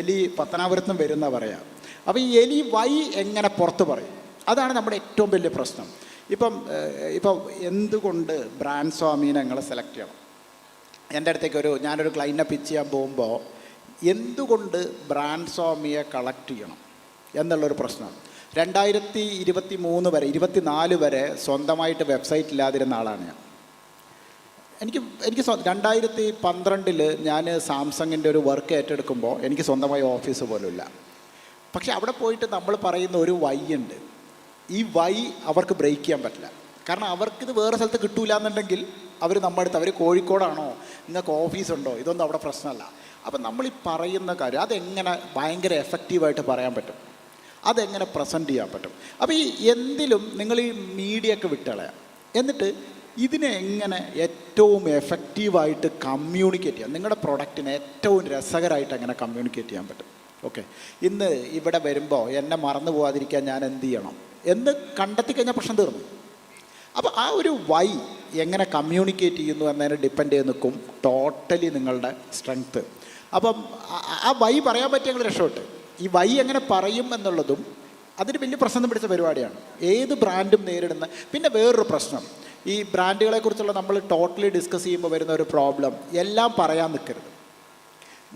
എലി പത്തനാപുരത്തും വരുന്ന പറയാം. അപ്പോൾ ഈ എലി വൈ എങ്ങനെ പുറത്ത് പറയും? അതാണ് നമ്മുടെ ഏറ്റവും വലിയ പ്രശ്നം. ഇപ്പം എന്തുകൊണ്ട് ബ്രാൻഡ് സ്വാമീനെ ഞങ്ങൾ സെലക്ട് ചെയ്യണം? എൻ്റെ അടുത്തേക്ക് ഞാനൊരു ക്ലൈൻറ്റിനെ പിച്ച് ചെയ്യാൻ പോകുമ്പോൾ എന്തുകൊണ്ട് ബ്രാൻഡ് സ്വാമിയെ കളക്ട് ചെയ്യണം എന്നുള്ളൊരു പ്രശ്നമാണ്. 2023 വരെ 24 വരെ സ്വന്തമായിട്ട് വെബ്സൈറ്റ് ഇല്ലാതിരുന്ന ആളാണ് ഞാൻ. എനിക്ക് 2012 ഞാൻ സാംസങ്ങിൻ്റെ ഒരു വർക്ക് ഏറ്റെടുക്കുമ്പോൾ എനിക്ക് സ്വന്തമായി ഓഫീസ് പോലും ഇല്ല. പക്ഷെ അവിടെ പോയിട്ട് നമ്മൾ പറയുന്ന ഒരു വൈ ഉണ്ട്. ഈ വൈ അവർക്ക് ബ്രേക്ക് ചെയ്യാൻ പറ്റില്ല. കാരണം അവർക്കിത് വേറെ സ്ഥലത്ത് കിട്ടൂല എന്നുണ്ടെങ്കിൽ അവർ അവർ കോഴിക്കോടാണോ, നിങ്ങൾക്ക് ഓഫീസുണ്ടോ, ഇതൊന്നും അവിടെ പ്രശ്നമല്ല. അപ്പം നമ്മൾ ഈ പറയുന്ന കാര്യം അതെങ്ങനെ ഭയങ്കര എഫക്റ്റീവായിട്ട് പറയാൻ പറ്റും, അതെങ്ങനെ പ്രസൻറ്റ് ചെയ്യാൻ പറ്റും. അപ്പോൾ ഈ എന്തിലും നിങ്ങൾ ഈ മീഡിയ വിട്ടുകളയാം. എന്നിട്ട് ഇതിനെ എങ്ങനെ ഏറ്റവും എഫക്റ്റീവായിട്ട് കമ്മ്യൂണിക്കേറ്റ് ചെയ്യാം, നിങ്ങളുടെ പ്രൊഡക്റ്റിനെ ഏറ്റവും രസകരമായിട്ട് എങ്ങനെ കമ്മ്യൂണിക്കേറ്റ് ചെയ്യാൻ പറ്റും. ഓക്കെ, ഇന്ന് ഇവിടെ വരുമ്പോൾ എന്നെ മറന്നു പോകാതിരിക്കാൻ ഞാൻ എന്ത് ചെയ്യണം എന്ന് കണ്ടെത്തി കഴിഞ്ഞാൽ പ്രശ്നം തീർന്നു. അപ്പോൾ ആ ഒരു വൈ എങ്ങനെ കമ്മ്യൂണിക്കേറ്റ് ചെയ്യുന്നു എന്നതിനെ ഡിപ്പെൻഡ് ചെയ്ത് നിൽക്കും ടോട്ടലി നിങ്ങളുടെ സ്ട്രെങ്ത്ത്. അപ്പം ആ വൈ പറയാൻ പറ്റിയ രക്ഷപ്പെട്ട് ഈ വൈ എങ്ങനെ പറയും എന്നുള്ളതും അതിന് വലിയ പ്രശ്നം പിടിച്ച പരിപാടിയാണ് ഏത് ബ്രാൻഡും നേരിടുന്ന. പിന്നെ വേറൊരു പ്രശ്നം, ഈ ബ്രാൻഡുകളെക്കുറിച്ചുള്ള നമ്മൾ ടോട്ടലി ഡിസ്കസ് ചെയ്യുമ്പോൾ വരുന്ന ഒരു പ്രോബ്ലം, എല്ലാം പറയാൻ നിൽക്കരുത്.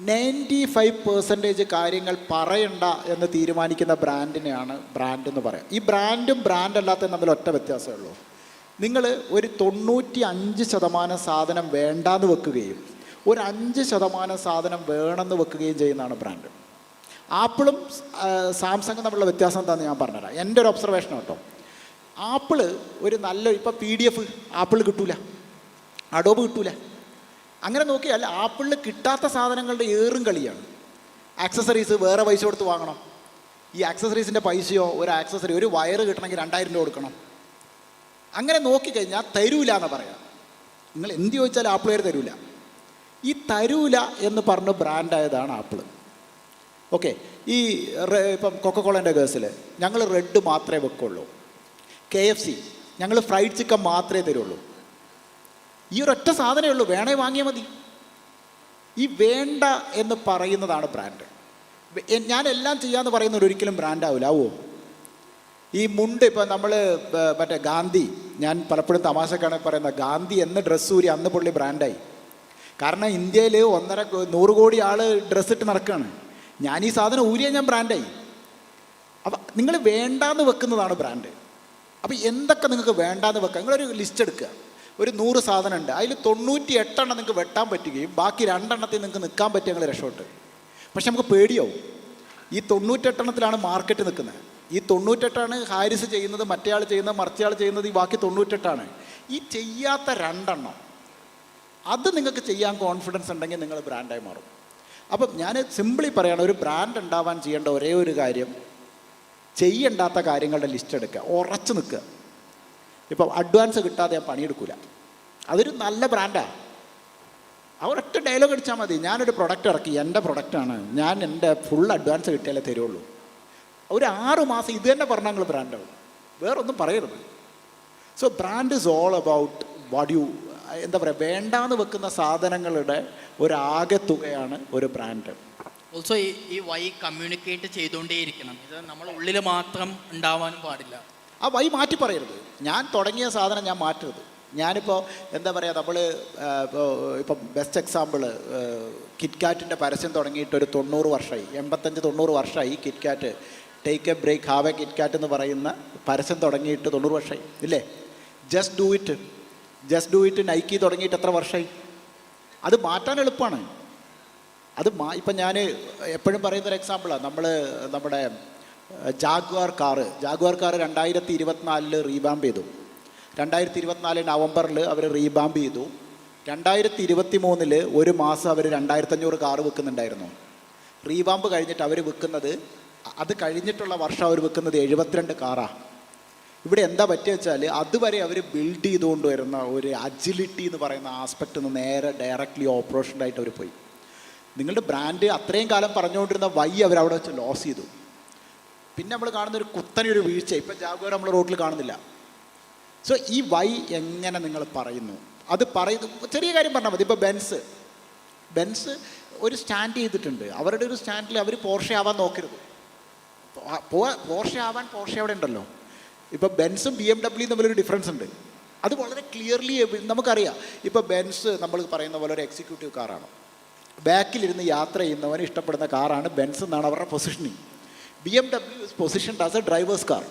95% കാര്യങ്ങൾ പറയണ്ട എന്ന് തീരുമാനിക്കുന്ന ബ്രാൻഡിനെയാണ് ബ്രാൻഡ് എന്ന് പറയാം. ഈ ബ്രാൻഡും ബ്രാൻഡ് അല്ലാത്തതും തമ്മിൽ ഒറ്റ വ്യത്യാസമേ ഉള്ളൂ. നിങ്ങൾ ഒരു 95% സാധനം വേണ്ടാന്ന് വെക്കുകയും ഒരു 5% സാധനം വേണമെന്ന് വെക്കുകയും ചെയ്യുന്നതാണ് ബ്രാൻഡ്. ആപ്പിളും സാംസങ്ങും തമ്മിലുള്ള വ്യത്യാസം എന്താണെന്ന് ഞാൻ പറഞ്ഞുതരാം. എൻ്റെ ഒരു ഒബ്സർവേഷൻ കേട്ടോ. ആപ്പിള് ഒരു നല്ല ഇപ്പോൾ PDF ആപ്പിൾ കിട്ടൂല, അഡോബ് കിട്ടൂല. അങ്ങനെ നോക്കിയാൽ ആപ്പിളിൽ കിട്ടാത്ത സാധനങ്ങളുടെ ഏറും കളിയാണ്. ആക്സസറീസ് വേറെ പൈസ കൊടുത്ത് വാങ്ങണം. ഈ ആക്സസറീസിൻ്റെ പൈസയോ ഒരു ആക്സസറി ഒരു വയറ് കിട്ടണമെങ്കിൽ 2000 രൂപ കൊടുക്കണം. അങ്ങനെ നോക്കിക്കഴിഞ്ഞാൽ തരൂല എന്ന് പറയാം. നിങ്ങൾ എന്ത് ചോദിച്ചാൽ ആപ്പിളുകാർ തരൂല. ഈ തരൂല എന്ന് പറഞ്ഞ് ബ്രാൻഡായതാണ് ആപ്പിള്. ഓക്കെ, ഈ ഇപ്പം കൊക്കക്കോളേൻ്റെ കേസിൽ ഞങ്ങൾ റെഡ് മാത്രമേ വെക്കുള്ളൂ. KFC ഞങ്ങൾ ഫ്രൈഡ് ചിക്കൻ മാത്രമേ തരുള്ളൂ. ഈ ഒരൊറ്റ സാധനമേ ഉള്ളൂ, വേണേ വാങ്ങിയാൽ മതി. ഈ വേണ്ട എന്ന് പറയുന്നതാണ് ബ്രാൻഡ്. ഞാൻ എല്ലാം ചെയ്യാമെന്ന് പറയുന്നവർ ഒരിക്കലും ബ്രാൻഡാവില്ല. ആവുമോ? ഈ മുണ്ട് ഇപ്പം നമ്മൾ മറ്റേ ഗാന്ധി, ഞാൻ പലപ്പോഴും തമാശക്കാണ് പറയുന്നത്, ഗാന്ധി എന്ന് ഡ്രസ്സ് ഊരി അന്ന് പുള്ളി ബ്രാൻഡായി. കാരണം ഇന്ത്യയിൽ 100 കോടി ആൾ ഡ്രസ്സിട്ട് നടക്കുകയാണ്. ഞാൻ ഈ സാധനം ഊരിയാൽ ഞാൻ ബ്രാൻഡായി. അപ്പം നിങ്ങൾ വേണ്ടാന്ന് വെക്കുന്നതാണ് ബ്രാൻഡ്. അപ്പം എന്തൊക്കെ നിങ്ങൾക്ക് വേണ്ടാന്ന് വെക്കുക, നിങ്ങളൊരു ലിസ്റ്റ് എടുക്കുക. ഒരു 100 സാധനം ഉണ്ട്, അതിൽ 98 നിങ്ങൾക്ക് വെട്ടാൻ പറ്റുകയും ബാക്കി 2 നിങ്ങൾക്ക് നിൽക്കാൻ പറ്റുക, നിങ്ങൾ രക്ഷപ്പെട്ട്. പക്ഷെ നമുക്ക് പേടിയാവും. ഈ 98 മാർക്കറ്റ് നിൽക്കുന്നത്. ഈ 98 ഹാരിസ് ചെയ്യുന്നത്, മറ്റേയാൾ ചെയ്യുന്നത്, മറിച്ചയാൾ ചെയ്യുന്നത്, ഈ ബാക്കി 98. ഈ ചെയ്യാത്ത 2 അത് നിങ്ങൾക്ക് ചെയ്യാൻ കോൺഫിഡൻസ് ഉണ്ടെങ്കിൽ നിങ്ങൾ ബ്രാൻഡായി മാറും. അപ്പം ഞാൻ സിമ്പിളി പറയുകയാണ്, ഒരു ബ്രാൻഡ് ഉണ്ടാവാൻ ചെയ്യേണ്ട ഒരേ ഒരു കാര്യം, ചെയ്യണ്ടാത്ത കാര്യങ്ങളുടെ ലിസ്റ്റ് എടുക്കുക, ഉറച്ചു നിൽക്കുക. ഇപ്പം അഡ്വാൻസ് കിട്ടാതെ ഞാൻ പണിയെടുക്കില്ല. അതൊരു നല്ല ബ്രാൻഡാണ്. അവരൊറ്റ ഡയലോഗ് അടിച്ചാൽ മതി, ഞാനൊരു പ്രൊഡക്റ്റ് ഇറക്കി, എൻ്റെ പ്രൊഡക്റ്റാണ്, ഞാൻ എൻ്റെ ഫുൾ അഡ്വാൻസ് കിട്ടിയാലേ തരുള്ളൂ. ഒരു 6 മാസം ഇത് തന്നെ പറഞ്ഞാൽ നിങ്ങൾ ബ്രാൻഡാവും, വേറൊന്നും പറയരുത്. So brand is all about what you, എന്താ പറയുക, വേണ്ടാന്ന് വെക്കുന്ന സാധനങ്ങളുടെ ഒരാകെ തുകയാണ് ഒരു ബ്രാൻഡ്. ഓൾസോ ഈ വൈ കമ്മ്യൂണിക്കേറ്റ് ചെയ്തുകൊണ്ടേയിരിക്കണം. ഇത് നമ്മുടെ ഉള്ളിൽ മാത്രം ഉണ്ടാവാനും പാടില്ല. ആ വൈ മാറ്റി പറയരുത്. ഞാൻ തുടങ്ങിയ സാധനം ഞാൻ മാറ്റരുത്. ഞാനിപ്പോൾ എന്താ പറയുക, നമ്മൾ ഇപ്പം ബെസ്റ്റ് എക്സാമ്പിൾ കിറ്റ്കാറ്റിൻ്റെ പരസ്യം തുടങ്ങിയിട്ട് ഒരു 90 വർഷമായി, 85-90 വർഷമായി. KitKat take a break, have a KitKat എന്ന് പറയുന്ന പരസ്യം തുടങ്ങിയിട്ട് 90 വർഷമായി ഇല്ലേ? ജസ്റ്റ് ഡു ഇറ്റ് നൈക്കി തുടങ്ങിയിട്ട് എത്ര വർഷമായി? അത് മാറ്റാൻ എളുപ്പമാണ്. അത് ഇപ്പം ഞാൻ എപ്പോഴും പറയുന്നൊരു എക്സാമ്പിളാണ്, നമ്മുടെ ജാഗ്വാർ കാറ് 2024 റീവാമ്പ് ചെയ്തു. 2024 നവംബറിൽ അവർ റീവാമ്പ് ചെയ്തു. 2023 ഒരു മാസം അവർ 2500 കാറ് വിൽക്കുന്നുണ്ടായിരുന്നു. റീവാമ്പ് കഴിഞ്ഞിട്ട് അവർ വിൽക്കുന്നത്, അത് കഴിഞ്ഞിട്ടുള്ള വർഷം അവർ വിൽക്കുന്നത് 72 കാറാണ്. ഇവിടെ എന്താ പറ്റിയ വെച്ചാൽ അതുവരെ അവർ ബിൽഡ് ചെയ്തുകൊണ്ട് വരുന്ന ഒരു അജിലിറ്റി എന്ന് പറയുന്ന ആസ്പെക്റ്റ് നിന്ന് നേരെ ഡയറക്റ്റ്ലി ഓപ്പറേഷനായിട്ട് അവർ പോയി. നിങ്ങളുടെ ബ്രാൻഡ് അത്രയും കാലം പറഞ്ഞുകൊണ്ടിരുന്ന വൈ അവരവിടെ വെച്ച് ലോസ് ചെയ്തു. പിന്നെ നമ്മൾ കാണുന്നൊരു കുത്തനെയൊരു വീഴ്ച ഇപ്പം ജാഗ്വാർ നമ്മൾ റോഡിൽ കാണുന്നില്ല. സോ ഈ വൈ എങ്ങനെ നിങ്ങൾ പറയുന്നു, അത് പറയുന്നു. ചെറിയ കാര്യം പറഞ്ഞാൽ മതി. ഇപ്പോൾ ബെൻസ് ഒരു സ്റ്റാൻഡ് ചെയ്തിട്ടുണ്ട്. അവരുടെ ഒരു സ്റ്റാൻഡിൽ അവർ പോർഷെ ആവാൻ നോക്കരുത്. പോർഷെ അവിടെ ഉണ്ടല്ലോ. ഇപ്പോൾ ബെൻസും BMW തമ്മിലൊരു ഡിഫറൻസ് ഉണ്ട്. അത് വളരെ ക്ലിയർലി നമുക്കറിയാം. ഇപ്പോൾ ബെൻസ് നമ്മൾ പറയുന്ന പോലെ ഒരു എക്സിക്യൂട്ടീവ് കാറാണ്. ബാക്കിലിരുന്ന് യാത്ര ചെയ്യുന്നവന് ഇഷ്ടപ്പെടുന്ന കാറാണ് ബെൻസ് എന്നാണ് അവരുടെ positioning. BMW is positioned as A drivers car.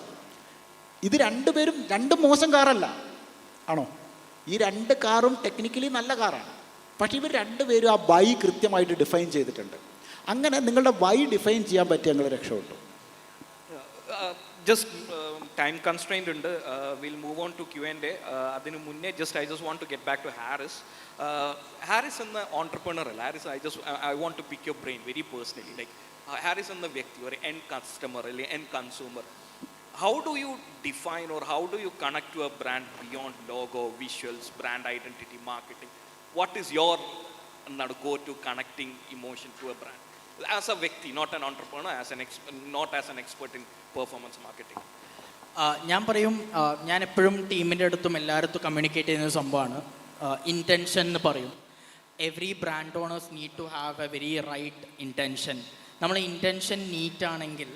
ഇത് രണ്ടുപേരും 2 മോശം കാറല്ല, ആണോ? ഈ 2 കാറും ടെക്നിക്കലി നല്ല കാറാണ്. പക്ഷേ ഇവർ 2 പേരും ആ വൈ കൃത്യമായിട്ട് ഡിഫൈൻ ചെയ്തിട്ടുണ്ട്. അങ്ങനെ നിങ്ങളുടെ വൈ ഡിഫൈൻ ചെയ്യാൻ പറ്റിയ നിങ്ങൾ രക്ഷപ്പെട്ടു. Just time constraint ഉണ്ട്. We'll move on to Q&A. അതിന് മുന്നേ I just want to get back to Harris. Harris എന്ന entrepreneur അല്ല. Harris, I want to pick your brain very personally. Like Harris എന്ന വ്യക്തി, ഒരു end customer അല്ലെങ്കിൽ end consumer, how do you define or how do you connect to a brand beyond logo, visuals, brand identity, marketing? What is your go-to connecting emotion to a brand? As a വ്യക്തി, not an entrepreneur, not as an expert in performance marketing. ഞാൻ പറയും, ഞാൻ എപ്പോഴും ടീമിൻ്റെ അടുത്തും എല്ലായിടത്തും communicate ചെയ്യുന്ന സംഭവമാണ് ഇൻറ്റൻഷൻ എന്ന് പറയും. Every brand owners need to have a very right intention. നമ്മൾ ഇൻറ്റൻഷൻ നീറ്റ് ആണെങ്കിൽ,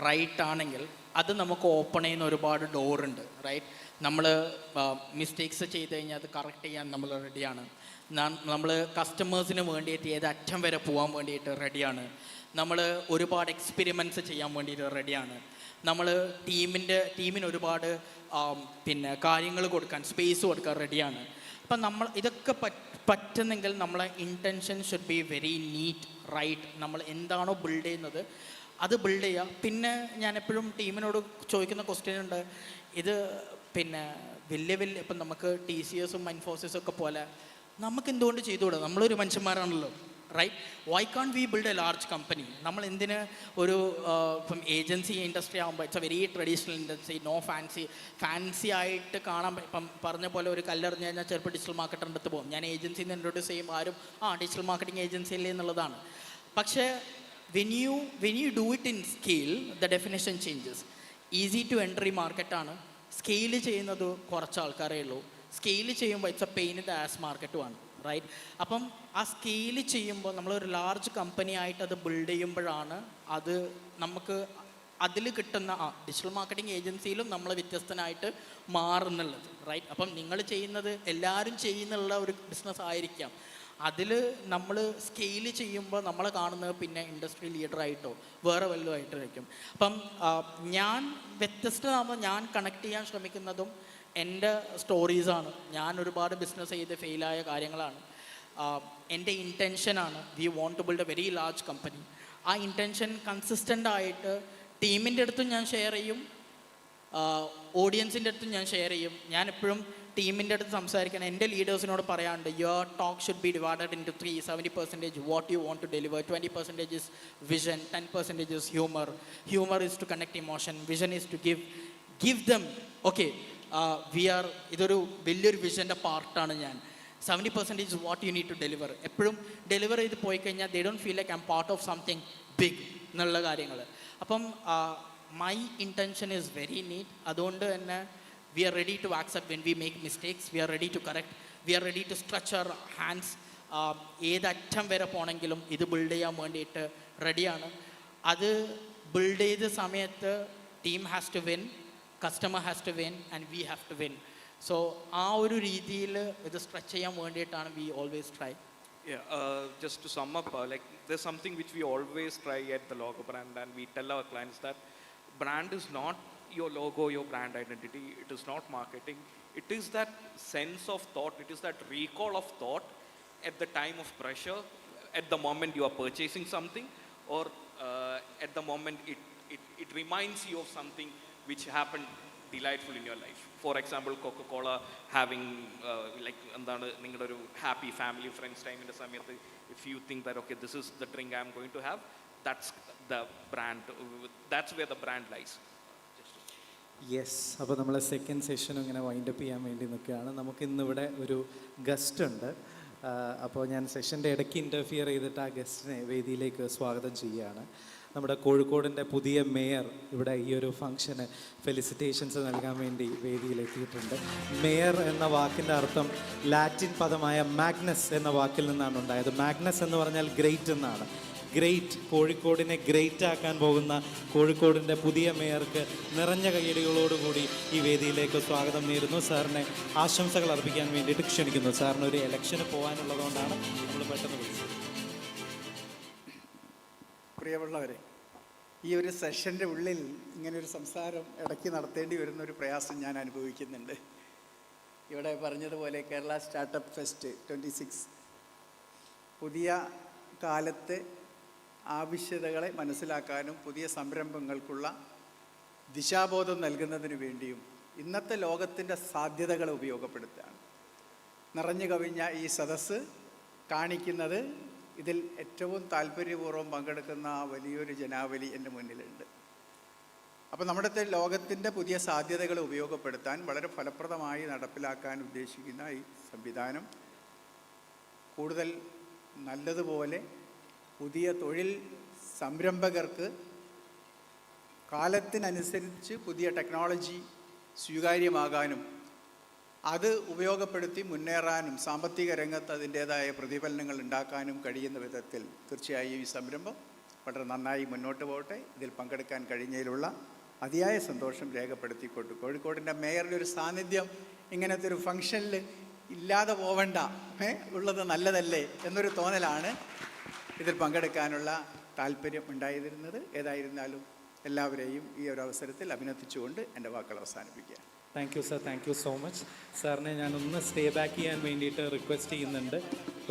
റൈറ്റ് ആണെങ്കിൽ, അത് നമുക്ക് ഓപ്പൺ ചെയ്യുന്ന ഒരുപാട് ഡോറുണ്ട്. റൈറ്റ്, നമ്മൾ മിസ്റ്റേക്സ് ചെയ്ത് കഴിഞ്ഞാൽ അത് കറക്റ്റ് ചെയ്യാൻ നമ്മൾ റെഡിയാണ്. നമ്മൾ കസ്റ്റമേഴ്സിന് വേണ്ടിയിട്ട് ഏത് അറ്റം വരെ പോകാൻ വേണ്ടിയിട്ട് റെഡിയാണ്. നമ്മൾ ഒരുപാട് എക്സ്പെരിമെൻറ്റ്സ് ചെയ്യാൻ വേണ്ടിയിട്ട് റെഡിയാണ്. നമ്മൾ ടീമിന് ഒരുപാട് പിന്നെ കാര്യങ്ങൾ കൊടുക്കാൻ സ്പേസ് കൊടുക്കാൻ റെഡിയാണ്. അപ്പം നമ്മൾ ഇതൊക്കെ പറ്റുന്നെങ്കിൽ നമ്മളെ intention should be very neat right. നമ്മൾ എന്താണോ ബിൽഡ് ചെയ്യുന്നത് അത് ബിൽഡ് ചെയ്യുക. പിന്നെ ഞാൻ എപ്പോഴും ടീമിനോട് ചോദിക്കുന്ന ക്വസ്റ്റ്യൻ ഉണ്ട്, ഇത് പിന്നെ വലിയ ഇപ്പം നമുക്ക് TCSും ഇൻഫോസിസും ഒക്കെ പോലെ നമുക്ക് എന്തുകൊണ്ട് ചെയ്തുകൂടാ? നമ്മളൊരു മനുഷ്യന്മാരാണല്ലോ, right? Why can't we build a large company? നമ്മൾ എന്തിന് ഒരു ഇപ്പം ഏജൻസി ഇൻഡസ്ട്രി ആകുമ്പോൾ it's a very traditional industry, no fancy ആയിട്ട് കാണാൻ. ഇപ്പം പറഞ്ഞ പോലെ ഒരു കല്ലെറിഞ്ഞ് കഴിഞ്ഞാൽ ചിലപ്പോൾ ഡിജിറ്റൽ മാർക്കറ്ററിൻ്റെ അടുത്ത് പോകും. ഞാൻ ഏജൻസിന്ന് ഇൻട്രൊഡ്യൂസ് ചെയ്യും, ആരും ഡിജിറ്റൽ മാർക്കറ്റിംഗ് ഏജൻസി അല്ലേ എന്നുള്ളതാണ്. പക്ഷേ when you do it in scale, the definition changes. Easy to entry മാർക്കറ്റാണ്. സ്കെയിൽ ചെയ്യുന്നത് കുറച്ച് ആൾക്കാരേ ഉള്ളൂ. സ്കെയിൽ ചെയ്യുമ്പോൾ it's a pain in the ass മാർക്കറ്റുമാണ്, റൈറ്റ്? അപ്പം ആ സ്കെയിൽ ചെയ്യുമ്പോൾ നമ്മളൊരു ലാർജ് കമ്പനി ആയിട്ട് അത് ബിൽഡ് ചെയ്യുമ്പോഴാണ് അത് നമുക്ക് അതിൽ കിട്ടുന്ന ഡിജിറ്റൽ മാർക്കറ്റിംഗ് ഏജൻസിയിലും നമ്മൾ വ്യത്യസ്തനായിട്ട് മാറുന്നുള്ളത്, റൈറ്റ്? അപ്പം നിങ്ങൾ ചെയ്യുന്നത് എല്ലാവരും ചെയ്യുന്നുള്ള ഒരു ബിസിനസ് ആയിരിക്കാം. അതിൽ നമ്മൾ സ്കെയിൽ ചെയ്യുമ്പോൾ നമ്മൾ കാണുന്നത് പിന്നെ ഇൻഡസ്ട്രി ലീഡറായിട്ടോ വേറെ വല്ലതും ആയിട്ടായിരിക്കും. അപ്പം ഞാൻ വ്യത്യസ്തമാകുമ്പോൾ ഞാൻ കണക്ട് ചെയ്യാൻ ശ്രമിക്കുന്നതും എൻ്റെ സ്റ്റോറീസാണ്. ഞാൻ ഒരുപാട് ബിസിനസ് ചെയ്ത് ഫെയിലായ കാര്യങ്ങളാണ്. എൻ്റെ ഇൻറ്റൻഷനാണ് we want to build a very large company. ആ ഇൻറ്റൻഷൻ കൺസിസ്റ്റൻ്റ് ആയിട്ട് ടീമിൻ്റെ അടുത്തും ഞാൻ ഷെയർ ചെയ്യും, ഓഡിയൻസിൻ്റെ അടുത്തും ഞാൻ ഷെയർ ചെയ്യും. ഞാൻ എപ്പോഴും ടീമിൻ്റെ അടുത്ത് സംസാരിക്കണം. എൻ്റെ ലീഡേഴ്സിനോട് പറയാറുണ്ട്, your talk should be divided into 3. 70% what you want to deliver, 20% is vision, 10% is humour. Humour is to connect emotion, vision is to give them okay ഇതൊരു വലിയൊരു വിഷൻ്റെ പാർട്ടാണ് ഞാൻ. 70% is what you need to deliver. എപ്പോഴും deliver ചെയ്ത് പോയി കഴിഞ്ഞാൽ they don't feel like I'm part of something big എന്നുള്ള കാര്യങ്ങൾ. അപ്പം my intention is very NEET. അതുകൊണ്ട് തന്നെ we are ready to accept when we make mistakes, we are ready to correct, we are ready to stretch our hands. ഏതറ്റം വരെ പോകണമെങ്കിലും ഇത് build ചെയ്യാൻ വേണ്ടിയിട്ട് റെഡിയാണ്. അത് ബിൽഡ് ചെയ്ത സമയത്ത് team has to win, customer has to win and we have to win. So ആ ഒരു രീതിയിൽ ഇത് സ്ട്രെച്ച് ചെയ്യാൻ വേണ്ടിയിട്ടാണ് we always try. Just to sum up, like there's something which we always try at the Logo brand, and we tell our clients that brand is not your logo, your brand identity. It is not marketing. It is that sense of thought. It is that recall of thought at the time of pressure, at the moment you are purchasing something, or at the moment it reminds you of something which happened delightful in your life. For example, Coca-Cola having like എന്താണ് നിങ്ങളുടെ ഒരു happy family friends time in the സമയത്ത്, if you think that okay, this is the drink I am going to have, that's the brand, that's where the brand lies. Yes, അപ്പോൾ നമ്മൾ second സെഷനും ഇങ്ങനെ wind up ചെയ്യാൻ വേണ്ടി നിൽക്കുകയാണ്. നമുക്കിന്നിവിടെ ഒരു guest ഉണ്ട്. അപ്പോൾ ഞാൻ സെഷൻ്റെ ഇടയ്ക്ക് ഇൻ്റർഫിയർ ചെയ്തിട്ട് ആ ഗസ്റ്റിനെ വേദിയിലേക്ക് സ്വാഗതം ചെയ്യുകയാണ്. നമ്മുടെ കോഴിക്കോടിൻ്റെ പുതിയ മേയർ ഇവിടെ ഈ ഒരു ഫംഗ്ഷന് ഫെലിസിറ്റേഷൻസ് നൽകാൻ വേണ്ടി വേദിയിലെത്തിയിട്ടുണ്ട്. മേയർ എന്ന വാക്കിൻ്റെ അർത്ഥം ലാറ്റിൻ പദമായ മാഗ്നസ് എന്ന വാക്കിൽ നിന്നാണ് ഉണ്ടായത്. മാഗ്നസ് എന്ന് പറഞ്ഞാൽ ഗ്രേറ്റ് എന്നാണ്. ഗ്രേറ്റ്, കോഴിക്കോടിനെ ഗ്രേറ്റ് ആക്കാൻ പോകുന്ന കോഴിക്കോടിൻ്റെ പുതിയ മേയർക്ക് നിറഞ്ഞ കയ്യടികളോടുകൂടി ഈ വേദിയിലേക്ക് സ്വാഗതം നേരുന്നു. സാറിനെ ആശംസകൾ അർപ്പിക്കാൻ വേണ്ടിയിട്ട് ക്ഷണിക്കുന്നു. സാറിന് ഒരു ഇലക്ഷന് പോകാനുള്ളതുകൊണ്ടാണ് നമ്മൾ പെട്ടെന്ന് വിളിച്ചത്. പ്രിയമുള്ളവരെ, ഈ ഒരു സെഷൻ്റെ ഉള്ളിൽ ഇങ്ങനൊരു സംസാരം ഇടയ്ക്ക് നടത്തേണ്ടി വരുന്നൊരു പ്രയാസം ഞാൻ അനുഭവിക്കുന്നുണ്ട്. ഇവിടെ പറഞ്ഞതുപോലെ കേരള സ്റ്റാർട്ടപ്പ് ഫെസ്റ്റ് 26 പുതിയ കാലത്തെ ആവശ്യകതകളെ മനസ്സിലാക്കാനും പുതിയ സംരംഭങ്ങൾക്കുള്ള ദിശാബോധം നൽകുന്നതിന് വേണ്ടിയും ഇന്നത്തെ ലോകത്തിൻ്റെ സാധ്യതകളെ ഉപയോഗപ്പെടുത്തുകയാണ്. നിറഞ്ഞു കവിഞ്ഞ ഈ സദസ്സ് കാണിക്കുന്നത് ഇതിൽ ഏറ്റവും താല്പര്യപൂർവ്വം പങ്കെടുക്കുന്ന വലിയൊരു ജനാവലി എൻ്റെ മുന്നിലുണ്ട്. അപ്പോൾ നമ്മുടെ ലോകത്തിൻ്റെ പുതിയ സാധ്യതകളെ ഉപയോഗപ്പെടുത്താൻ വളരെ ഫലപ്രദമായി നടപ്പിലാക്കാൻ ഉദ്ദേശിക്കുന്ന ഈ സംവിധാനം കൂടുതൽ നല്ലതുപോലെ പുതിയ തൊഴിൽ സംരംഭകർക്ക് കാലത്തിനനുസരിച്ച് പുതിയ ടെക്നോളജി സ്വീകാര്യമാകാനും അത് ഉപയോഗപ്പെടുത്തി മുന്നേറാനും സാമ്പത്തിക രംഗത്ത് അതിൻ്റേതായ പ്രതിഫലനങ്ങൾ ഉണ്ടാക്കാനും കഴിയുന്ന വിധത്തിൽ തീർച്ചയായും ഈ സംരംഭം വളരെ നന്നായി മുന്നോട്ട് പോകട്ടെ. ഇതിൽ പങ്കെടുക്കാൻ കഴിഞ്ഞതിലുള്ള അതിയായ സന്തോഷം രേഖപ്പെടുത്തിക്കൊണ്ട് കോഴിക്കോടിൻ്റെ മേയറുടെ ഒരു സാന്നിധ്യം ഇങ്ങനത്തെ ഒരു ഫംഗ്ഷനിൽ ഇല്ലാതെ പോവണ്ട, ഉള്ളത് നല്ലതല്ലേ എന്നൊരു തോന്നലാണ് ഇതിൽ പങ്കെടുക്കാനുള്ള താല്പര്യം ഉണ്ടായിരുന്നത്. ഏതായിരുന്നാലും എല്ലാവരെയും ഈ ഒരു അവസരത്തിൽ അഭിനന്ദിച്ചുകൊണ്ട് എൻ്റെ വാക്കുകൾ അവസാനിപ്പിക്കുക. Thank you sir, thank you so much. സാറിനെ ഞാനൊന്ന് സ്റ്റേ ബാക്ക് ചെയ്യാൻ വേണ്ടിയിട്ട് റിക്വസ്റ്റ് ചെയ്യുന്നുണ്ട്.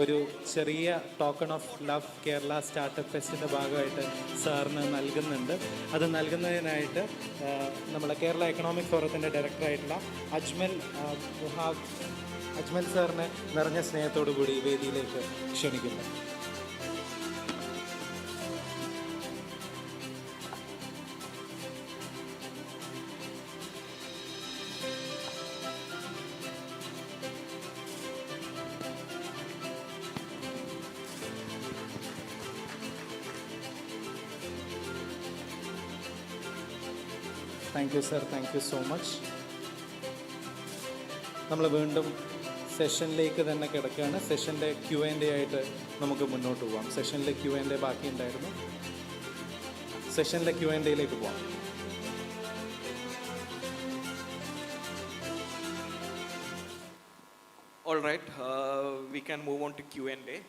ഒരു ചെറിയ token of love Kerala startup ഫെസ്റ്റിൻ്റെ ഭാഗമായിട്ട് സാറിന് നൽകുന്നുണ്ട്. അത് നൽകുന്നതിനായിട്ട് നമ്മളെ കേരള എക്കണോമിക് ഫോറത്തിൻ്റെ ഡയറക്ടറായിട്ടുള്ള അജ്മൽ സാറിനെ നിറഞ്ഞ സ്നേഹത്തോടു കൂടി വേദിയിലേക്ക് ക്ഷണിക്കുന്നു. Thank you sir, thank you so much. നമ്മൾ വീണ്ടും സെഷനിലേക്ക് തന്നെ കിടക്കുകയാണ്. സെഷൻ്റെ Q&A ആയിട്ട് നമുക്ക് മുന്നോട്ട് പോകാം. സെഷനിലെ Q&A ബാക്കി ഉണ്ടായിരുന്നു. സെഷനിലെ Q&Aയിലേക്ക് പോകാം. All right, we can move on to Q&A.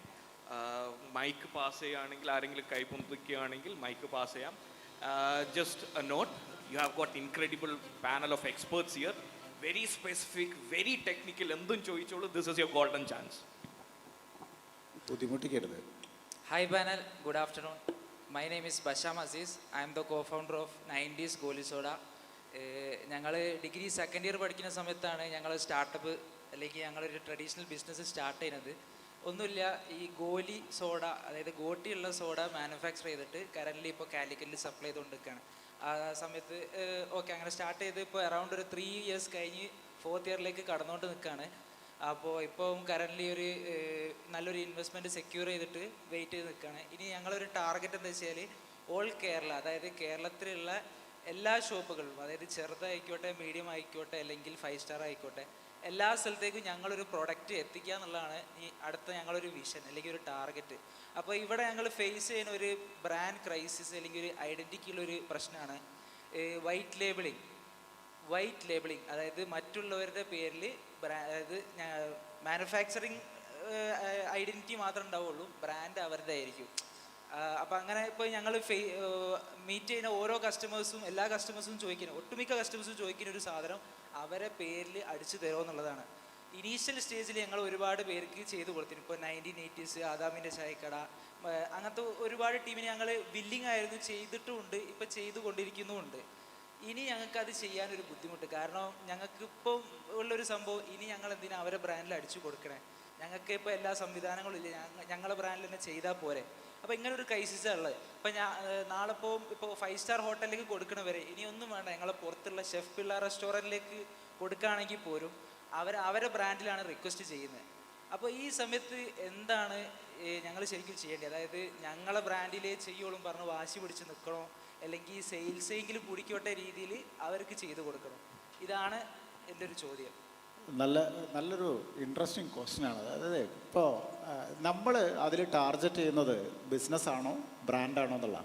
Mic pass ചെയ്യുകയാണെങ്കിൽ ആരെങ്കിലും കൈ പൊന്തിക്കുകയാണെങ്കിൽ മൈക്ക് പാസ് ചെയ്യാം. Just a note, you have got incredible panel of experts here. Very specific, very technical. എന്തും ചോദിച്ചോളൂ. This is your golden chance. ബുദ്ധിമുട്ടിക്കരുത്. Hi panel, good afternoon. My name is Basham Aziz. I am the co-founder of 90s Goli Soda. ഞങ്ങൾ degree second year പഠിക്കുന്ന സമയത്താണ് ഞങ്ങൾ startup അല്ലെങ്കിൽ ഞങ്ങളൊരു traditional business start ചെയ്യുന്നത്. ഒന്നുമില്ല, ഈ ഗോലി സോഡ, അതായത് ഗോട്ടിയുള്ള സോഡ മാനുഫാക്ചർ ചെയ്തിട്ട് കറൻ്റ്ലി ഇപ്പോൾ കാലിക്കറ്റിൽ സപ്ലൈ ചെയ്തുകൊണ്ടിരിക്കുകയാണ്. ആ സമയത്ത് ഓക്കെ അങ്ങനെ സ്റ്റാർട്ട് ചെയ്ത് ഇപ്പോൾ അറൗണ്ട് ഒരു 3 years കഴിഞ്ഞ് 4th ഇയറിലേക്ക് കടന്നുകൊണ്ട് നിൽക്കുകയാണ്. അപ്പോൾ ഇപ്പം കറൻ്റ്ലി ഒരു നല്ലൊരു ഇൻവെസ്റ്റ്മെൻറ്റ് സെക്യൂർ ചെയ്തിട്ട് വെയിറ്റ് ചെയ്ത് നിൽക്കുകയാണ്. ഇനി ഞങ്ങളൊരു ടാർഗറ്റ് എന്താ വെച്ചാൽ ഓൾ കേരള, അതായത് കേരളത്തിലുള്ള എല്ലാ ഷോപ്പുകളിലും, അതായത് ചെറുതായിക്കോട്ടെ മീഡിയം ആയിക്കോട്ടെ അല്ലെങ്കിൽ 5 സ്റ്റാർ ആയിക്കോട്ടെ, എല്ലാ സ്ഥലത്തേക്കും ഞങ്ങളൊരു പ്രൊഡക്റ്റ് എത്തിക്കുക എന്നുള്ളതാണ് ഈ അടുത്ത ഞങ്ങളൊരു വിഷൻ അല്ലെങ്കിൽ ഒരു ടാർഗറ്റ്. അപ്പോൾ ഇവിടെ ഞങ്ങൾ ഫേസ് ചെയ്യുന്ന ഒരു ബ്രാൻഡ് ക്രൈസിസ് അല്ലെങ്കിൽ ഒരു ഐഡൻറ്റിറ്റിയുള്ളൊരു പ്രശ്നമാണ് വൈറ്റ് ലേബിളിങ്. അതായത് മറ്റുള്ളവരുടെ പേരിൽ അതായത് മാനുഫാക്ചറിങ് ഐഡൻറ്റിറ്റി മാത്രമേ ഉണ്ടാവുള്ളൂ, ബ്രാൻഡ് അവരുടെ ആയിരിക്കും. അപ്പോൾ അങ്ങനെ ഇപ്പോൾ ഞങ്ങൾ മീറ്റ് ചെയ്യുന്ന ഓരോ കസ്റ്റമേഴ്സും, എല്ലാ കസ്റ്റമേഴ്സും ചോദിക്കുന്നത്, ഒട്ടുമിക്ക കസ്റ്റമേഴ്സും ചോദിക്കുന്ന ഒരു സാധനം അവരെ പേരിൽ അടിച്ചു തരുമോ എന്നുള്ളതാണ്. ഇനീഷ്യൽ സ്റ്റേജിൽ ഞങ്ങൾ ഒരുപാട് പേർക്ക് ചെയ്തു കൊടുത്തിരുന്നു. ഇപ്പോൾ 1980s, ആദാമിൻ്റെ ചായക്കട, അങ്ങനത്തെ ഒരുപാട് ടീമിന് ഞങ്ങൾ വില്ലിങ് ആയിരുന്നു, ചെയ്തിട്ടുമുണ്ട്, ഇപ്പോൾ ചെയ്തു കൊണ്ടിരിക്കുന്നുമുണ്ട്. ഇനി ഞങ്ങൾക്കത് ചെയ്യാനൊരു ബുദ്ധിമുട്ട്. കാരണം ഞങ്ങൾക്ക് ഇപ്പോൾ ഉള്ളൊരു സംഭവം, ഇനി ഞങ്ങൾ എന്തിനാ അവരെ ബ്രാൻഡിൽ അടിച്ചു കൊടുക്കണേ? ഞങ്ങൾക്ക് ഇപ്പോൾ എല്ലാ സംവിധാനങ്ങളും ഇല്ല, ഞങ്ങളെ ബ്രാൻഡിൽ തന്നെ ചെയ്താൽ പോരെ. അപ്പോൾ ഇങ്ങനെ ഒരു ക്രൈസിസാണ് ഉള്ളത്. ഇപ്പം നാളെ ഇപ്പോൾ 5 സ്റ്റാർ ഹോട്ടലിലേക്ക് കൊടുക്കണവരെ ഇനി ഒന്നും വേണ്ട, ഞങ്ങളെ പുറത്തുള്ള ഷെഫ് പിള്ള റെസ്റ്റോറൻറ്റിലേക്ക് കൊടുക്കുകയാണെങ്കിൽ പോലും അവരെ ബ്രാൻഡിലാണ് റിക്വസ്റ്റ് ചെയ്യുന്നത്. അപ്പോൾ ഈ സമയത്ത് എന്താണ് ഞങ്ങൾ ശരിക്കും ചെയ്യേണ്ടത്? അതായത് ഞങ്ങളെ ബ്രാൻഡിലേ ചെയ്യുള്ളൂ പറഞ്ഞ് വാശി പിടിച്ച് നിൽക്കണോ, അല്ലെങ്കിൽ സെയിൽസെങ്കിലും കൂടിക്കോട്ടെ രീതിയിൽ അവർക്ക് ചെയ്തു കൊടുക്കണം? ഇതാണ് എൻ്റെ ഒരു ചോദ്യം. നല്ലൊരു ഇൻട്രസ്റ്റിംഗ് ക്വസ്റ്റ്യനാണ്. അതായത് ഇപ്പോൾ നമ്മൾ അതിൽ ടാർഗറ്റ് ചെയ്യുന്നത് ബിസിനസ്സാണോ ബ്രാൻഡാണോ എന്നുള്ള.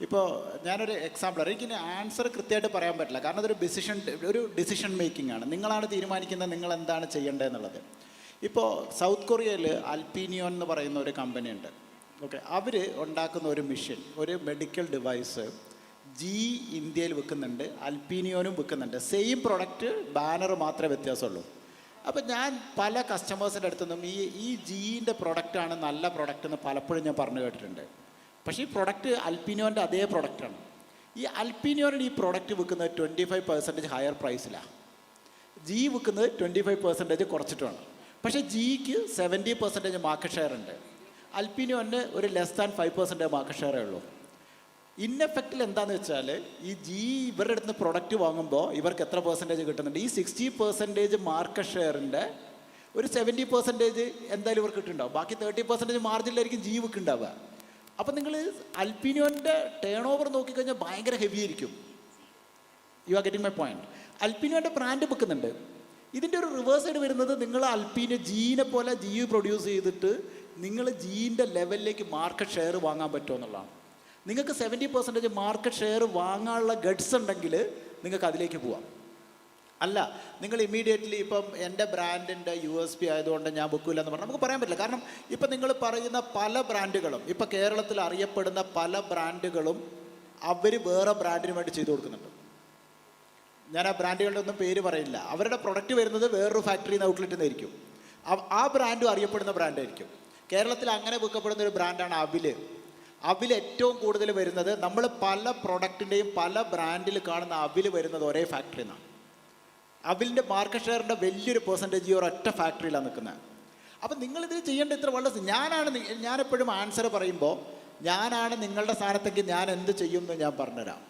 ഇപ്പോൾ ഞാനൊരു എക്സാമ്പിൾ അറിയാം. എനിക്കിനി ആൻസർ കൃത്യമായിട്ട് പറയാൻ പറ്റില്ല, കാരണം അതൊരു ഡിസിഷൻ മേക്കിംഗ് ആണ്. നിങ്ങളാണ് തീരുമാനിക്കുന്നത് നിങ്ങൾ എന്താണ് ചെയ്യേണ്ടതെന്നുള്ളത്. ഇപ്പോൾ സൗത്ത് കൊറിയയിൽ അൽപീനിയോൺ എന്ന് പറയുന്ന ഒരു കമ്പനി ഉണ്ട്. ഓക്കെ, അവർ ഉണ്ടാക്കുന്ന ഒരു മെഷീൻ, ഒരു മെഡിക്കൽ ഡിവൈസ് ഇന്ത്യയിൽ വിൽക്കുന്നുണ്ട്, അൽപീനിയോനും വിൽക്കുന്നുണ്ട്. സെയിം പ്രൊഡക്റ്റ്, ബാനർ മാത്രമേ വ്യത്യാസമുള്ളൂ. അപ്പോൾ ഞാൻ പല കസ്റ്റമേഴ്സിൻ്റെ അടുത്തുനിന്നും ഈ ജീൻ്റെ പ്രൊഡക്റ്റാണ് നല്ല പ്രൊഡക്റ്റ് എന്ന് പലപ്പോഴും ഞാൻ പറഞ്ഞു കേട്ടിട്ടുണ്ട്. പക്ഷേ ഈ പ്രൊഡക്റ്റ് അൽപീനിയോൻ്റെ അതേ പ്രൊഡക്റ്റാണ്. ഈ അൽപീനിയോന് ഈ പ്രൊഡക്റ്റ് വിൽക്കുന്നത് 25% ഹയർ പ്രൈസിലാണ്. വിൽക്കുന്നത് 25% കുറച്ചിട്ടുമാണ്. പക്ഷേ ജിക്ക് 70% മാർക്കറ്റ് ഷെയർ ഉണ്ട്. അൽപീനിയോന് ഒരു ലെസ് ദാൻ 5% മാർക്കറ്റ് ഷെയറേ ഉള്ളൂ. ഇൻ എഫക്റ്റിൽ എന്താണെന്ന് വെച്ചാൽ ഈ ഇവരുടെ അടുത്ത് പ്രൊഡക്റ്റ് വാങ്ങുമ്പോൾ ഇവർക്ക് എത്ര പെർസെൻറ്റേജ് കിട്ടുന്നുണ്ട്? ഈ 60% മാർക്കറ്റ് ഷെയറിൻ്റെ ഒരു 70% എന്തായാലും ഇവർക്ക് കിട്ടുന്നുണ്ടാവും. ബാക്കി 30% മാർജിനിലായിരിക്കും വിൽക്കുന്നുണ്ടാവുക. അപ്പം നിങ്ങൾ അൽപീനിയോൻ്റെ ടേൺ ഓവർ നോക്കിക്കഴിഞ്ഞാൽ ഭയങ്കര ഹെവി ആയിരിക്കും. You are getting my point. അൽപീനിയോൻ്റെ ബ്രാൻഡ് വിൽക്കുന്നുണ്ട്. ഇതിൻ്റെ ഒരു റിവേഴ്സ് ആയിട്ട് വരുന്നത്, നിങ്ങൾ ജീനെ പോലെ പ്രൊഡ്യൂസ് ചെയ്തിട്ട് നിങ്ങൾ ജീൻ്റെ ലെവലിലേക്ക് മാർക്കറ്റ് ഷെയർ വാങ്ങാൻ പറ്റുമോ എന്നുള്ളതാണ്. നിങ്ങൾക്ക് 70% മാർക്കറ്റ് ഷെയർ വാങ്ങാനുള്ള ഗഡ്സ് ഉണ്ടെങ്കിൽ നിങ്ങൾക്ക് അതിലേക്ക് പോവാം. അല്ല, നിങ്ങൾ ഇമ്മീഡിയറ്റ്ലി ഇപ്പം എൻ്റെ ബ്രാൻഡിൻ്റെ USP ആയതുകൊണ്ട് ഞാൻ ബുക്കില്ല എന്ന് പറഞ്ഞാൽ നമുക്ക് പറയാൻ പറ്റില്ല. കാരണം ഇപ്പം നിങ്ങൾ പറയുന്ന പല ബ്രാൻഡുകളും, ഇപ്പം കേരളത്തിൽ അറിയപ്പെടുന്ന പല ബ്രാൻഡുകളും അവർ വേറെ ബ്രാൻഡിന് വേണ്ടി ചെയ്തു കൊടുക്കുന്നുണ്ട്. ഞാൻ ആ ബ്രാൻഡുകളുടെ ഒന്നും പേര് പറയില്ല. അവരുടെ പ്രൊഡക്റ്റ് വരുന്നത് വേറൊരു ഫാക്ടറിയിൽ നിന്ന് ഔട്ട്ലെറ്റിൽ നിന്നായിരിക്കും. ആ ബ്രാൻഡും അറിയപ്പെടുന്ന ബ്രാൻഡായിരിക്കും. കേരളത്തിൽ അങ്ങനെ വിൽക്കപ്പെടുന്ന ഒരു ബ്രാൻഡാണ് അവില്. അവിൽ ഏറ്റവും കൂടുതൽ വരുന്നത്, നമ്മൾ പല പ്രൊഡക്റ്റിൻ്റെയും പല ബ്രാൻഡിൽ കാണുന്ന അവില് വരുന്നത് ഒരേ ഫാക്ടറിയിൽ നിന്നാണ്. അവിലിൻ്റെ മാർക്കറ്റ് ഷെയറിൻ്റെ വലിയൊരു പെർസെൻറ്റേജ് ഈ ഒരൊറ്റ ഫാക്ടറിയിലാണ് നിൽക്കുന്നത്. അപ്പം നിങ്ങളിതിൽ ചെയ്യേണ്ട ഇത്ര വളരെ ഞാനെപ്പോഴും ആൻസർ പറയുമ്പോൾ ഞാനാണ് നിങ്ങളുടെ സ്ഥാനത്തേക്ക് ഞാൻ എന്ത് ചെയ്യും എന്ന് ഞാൻ പറഞ്ഞുതരാം.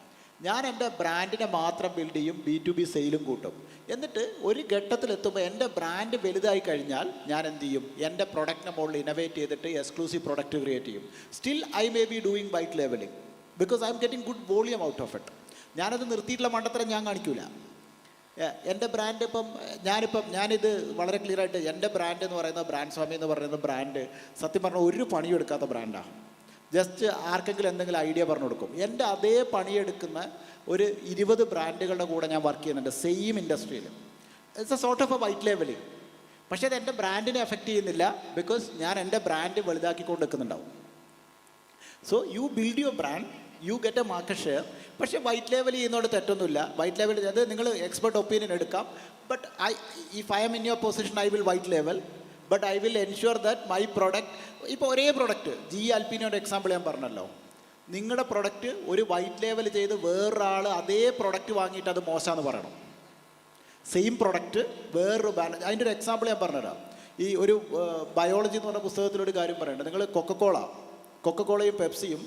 ഞാൻ എൻ്റെ ബ്രാൻഡിനെ മാത്രം ബിൽഡ് ചെയ്യും, B2B സെയിലും കൂട്ടും. എന്നിട്ട് ഒരു ഘട്ടത്തിലെത്തുമ്പോൾ എൻ്റെ ബ്രാൻഡ് വലുതായി കഴിഞ്ഞാൽ ഞാൻ എന്ത് ചെയ്യും, എൻ്റെ പ്രൊഡക്റ്റിനെ മുകളിൽ ഇന്നോവേറ്റ് ചെയ്തിട്ട് എക്സ്ക്ലൂസീവ് പ്രൊഡക്റ്റ് ക്രിയേറ്റ് ചെയ്യും. Still I may be doing white labelling because I am getting good volume out of it. ഞാനത് നിർത്തിയിട്ടുള്ള മണ്ടത്തരം ഞാൻ കാണിക്കൂല. എൻ്റെ ബ്രാൻഡ് ഞാനിത് വളരെ ക്ലിയർ ആയിട്ട്, എൻ്റെ ബ്രാൻഡ് എന്ന് പറയുന്ന ബ്രാൻഡ് സ്വാമി എന്ന് പറയുന്ന ബ്രാൻഡ് സത്യം പറഞ്ഞാൽ ഒരു പണിയെടുക്കാത്ത ബ്രാൻഡാണ്. ജസ്റ്റ് ആർക്കെങ്കിലും എന്തെങ്കിലും ഐഡിയ പറഞ്ഞു കൊടുക്കും. എൻ്റെ അതേ പണിയെടുക്കുന്ന ഒരു 20 ബ്രാൻഡുകളുടെ കൂടെ ഞാൻ വർക്ക് ചെയ്യുന്നുണ്ട് സെയിം ഇൻഡസ്ട്രിയിൽ. It's a sort of a white labeling. പക്ഷേ അത് എൻ്റെ ബ്രാൻഡിനെ എഫക്റ്റ് ചെയ്യുന്നില്ല ബിക്കോസ് ഞാൻ എൻ്റെ ബ്രാൻഡ് വലുതാക്കിക്കൊണ്ട് നിൽക്കുന്നുണ്ടാവും. So you build your brand, you get a market share. പക്ഷേ വൈറ്റ് ലേബൽ ചെയ്യുന്നതോട് തെറ്റൊന്നുമില്ല. വൈറ്റ് ലേബൽ അത് നിങ്ങൾ എക്സ്പെർട്ട് ഒപ്പീനിയൻ എടുക്കാം. But if I'm in your position I will white label, but I will ensure that my product, ഇപ്പോൾ ഒരേ product GE Alpina example ഞാൻ പറഞ്ഞല്ലോ, നിങ്ങളുടെ പ്രൊഡക്റ്റ് ഒരു വൈറ്റ് ലേബൽ ചെയ്ത് വേറൊരാൾ അതേ പ്രൊഡക്റ്റ് വാങ്ങിയിട്ട് അത് മോശമാണെന്ന് പറയണം. സെയിം പ്രൊഡക്റ്റ് വേറൊരു ബ്രാൻഡ്. അതിൻ്റെ ഒരു എക്സാമ്പിൾ ഞാൻ പറഞ്ഞുതരാം. ഈ ഒരു ബയോളജി എന്ന് പറഞ്ഞ പുസ്തകത്തിലൊരു കാര്യം പറയണ്ട. നിങ്ങൾ കൊക്കക്കോളയും പെപ്സിയും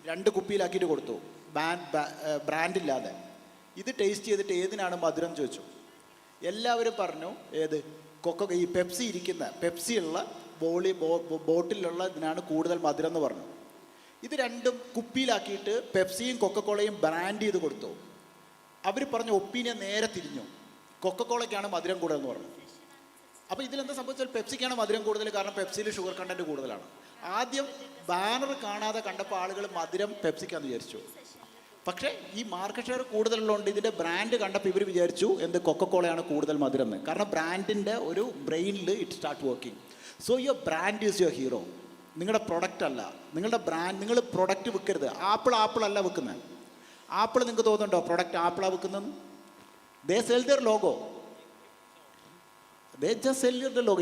2 കുപ്പിയിലാക്കിയിട്ട് കൊടുത്തു, ബ്രാൻഡില്ലാതെ. ഇത് ടേസ്റ്റ് ചെയ്തിട്ട് ഏതിനാണ് മധുരം ചോദിച്ചു. എല്ലാവരും പറഞ്ഞു ഏത് ഈ പെപ്സിയുള്ള ബോട്ടിലുള്ള ഇതിനാണ് കൂടുതൽ മധുരം എന്ന് പറഞ്ഞു. ഇത് രണ്ടും കുപ്പിയിലാക്കിയിട്ട് പെപ്സിയും കൊക്കക്കോളയും ബ്രാൻഡ് ചെയ്ത് കൊടുത്തു. അവർ പറഞ്ഞ ഒപ്പീനിയൻ നേരെ തിരിഞ്ഞു, കൊക്കക്കോളയ്ക്കാണ് മധുരം കൂടുതൽ എന്ന് പറഞ്ഞു. അപ്പോൾ ഇതിലെന്താ സംഭവിച്ചാൽ പെപ്സിക്കാണ് മധുരം കൂടുതൽ, കാരണം പെപ്സിയിൽ ഷുഗർ കണ്ടൻറ്റ് കൂടുതലാണ്. ആദ്യം ബാനർ കാണാതെ കണ്ടപ്പോൾ ആളുകൾ മധുരം പെപ്സിക്കാന്ന് വിചാരിച്ചു. പക്ഷേ ഈ മാർക്കറ്റ് ഷെയർ കൂടുതലുള്ളതുകൊണ്ട് ഇതിൻ്റെ ബ്രാൻഡ് കണ്ടപ്പോൾ ഇവർ വിചാരിച്ചു എന്ത് കൊക്കക്കോളയാണ് കൂടുതൽ മധുരം എന്ന്. കാരണം ബ്രാൻഡിൻ്റെ ഒരു ബ്രെയിനിൽ it start working. So your brand is your hero, നിങ്ങളുടെ പ്രൊഡക്റ്റ് അല്ല. നിങ്ങളുടെ ബ്രാൻഡ്, നിങ്ങൾ പ്രൊഡക്റ്റ് വിൽക്കരുത്. ആപ്പിൾ അല്ല വിൽക്കുന്നത്. ആപ്പിൾ നിങ്ങൾക്ക് തോന്നുന്നുണ്ടോ പ്രൊഡക്റ്റ് ആപ്പിളാണ് വിൽക്കുന്നത്? ദേ cell there logo, they just cell there logo.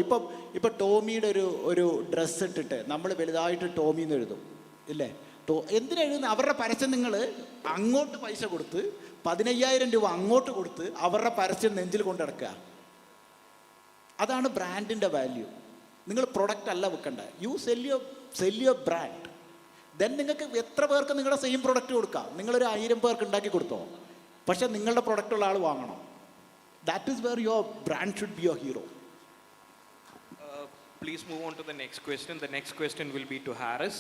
ഇപ്പം ടോമിയുടെ ഒരു ഡ്രസ്സ് ഇട്ടിട്ട് നമ്മൾ വലുതായിട്ട് ടോമി എന്ന് എഴുതും ഇല്ലേ? എന്തിനെഴുതുന്ന അവരുടെ പരസ്യം നിങ്ങൾ അങ്ങോട്ട് പൈസ കൊടുത്ത് 15,000 രൂപ അങ്ങോട്ട് കൊടുത്ത് അവരുടെ പരസ്യം നെഞ്ചിൽ കൊണ്ട് നടക്കുക. അതാണ് ബ്രാൻഡിൻ്റെ വാല്യൂ. നിങ്ങൾ പ്രൊഡക്റ്റ് അല്ല വിൽക്കണ്ട. You sell your brand. Then നിങ്ങൾക്ക് എത്ര പേർക്ക് നിങ്ങളുടെ സെയിം പ്രൊഡക്റ്റ് കൊടുക്കാം. നിങ്ങളൊരു 1000 പേർക്ക് ഉണ്ടാക്കി കൊടുത്തോ, പക്ഷേ നിങ്ങളുടെ പ്രൊഡക്റ്റുള്ള ആൾ വാങ്ങണം. That is were your brand should be your hero. Please move on to the next question. The next question will be to Harris.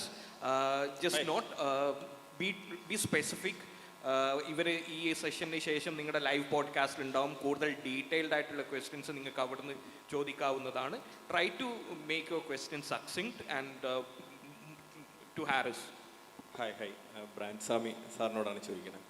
Just not be specific. ഇവർ ഈ സെഷന് ശേഷം നിങ്ങളുടെ ലൈവ് പോഡ്കാസ്റ്റിൽ ഉണ്ടാവും. കൂടുതൽ ഡീറ്റെയിൽഡ് ആയിട്ടുള്ള ക്വസ്റ്റ്യൻസ് നിങ്ങൾക്ക് അവിടുന്ന് ചോദിക്കാവുന്നതാണ്. Try to make your question succinct and to Haris. Hi brand Swami സാറിനോടാണ് ചോദിക്കുന്നത്.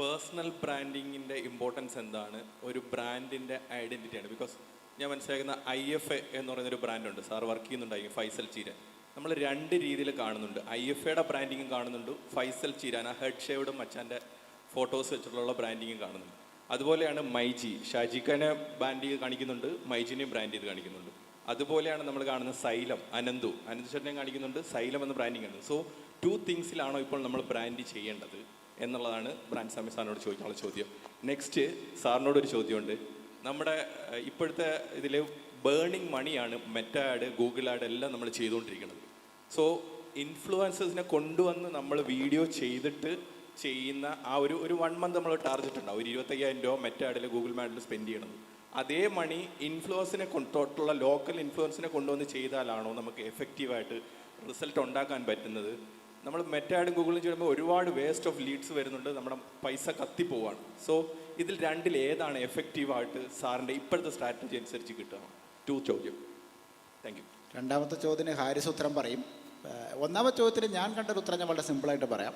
പേഴ്സണൽ ബ്രാൻഡിങ്ങിൻ്റെ ഇമ്പോർട്ടൻസ് എന്താണ് ഒരു ബ്രാൻഡിൻ്റെ ഐഡൻറ്റിറ്റിയാണ്? ബിക്കോസ് ഞാൻ മനസ്സിലാക്കുന്ന IFA എന്ന് പറയുന്നൊരു ബ്രാൻഡുണ്ട്, സാർ വർക്ക് ചെയ്യുന്നുണ്ടായിരിക്കും, ഫൈസൽ ചീരൻ. നമ്മൾ 2 രീതിയിൽ കാണുന്നുണ്ട്. IFAയുടെ ബ്രാൻഡിങ്ങും കാണുന്നുണ്ട്, ഫൈസൽ ചീരാൻ ആ ഹെഡ് ഷേവ്ഡും മച്ചാൻ്റെ ഫോട്ടോസ് വെച്ചിട്ടുള്ള ബ്രാൻഡിങ്ങും കാണുന്നുണ്ട്. അതുപോലെയാണ് മൈജി, ഷാജിഖാനെ ബ്രാൻഡ് ചെയ്ത് കാണിക്കുന്നുണ്ട്, മൈജിനെയും ബ്രാൻഡ് ചെയ്ത് കാണിക്കുന്നുണ്ട്. അതുപോലെയാണ് നമ്മൾ കാണുന്ന സൈലം, അനന്തു ചേട്ടനെയും കാണിക്കുന്നുണ്ട്, സൈലം എന്ന ബ്രാൻഡിങ് ആണ്. സോ 2 തിങ്സിലാണോ ഇപ്പോൾ നമ്മൾ ബ്രാൻഡ് ചെയ്യേണ്ടത് എന്നുള്ളതാണ് ബ്രാൻഡ് സ്വാമി സാറിനോട് ചോദിക്കാനുള്ള ചോദ്യം. നെക്സ്റ്റ് സാറിനോടൊരു ചോദ്യമുണ്ട്. നമ്മുടെ ഇപ്പോഴത്തെ ഇതിൽ ബേണിംഗ് മണിയാണ് മെറ്റ ആഡ്, ഗൂഗിൾ ആഡ് എല്ലാം നമ്മൾ ചെയ്തുകൊണ്ടിരിക്കുന്നത്. സോ ഇൻഫ്ലുവൻസേഴ്സിനെ കൊണ്ടുവന്ന് നമ്മൾ വീഡിയോ ചെയ്തിട്ട് ചെയ്യുന്ന ആ ഒരു 1 മന്ത് നമ്മൾ ടാർഗറ്റ് ഉണ്ടാവും, ഒരു 25,000 രൂപ മെറ്റ ആഡിൽ ഗൂഗിൾ മാഡിൽ സ്പെൻഡ് ചെയ്യണം. അതേ മണി ഇൻഫ്ലുവൻസിനെ തൊട്ടുള്ള ലോക്കൽ ഇൻഫ്ലുവൻസിനെ കൊണ്ടുവന്ന് ചെയ്താലാണോ നമുക്ക് എഫക്റ്റീവായിട്ട് റിസൾട്ട് ഉണ്ടാക്കാൻ പറ്റുന്നത്? നമ്മൾ മെറ്റ ആഡും ഗൂഗിളും ചെയ്യുമ്പോൾ ഒരുപാട് വേസ്റ്റ് ഓഫ് ലീഡ്സ് വരുന്നുണ്ട്, നമ്മുടെ പൈസ കത്തിപ്പോവാണ്. സോ ഇതിൽ 2-ൽ ഏതാണ് എഫക്റ്റീവായിട്ട് സാറിൻ്റെ ഇപ്പോഴത്തെ സ്ട്രാറ്റജി അനുസരിച്ച് കിട്ടുക? 2 ചോദ്യം. Thank you. രണ്ടാമത്തെ ചോദ്യത്തിന് ഹാരിസ് ഉത്തരം പറയും. ഒന്നാമത്തെ ചോദ്യത്തിന് ഞാൻ കണ്ടൊരു ഉത്തരം ഞാൻ വളരെ സിമ്പിളായിട്ട് പറയാം.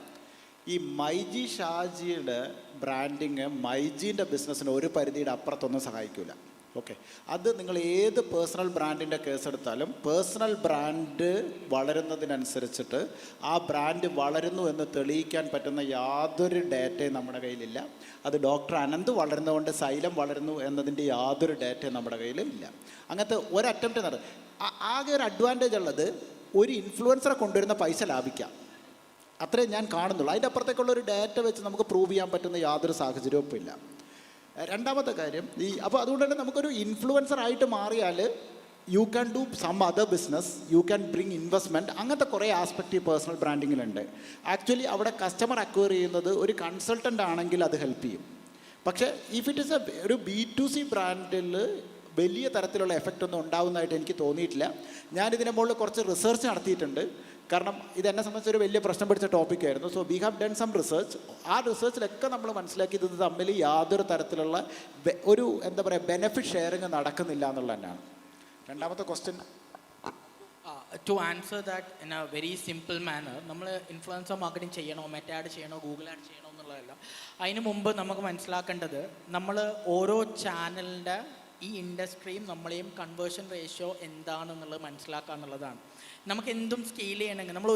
ഈ മൈജി ഷാജിയുടെ ബ്രാൻഡിങ് മൈജീൻ്റെ ബിസിനസ്സിന് ഒരു പരിധിയുടെ അപ്പുറത്തൊന്നും സഹായിക്കില്ല. ഓക്കെ, അത് നിങ്ങൾ ഏത് പേഴ്സണൽ ബ്രാൻഡിൻ്റെ കേസ് എടുത്താലും പേഴ്സണൽ ബ്രാൻഡ് വളരുന്നതിനനുസരിച്ചിട്ട് ആ ബ്രാൻഡ് വളരുന്നു എന്ന് തെളിയിക്കാൻ പറ്റുന്ന യാതൊരു ഡാറ്റയും നമ്മുടെ കയ്യിലില്ല. അത് ഡോക്ടർ അനന്ത് വളരുന്നതുകൊണ്ട് സൈലം വളരുന്നു എന്നതിൻ്റെ യാതൊരു ഡാറ്റയും നമ്മുടെ കയ്യിൽ ഇല്ല. അങ്ങനത്തെ ഒരു അറ്റംപ്റ്റ് ആകെ ഒരു അഡ്വാൻറ്റേജ് ഉള്ളത് ഒരു ഇൻഫ്ലുവൻസറെ കൊണ്ടുവരുന്ന പൈസ ലാഭിക്കാം, അത്രേ ഞാൻ കാണുന്നുള്ളൂ. അതിൻ്റെ അപ്പുറത്തേക്കുള്ള ഒരു ഡാറ്റ വെച്ച് നമുക്ക് പ്രൂവ് ചെയ്യാൻ പറ്റുന്ന യാതൊരു സാഹചര്യവും ഇപ്പോൾ ഇല്ല. രണ്ടാമത്തെ കാര്യം അപ്പോൾ അതുകൊണ്ട് തന്നെ നമുക്കൊരു ഇൻഫ്ലുവൻസർ ആയിട്ട് മാറിയാൽ you can do some other business, you can bring investment, അങ്ങനത്തെ കുറേ ആസ്പെക്റ്റ് ഈ പേഴ്സണൽ ബ്രാൻഡിങ്ങിലുണ്ട്. ആക്ച്വലി അവിടെ കസ്റ്റമർ അക്വയർ ചെയ്യുന്നത് ഒരു കൺസൾട്ടൻ്റ് ആണെങ്കിൽ അത് ഹെൽപ്പ് ചെയ്യും. പക്ഷേ ഇഫ് ഇറ്റ് ഇസ് ഒരു B2C ബ്രാൻഡിൽ വലിയ തരത്തിലുള്ള എഫക്റ്റ് ഒന്നും ഉണ്ടാവുന്നതായിട്ട് എനിക്ക് തോന്നിയിട്ടില്ല. ഞാനിതിൻ്റെ മുകളിൽ കുറച്ച് റിസർച്ച് നടത്തിയിട്ടുണ്ട്. കാരണം ഇതെന്നെ സംബന്ധിച്ചൊരു വലിയ പ്രശ്നം പിടിച്ച ടോപ്പിക്കായിരുന്നു. So we have done some research. ആ റിസർച്ചിലൊക്കെ നമ്മൾ മനസ്സിലാക്കിയത് ഇത് തമ്മിൽ യാതൊരു തരത്തിലുള്ള ഒരു എന്താ പറയുക ബെനഫിറ്റ് ഷെയറിങ് നടക്കുന്നില്ല എന്നുള്ളത് തന്നെയാണ്. രണ്ടാമത്തെ question to answer that in a very simple manner, നമ്മൾ ഇൻഫ്ലുവൻസർ മാർക്കറ്റിംഗ് ചെയ്യണോ, മെറ്റാ ആഡ് ചെയ്യണോ, ഗൂഗിൾ ആഡ് ചെയ്യണോ എന്നുള്ളതല്ല. അതിന് മുമ്പ് നമുക്ക് മനസ്സിലാക്കേണ്ടത് നമ്മൾ ഓരോ ചാനലിൻ്റെ ഈ ഇൻഡസ്ട്രിയും നമ്മളെയും കൺവേർഷൻ റേഷ്യോ എന്താണെന്നുള്ളത് മനസ്സിലാക്കുക എന്നുള്ളതാണ്. നമുക്ക് എന്തും സ്കെയിൽ ചെയ്യണമെങ്കിൽ നമ്മൾ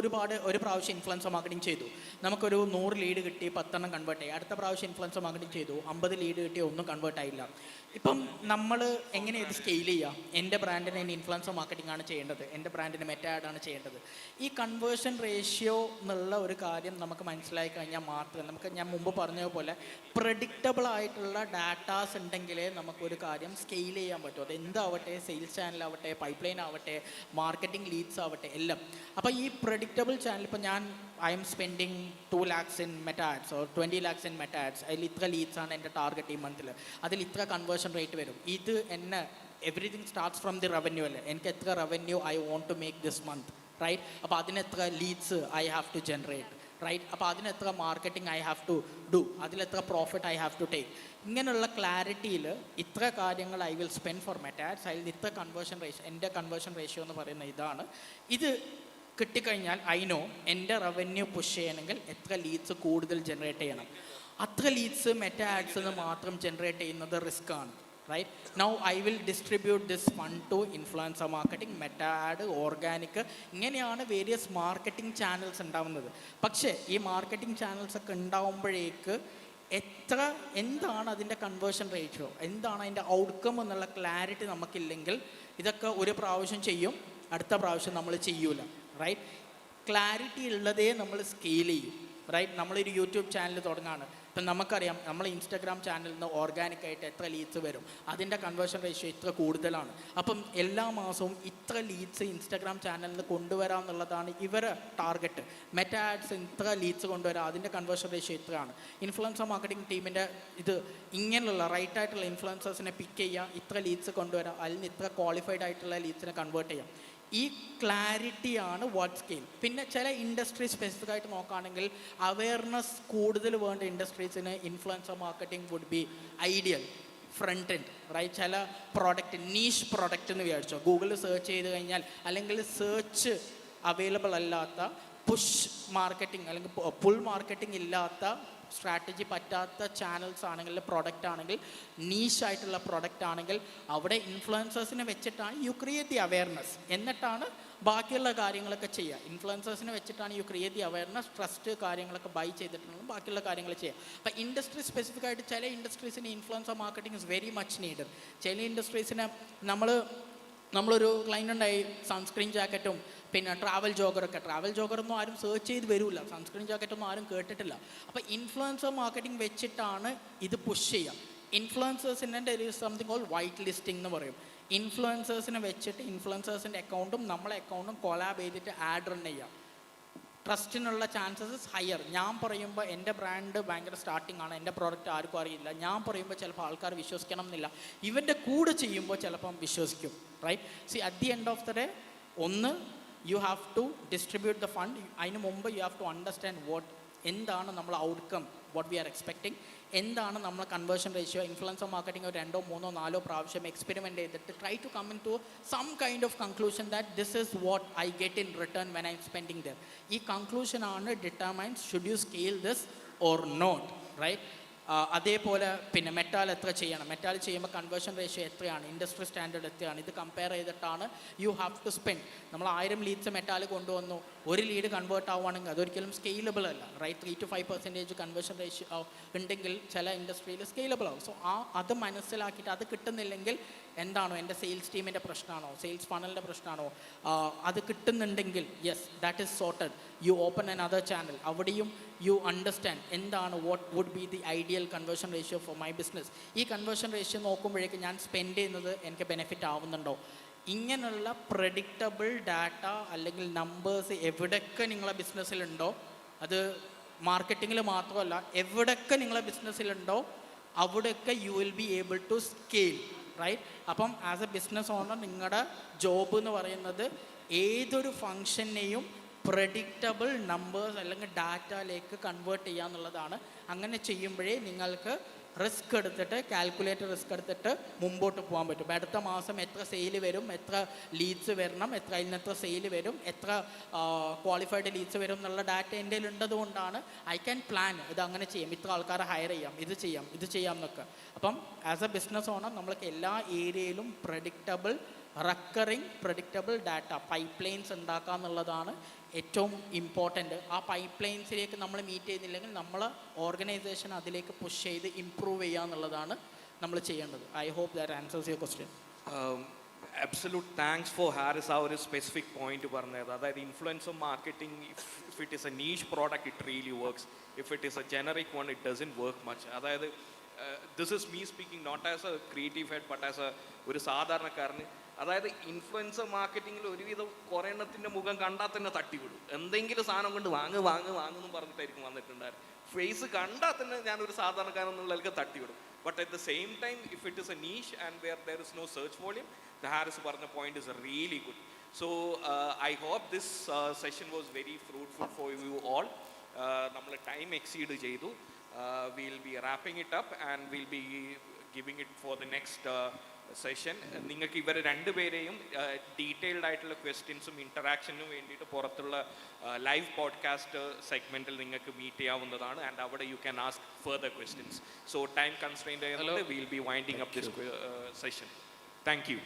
ഒരു പ്രാവശ്യം ഇൻഫ്ലുവൻസർ മാർക്കറ്റിംഗ് ചെയ്തു, നമുക്കൊരു 100 ലീഡ് കിട്ടി, 10 കൺവേർട്ട് ആയി. അടുത്ത പ്രാവശ്യം ഇൻഫ്ലുവൻസർ മാർക്കറ്റിംഗ് ചെയ്തു, 50 ലീഡ് കിട്ടി, ഒന്നും കൺവേർട്ട് ആയില്ല. ഇപ്പം നമ്മൾ എങ്ങനെ ഇത് സ്കെയിൽ ചെയ്യാം? എൻ്റെ ബ്രാൻഡിന് എൻ്റെ ഇൻഫ്ലുവൻസർ മാർക്കറ്റിംഗ് ആണ് ചെയ്യേണ്ടത്, എൻ്റെ ബ്രാൻഡിന് മെറ്റാ ആഡ് ആണ് ചെയ്യേണ്ടത്. ഈ കൺവേർഷൻ റേഷ്യോ എന്നുള്ള ഒരു കാര്യം നമുക്ക് മനസ്സിലാക്കി കഴിഞ്ഞാൽ മാത്രമേ നമുക്ക്, ഞാൻ മുമ്പ് പറഞ്ഞതുപോലെ പ്രഡിക്റ്റബിൾ ആയിട്ടുള്ള ഡാറ്റാസ് ഉണ്ടെങ്കിലേ നമുക്കൊരു കാര്യം സ്കെയിൽ ചെയ്യാൻ പറ്റും. അത് എന്താവട്ടെ, സെയിൽസ് ചാനലാവട്ടെ, പൈപ്പ് ലൈൻ ആവട്ടെ, മാർക്കറ്റിംഗ് ലീഡ്സ് ആവട്ടെ, എല്ലാം. അപ്പോൾ ഈ പ്രഡിക്റ്റബിൾ ചാനൽ, ഇപ്പോൾ I'm spending 2 lakhs in Meta ads or 20 lakhs in Meta ads, അതിൽ ഇത്ര ലീഡ്സ് ആണ് എൻ്റെ ടാർഗറ്റ് ഈ മന്തിൽ, അതിൽ ഇത്ര കൺവേർഷൻ റേറ്റ് വരും. ഇത് എന്നെ everything starts from the revenue അല്ലേ, എനിക്ക് എത്ര revenue I want to make this month, right? അപ്പോൾ അതിനെത്ര leads I have to generate, right? അപ്പോൾ അതിനെത്ര marketing I have to do, അതിലെത്ര profit I have to take. ഇങ്ങനെയുള്ള ക്ലാരിറ്റിയിൽ ഇത്ര കാര്യങ്ങൾ I will spend for Meta ads, അതിൽ ഇത്ര കൺവേർഷൻ റേഷ്യോ, എൻ്റെ കൺവേർഷൻ റേഷ്യോ എന്ന് പറയുന്ന ഇതാണ്. ഇത് കിട്ടിക്കഴിഞ്ഞാൽ ഐ നോ എൻ്റെ റവന്യൂ പുഷ് ചെയ്യണമെങ്കിൽ എത്ര ലീഡ്സ് കൂടുതൽ ജനറേറ്റ് ചെയ്യണം. അത്ര ലീഡ്സ് മെറ്റാ ആഡ്സ് നിന്ന് മാത്രം ജനറേറ്റ് ചെയ്യുന്നത് റിസ്ക് ആണ്, right? Now I will distribute this fund to influencer marketing, Meta ad, organic, ഇങ്ങനെയാണ് വേരിയസ് മാർക്കറ്റിംഗ് ചാനൽസ് ഉണ്ടാവുന്നത്. പക്ഷേ ഈ മാർക്കറ്റിംഗ് ചാനൽസ് ഒക്കെ ഉണ്ടാവുമ്പോഴേക്ക് എന്താണ് അതിൻ്റെ കൺവേർഷൻ റേഷ്യോ, എന്താണ് അതിൻ്റെ ഔട്ട്കം എന്നുള്ള ക്ലാരിറ്റി നമുക്കില്ലെങ്കിൽ ഇതൊക്കെ ഒരു പ്രാവശ്യം ചെയ്യും, അടുത്ത പ്രാവശ്യം നമ്മൾ ചെയ്യൂല, റൈറ്റ്? ക്ലാരിറ്റി ഉള്ളതേ നമ്മൾ സ്കെയിൽ ചെയ്യും, റൈറ്റ്? നമ്മളൊരു യൂട്യൂബ് ചാനൽ തുടങ്ങുകയാണ്, ഇപ്പം നമുക്കറിയാം നമ്മൾ ഇൻസ്റ്റാഗ്രാം ചാനലിൽ നിന്ന് ഓർഗാനിക്കായിട്ട് എത്ര ലീഡ്സ് വരും, അതിൻ്റെ കൺവേർഷൻ റേഷ്യോ ഇത്ര കൂടുതലാണ്. അപ്പം എല്ലാ മാസവും ഇത്ര ലീഡ്സ് ഇൻസ്റ്റാഗ്രാം ചാനലിൽ നിന്ന് കൊണ്ടുവരാം എന്നുള്ളതാണ് ഇവരെ ടാർഗറ്റ്. മെറ്റാ ആഡ്സ് ഇത്ര ലീഡ്സ് കൊണ്ടുവരാം, അതിൻ്റെ കൺവേർഷൻ റേഷ്യോ ഇത്രയാണ്. ഇൻഫ്ലുവൻസർ മാർക്കറ്റിംഗ് ടീമിൻ്റെ ഇത് ഇങ്ങനെയുള്ള റൈറ്റ് ആയിട്ടുള്ള ഇൻഫ്ലുവൻസേഴ്സിനെ പിക്ക് ചെയ്യുക, ഇത്ര ലീഡ്സ് കൊണ്ടുവരാം, അതിൽ നിന്ന് ഇത്ര ക്വാളിഫൈഡ് ആയിട്ടുള്ള ലീഡ്സിനെ കൺവേർട്ട് ചെയ്യാം. ഈ ക്ലാരിറ്റിയാണ് വാട്ട് സ്കെയിൽ. പിന്നെ ചില ഇൻഡസ്ട്രി സ്പെസിഫിക് ആയിട്ട് നോക്കുകയാണെങ്കിൽ അവെയർനെസ് കൂടുതൽ വേണ്ട ഇൻഡസ്ട്രീസിന് influencer marketing would be ideal. Front end, right? ചില പ്രോഡക്റ്റ്, നീഷ് പ്രോഡക്റ്റ് എന്ന് വിചാരിച്ചോ, ഗൂഗിളിൽ സെർച്ച് ചെയ്ത് കഴിഞ്ഞാൽ അല്ലെങ്കിൽ സെർച്ച് അവൈലബിൾ അല്ലാത്ത, പുഷ് മാർക്കറ്റിംഗ് അല്ലെങ്കിൽ പുൾ മാർക്കറ്റിംഗ് ഇല്ലാത്ത, സ്ട്രാറ്റജി പറ്റാത്ത ചാനൽസ് ആണെങ്കിൽ, പ്രൊഡക്റ്റ് ആണെങ്കിൽ, നീഷായിട്ടുള്ള പ്രൊഡക്റ്റ് ആണെങ്കിൽ അവിടെ ഇൻഫ്ലുവൻസേഴ്സിനെ വെച്ചിട്ടാണ് യു ക്രിയേറ്റ് ദി അവെയർനെസ്, എന്നിട്ടാണ് ബാക്കിയുള്ള കാര്യങ്ങളൊക്കെ ചെയ്യുക. ഇൻഫ്ലുവൻസേഴ്സിനെ വെച്ചിട്ടാണ് you create the awareness, trust കാര്യങ്ങളൊക്കെ ബൈ ചെയ്തിട്ടുണ്ടെങ്കിൽ ബാക്കിയുള്ള കാര്യങ്ങൾ ചെയ്യുക. അപ്പോൾ ഇൻഡസ്ട്രി സ്പെസിഫിക് ആയിട്ട് ചില ഇൻഡസ്ട്രീസിന് influencer marketing is very much needed. ചില ഇൻഡസ്ട്രീസിന് നമ്മളൊരു ക്ലൈൻ്റ് ഉണ്ടായി, സൺസ്ക്രീൻ ജാക്കറ്റും പിന്നെ ട്രാവൽ ജോഗറൊന്നും ആരും സെർച്ച് ചെയ്ത് വരില്ല, സൺസ്ക്രീൻ ജാക്കറ്റൊന്നും ആരും കേട്ടിട്ടില്ല. അപ്പോൾ ഇൻഫ്ലുവൻസർ മാർക്കറ്റിംഗ് വെച്ചിട്ടാണ് ഇത് പുഷ് ചെയ്യുക. ഇൻഫ്ലുവൻസേഴ്സിൻ്റെ സംതിങ് കോൾ വൈറ്റ് ലിസ്റ്റിംഗ് എന്ന് പറയും. ഇൻഫ്ലുവൻസേഴ്സിനെ വെച്ചിട്ട് ഇൻഫ്ലുവൻസേഴ്സിൻ്റെ അക്കൗണ്ടും നമ്മളെ അക്കൗണ്ടും കൊളാബ് ചെയ്തിട്ട് ആഡ് റൺ ചെയ്യുക. ട്രസ്റ്റിനുള്ള ചാൻസസ് ഹയർ. ഞാൻ പറയുമ്പോൾ എൻ്റെ ബ്രാൻഡ് ഭയങ്കര സ്റ്റാർട്ടിംഗ് ആണ്, എൻ്റെ പ്രോഡക്റ്റ് ആർക്കും അറിയില്ല, ഞാൻ പറയുമ്പോൾ ചിലപ്പോൾ ആൾക്കാർ വിശ്വസിക്കണം എന്നില്ല, ഇവൻ്റെ കൂടെ ചെയ്യുമ്പോൾ ചിലപ്പം വിശ്വസിക്കും, right? See at the end of the day, ഒന്ന് you have to distribute the fund. അതിന് മുമ്പ് യു ഹാവ് ടു അണ്ടർസ്റ്റാൻഡ് എന്താണ് നമ്മൾ outcome, what we are expecting, എന്താണ് നമ്മൾ കൺവേർഷൻ റേഷ്യോ. ഇൻഫ്ലുവൻസർ മാർക്കറ്റിംഗ് ഒരു 2, 3, 4 പ്രാവശ്യം എക്സ്പെരിമെൻറ്റ് ചെയ്തിട്ട് try to come into some kind of conclusion that this is what I get in return when I'm spending there. ഈ കൺക്ലൂഷനാണ് determines should you scale this or not, right? അതേപോലെ പിന്നെ മെറ്റാൽ എത്ര ചെയ്യണം, മെറ്റാൽ ചെയ്യുമ്പോൾ കൺവേർഷൻ റേഷ്യോ എത്രയാണ്, ഇൻഡസ്ട്രി സ്റ്റാൻഡേർഡ് എത്രയാണ്, ഇത് കമ്പയർ ചെയ്തിട്ടാണ് യു ഹാവ് ടു സ്പെൻഡ്. നമ്മൾ 1000 ലീഡ്സ് മെറ്റാൽ കൊണ്ടുവന്നു, ഒരു ലീഡ് കൺവേർട്ട് ആവുകയാണെങ്കിൽ അതൊരിക്കലും സ്കെയിലബിൾ അല്ല, റൈറ്റ്? 3-5% കൺവേർഷൻ റേഷ്യോ ഉണ്ടെങ്കിൽ ചില ഇൻഡസ്ട്രിയിൽ സ്കെയിലബിൾ ആവും. സോ അത് മനസ്സിലാക്കിയിട്ട് അത് കിട്ടുന്നില്ലെങ്കിൽ എന്താണോ എൻ്റെ സെയിൽസ് ടീമിൻ്റെ പ്രശ്നമാണോ, സെയിൽസ് ഫണലിൻ്റെ പ്രശ്നമാണോ, അത് കിട്ടുന്നുണ്ടെങ്കിൽ yes that is sorted, you open another channel. അവിടെയും യു അണ്ടർസ്റ്റാൻഡ് എന്താണ് what would be the ideal conversion ratio for my business. ഈ കൺവേർഷൻ റേഷ്യോ നോക്കുമ്പോഴേക്കും ഞാൻ സ്പെൻഡ് ചെയ്യുന്നത് എനിക്ക് ബെനിഫിറ്റ് ആവുന്നുണ്ടോ. ഇങ്ങനെയുള്ള പ്രഡിക്റ്റബിൾ ഡാറ്റ അല്ലെങ്കിൽ നമ്പേഴ്സ് എവിടെയൊക്കെ നിങ്ങളെ ബിസിനസ്സിലുണ്ടോ, അത് മാർക്കറ്റിങ്ങിൽ മാത്രമല്ല എവിടെയൊക്കെ നിങ്ങളെ ബിസിനസ്സിലുണ്ടോ അവിടെയൊക്കെ you will be able to scale, right? അപ്പം ആസ് എ ബിസിനസ് ഓണർ നിങ്ങളുടെ ജോബ് എന്ന് പറയുന്നത് ഏതൊരു ഫങ്ഷനെയും പ്രഡിക്റ്റബിൾ നമ്പേഴ്സ് അല്ലെങ്കിൽ ഡാറ്റയിലേക്ക് കൺവേർട്ട് ചെയ്യുക എന്നുള്ളതാണ്. അങ്ങനെ ചെയ്യുമ്പോഴേ നിങ്ങൾക്ക് റിസ്ക് എടുത്തിട്ട്, കാൽക്കുലേറ്റർ റിസ്ക് എടുത്തിട്ട് മുമ്പോട്ട് പോകാൻ പറ്റും. അടുത്ത മാസം എത്ര സെയിൽ വരും, എത്ര ലീഡ്സ് വരണം, എത്ര സെയിൽ വരും, എത്ര ക്വാളിഫൈഡ് ലീഡ്സ് വരും എന്നുള്ള ഡാറ്റ എൻ്റെ ഉള്ളത് കൊണ്ടാണ് ഐ ക്യാൻ പ്ലാൻ. ഇത് അങ്ങനെ ചെയ്യാം, ഇത്ര ആൾക്കാരെ ഹയർ ചെയ്യാം, ഇത് ചെയ്യാം എന്നൊക്കെ. അപ്പം ആസ് എ ബിസിനസ് ഓണർ നമ്മൾക്ക് എല്ലാ ഏരിയയിലും പ്രഡിക്റ്റബിൾ ഡാറ്റ പൈപ്പ് ലൈൻസ് ഉണ്ടാക്കുക എന്നുള്ളതാണ് ഏറ്റവും ഇമ്പോർട്ടൻറ്റ്. ആ പൈപ്പ് ലൈൻസിലേക്ക് നമ്മൾ മീറ്റ് ചെയ്യുന്നില്ലെങ്കിൽ നമ്മൾ ഓർഗനൈസേഷൻ അതിലേക്ക് പുഷ് ചെയ്ത് ഇമ്പ്രൂവ് ചെയ്യുക എന്നുള്ളതാണ് നമ്മൾ ചെയ്യേണ്ടത്. I hope that answers your question. Absolute thanks for Harris our specific point പറഞ്ഞത്. അതായത് influencer marketing, if it is a niche product it really works, if it is a generic one it doesn't work much. അതായത് this is me speaking not as a creative head but as a ഒരു സാധാരണക്കാരന്. അതായത് influencer മാർക്കറ്റിങ്ങിൽ ഒരുവിധം കുറേ എണ്ണത്തിൻ്റെ മുഖം കണ്ടാൽ തന്നെ തട്ടിവിടും, എന്തെങ്കിലും സാധനം കൊണ്ട് വാങ്ങുന്നു പറഞ്ഞിട്ടായിരിക്കും വന്നിട്ടുണ്ടായിരുന്നു. ഫേസ് കണ്ടാൽ തന്നെ ഞാനൊരു സാധാരണക്കാരൻ എന്നുള്ളവർക്ക് തട്ടിവിടും. But at the same time if it is a niche and where there is no search volume, the Haris പറഞ്ഞ point is really good. So I hope this session was very fruitful for you all. നമ്മൾ time exceed ചെയ്തു. Will be wrapping it up and will be giving it for the next session. നിങ്ങൾക്ക് ഇവർ രണ്ടുപേരെയും detailed ആയിട്ടുള്ള ക്വസ്റ്റ്യൻസും ഇൻറ്ററാക്ഷനും വേണ്ടിയിട്ട് പുറത്തുള്ള live podcast സെഗ്മെൻറ്റിൽ നിങ്ങൾക്ക് മീറ്റ് ചെയ്യാവുന്നതാണ്. ആൻഡ് അവിടെ you can ask further questions. So time constraint ആയതുകൊണ്ട് will be winding up this session. Thank U.